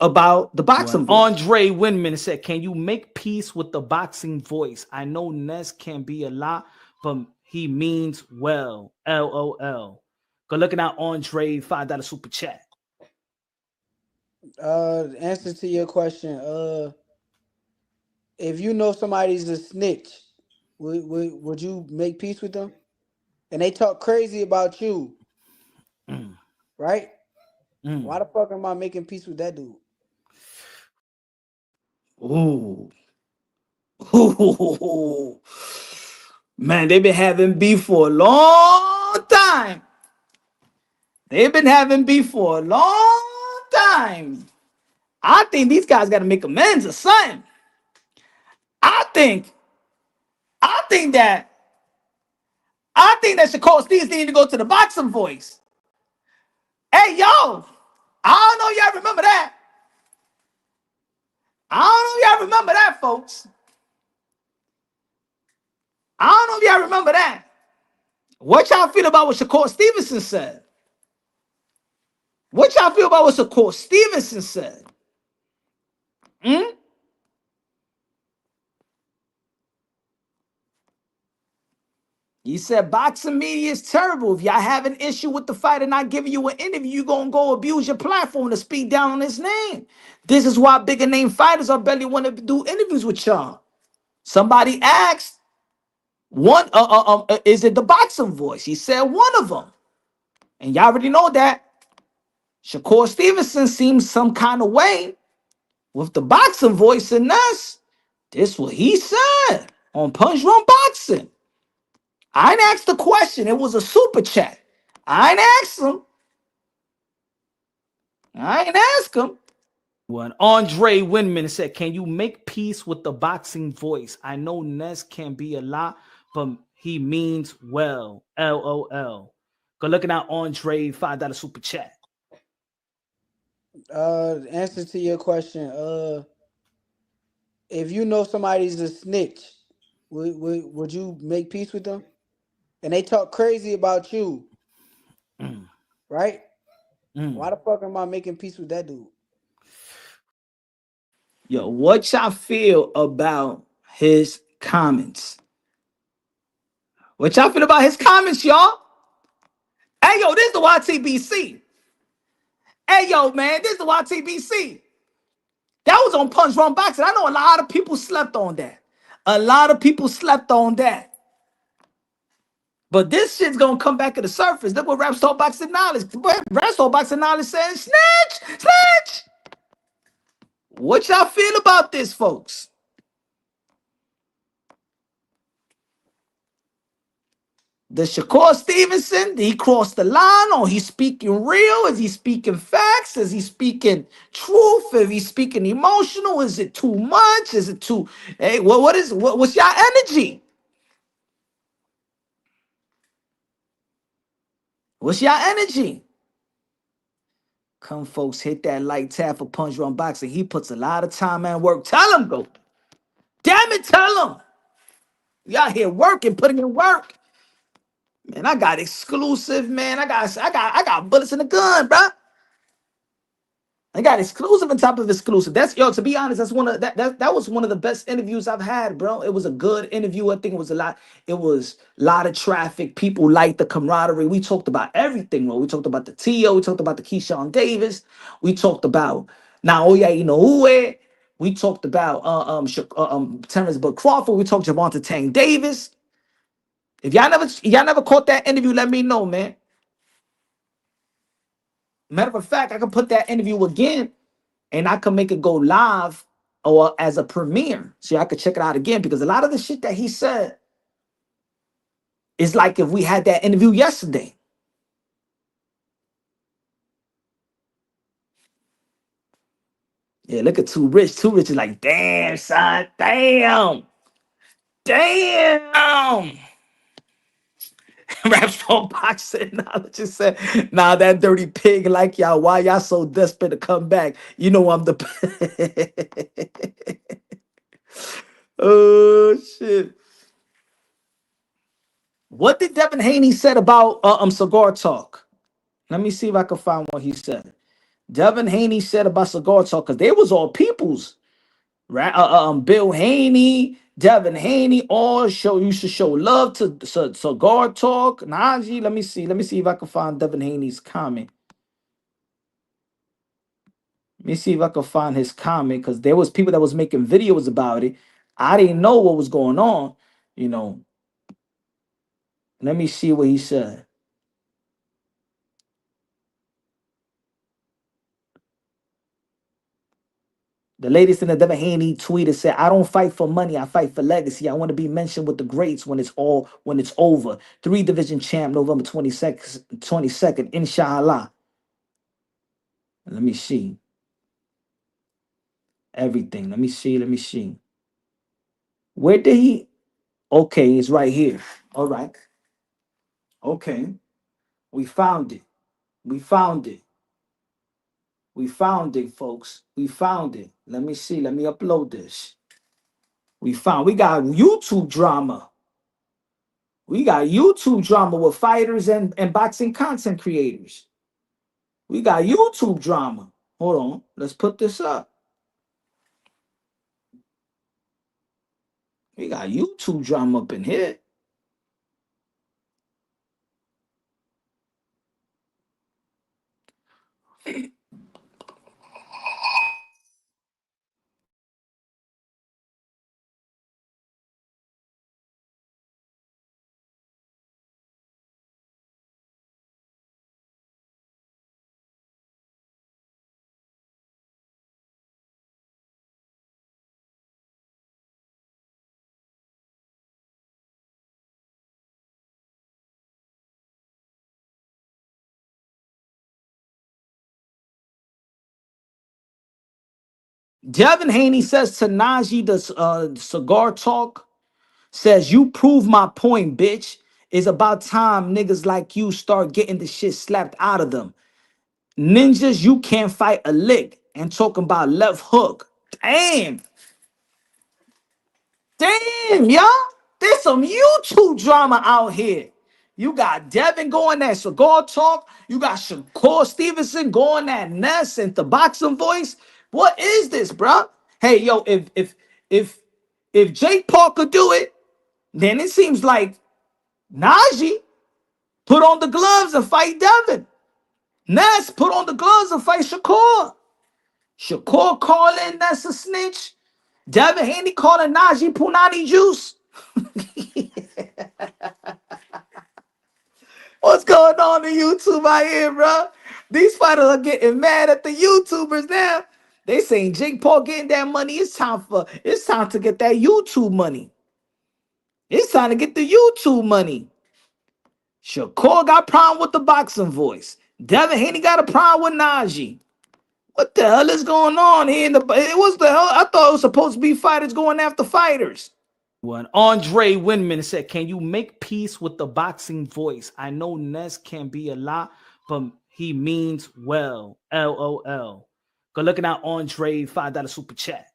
about the boxing voice. Andre Winman said, can you make peace with the boxing voice? I know Ness can be a lot, but he means well. LOL. Go looking at Andre, $5 super chat. Answer to your question. If you know somebody's a snitch, would you make peace with them? And they talk crazy about you, right? Why the fuck am I making peace with that dude? Ooh. Ooh. Man, they've been having beef for a long time. They've been having beef for a long time. I think these guys got to make amends or something. I think that Shakur Stevens need to go to the boxing voice. Hey, yo, I don't know if y'all remember that. I don't know if y'all remember that, folks. I don't know if y'all remember that. What y'all feel about what Shakur Stevenson said? What y'all feel about what Shakur Stevenson said? He said boxing media is terrible. If y'all have an issue with the fighter not giving you an interview, you gonna go abuse your platform to speak down on his name. This is why bigger name fighters are barely want to do interviews with y'all. Somebody asked, is it the boxing voice? He said one of them. And y'all already know that Shakur Stevenson seems some kind of way with the boxing voice in us. This what he said on Punch Run Boxing. I ain't asked the question. It was a super chat. I ain't asked him. I ain't asked him. When Andre Winman said, "Can you make peace with the boxing voice? I know Ness can be a lot, but he means well. LOL." Go looking at Andre $5 super chat. Answer to your question. If you know somebody's a snitch, would you make peace with them? And they talk crazy about you, right? Why the fuck am I making peace with that dude? Yo, what y'all feel about his comments? What y'all feel about his comments, y'all? Hey, yo, this is the YTBC. Hey, yo, man, this is the YTBC. That was on Punch Run Boxing. I know a lot of people slept on that. A lot of people slept on that. But this shit's gonna come back to the surface. Look what Rap Talk Boxing Knowledge. Rap Talk Boxing Knowledge saying, snitch, snitch. What y'all feel about this, folks? The Shakur Stevenson, did he cross the line, or he's speaking real? Is he speaking facts? Is he speaking truth? Is he speaking emotional? Is it too much? Is it too? Hey, what's your energy? What's your energy? Come, folks, hit that like tab for Punch Run Boxing. He puts a lot of time and work. Tell him, go. Damn it, tell him. Y'all here working, putting in work. Man, I got exclusive, man. I got bullets in the gun, bro. I got exclusive on top of exclusive. That's yo. To be honest, that's one of that was one of the best interviews I've had, bro. It was a good interview. I think it was a lot. It was a lot of traffic. People liked the camaraderie. We talked about everything, bro. We talked about the Tio. We talked about the Keyshawn Davis. We talked about Naoya Inoue. We talked about Terrence Bud Crawford. We talked Javonta Tank Davis. If y'all never caught that interview, let me know, man. Matter of fact, I can put that interview again and I can make it go live or as a premiere so I could check it out again, because a lot of the shit that he said is like if we had that interview yesterday. Yeah, look at Too Rich. Too Rich is like, damn, son, damn. Raps on boxing knowledge just said, nah, that dirty pig like y'all. Why y'all so desperate to come back? You know I'm the oh shit. What did Devin Haney said about cigar talk? Let me see if I can find what he said. Devin Haney said about cigar talk, because they was all peoples, right? Bill Haney, Devin Haney, all used to show love to cigar talk. Najee, let me see if I can find Devin Haney's comment. Let me see if I can find his comment, because there was people that was making videos about it. I didn't know what was going on, you know. Let me see what he said. The latest in the Devin Haney tweeted said, "I don't fight for money. I fight for legacy. I want to be mentioned with the greats when it's over. 3-division champ, November 22nd, inshallah." Let me see. Everything. Let me see. Where did he? Okay, it's right here. All right. Okay. We found it. We found it. We found it, folks. We found it. Let me see. Let me upload this. We got YouTube drama. We got YouTube drama with fighters and boxing content creators. We got YouTube drama. Hold on. Let's put this up. We got YouTube drama up in here. Devin Haney says to Najee, the cigar talk, says, you prove my point, bitch. It's about time niggas like you start getting the shit slapped out of them. Ninjas, you can't fight a lick. And talking about left hook. Damn. Damn, y'all. There's some YouTube drama out here. You got Devin going that cigar talk. You got Shakur Stevenson going that Ness and the boxing voice. What is this, bro? Hey, yo, if Jake Paul could do it, then it seems like Najee put on the gloves and fight Devin. Ness put on the gloves and fight Shakur. Shakur calling Ness a snitch. Devin Haney calling Najee Punani juice. What's going on in YouTube out here, bro? These fighters are getting mad at the YouTubers now. They saying Jake Paul getting that money. It's time to get that YouTube money. It's time to get the YouTube money. Shakur got problem with the boxing voice. Devin Haney got a problem with Najee. What the hell is going on here? It was the hell. I thought it was supposed to be fighters going after fighters. One Andre Winman said, "Can you make peace with the boxing voice? I know Ness can be a lot, but he means well. LOL." Go looking at Andre $5 super chat.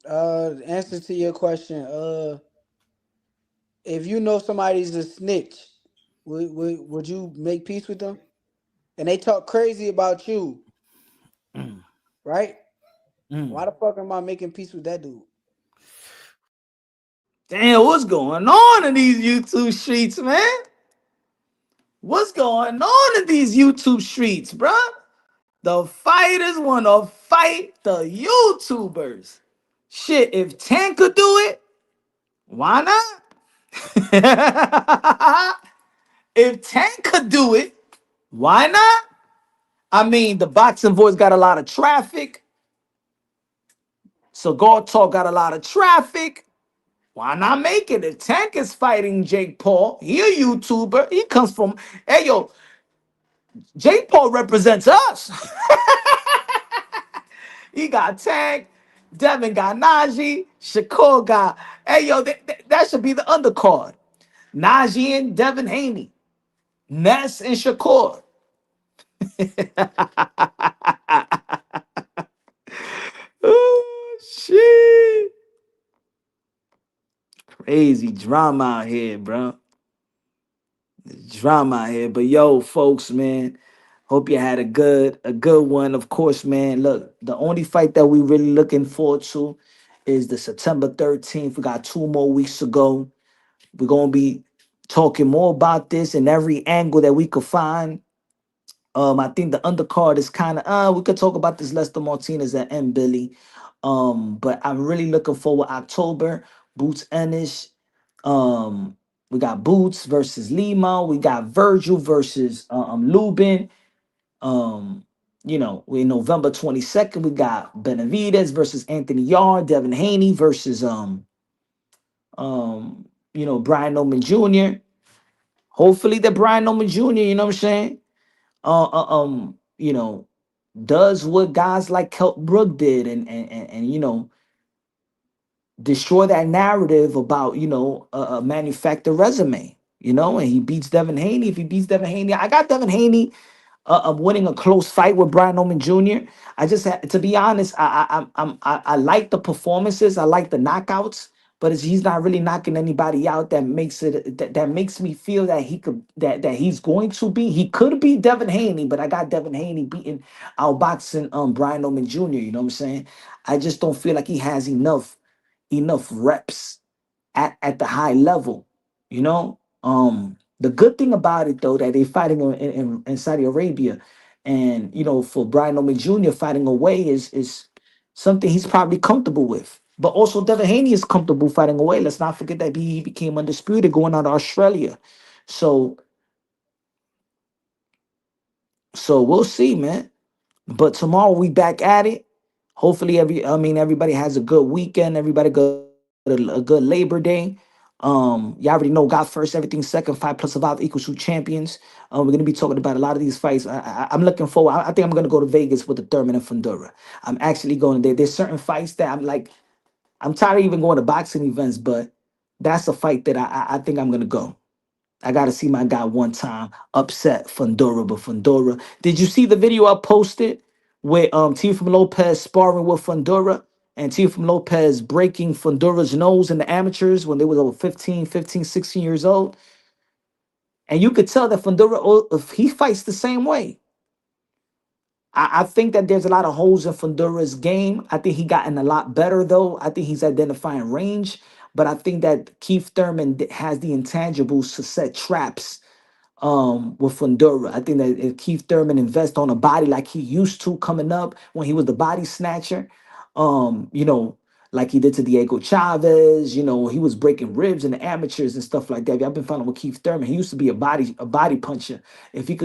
Answer to your question. If you know somebody's a snitch, would you make peace with them? And they talk crazy about you, right? Why the fuck am I making peace with that dude? Damn, what's going on in these YouTube streets, man? What's going on in these YouTube streets, bruh? The fighters want to fight the YouTubers. Shit, if Tank could do it, why not? If Tank could do it, why not? I mean, the boxing voice got a lot of traffic. Cigar Talk got a lot of traffic. Why not make it? If Tank is fighting Jake Paul, he a YouTuber. He comes from, hey, yo, Jake Paul represents us. He got Tank. Devin got Najee. Shakur got, hey, yo, that should be the undercard. Najee and Devin Haney. Ness and Shakur. Oh, shit. Crazy drama out here, bro. Drama out here. But yo, folks, man. Hope you had a good one. Of course, man. Look, the only fight that we really looking forward to is the September 13th. We got 2 more weeks to go. We're gonna be talking more about this in every angle that we could find. I think the undercard is kind of we could talk about this Lester Martinez and M. Billy. But I'm really looking forward October. Boots Ennis. We got Boots versus Lima. We got Virgil versus Lubin. We November 22nd, we got Benavidez versus Anthony Yarde, Devin Haney versus Brian Noman Jr. Hopefully that Brian Noman Jr., you know what I'm saying? Does what guys like Kelp Brook did and destroy that narrative about a manufactured resume, and he beats Devin Haney. If he beats Devin Haney, I got Devin Haney of winning a close fight with Brian Noman Jr. I just had to be honest. I like the performances. I like the knockouts, but he's not really knocking anybody out that makes me feel that he's going to be. He could be Devin Haney, but I got Devin Haney beating outboxing Brian Noman Jr. You know what I'm saying? I just don't feel like he has enough reps at the high level, you know. The good thing about it though that they're fighting in Saudi Arabia, And for Brian O'Malley Jr. fighting away is something he's probably comfortable with. But also Devin Haney is comfortable fighting away. Let's not forget that he became undisputed going out of Australia. So we'll see, man. But tomorrow we back at it. Hopefully everybody has a good weekend. Everybody got a good Labor Day. Y'all already know God first, everything second. 5+5 equals 2 champions. We're gonna be talking about a lot of these fights. I'm looking forward. I think I'm gonna go to Vegas with the Thurman and Fundora. I'm actually going there. There's certain fights that I'm like, I'm tired of even going to boxing events, but that's a fight that I think I'm gonna go. I got to see my guy one time upset Fundora, but Fundora. Did you see the video I posted with Teofimo Lopez sparring with Fundora and Teofimo Lopez breaking Fundora's nose in the amateurs when they was over 15, 16 years old? And you could tell that Fundora, if he fights the same way. I think that there's a lot of holes in Fundora's game. I think he gotten a lot better though. I think he's identifying range, but I think that Keith Thurman has the intangibles to set traps with Fundora. I think that if Keith Thurman invest on a body like he used to coming up when he was the body snatcher, like he did to Diego Chavez, he was breaking ribs in the amateurs and stuff like that. I've been following with Keith Thurman. He used to be a body puncher. If he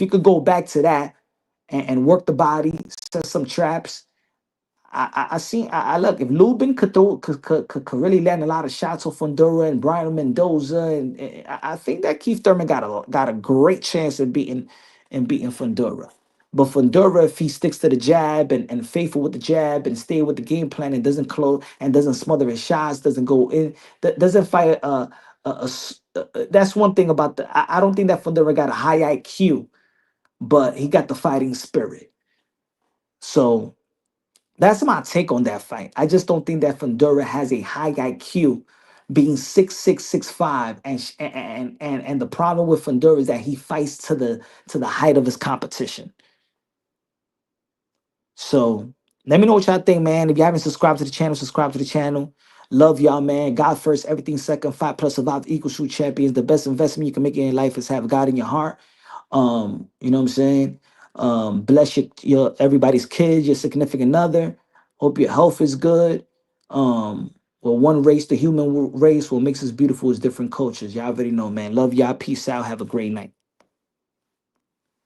could go back to that and work the body, set some traps, I look, if Lubin could really land a lot of shots on Fundora and Brian Mendoza, and I think that Keith Thurman got a great chance of beating Fundora. But Fundora, if he sticks to the jab and faithful with the jab and stay with the game plan and doesn't close and doesn't smother his shots, doesn't go in, doesn't fight that's one thing about I don't think that Fundora got a high IQ, but he got the fighting spirit. So that's my take on that fight. I just don't think that Fundora has a high IQ, being 6'6", 6'5", and the problem with Fundora is that he fights to the height of his competition. So let me know what y'all think, man. If you haven't subscribed to the channel, subscribe to the channel. Love y'all, man. God first, everything second. 5+5 equals 2 champions. The best investment you can make in your life is have God in your heart. You know what I'm saying? Bless your everybody's kids, your significant other. Hope your health is good. Well, one race, the human race, what makes us beautiful is different cultures. Y'all already know, man. Love y'all. Peace out. Have a great night.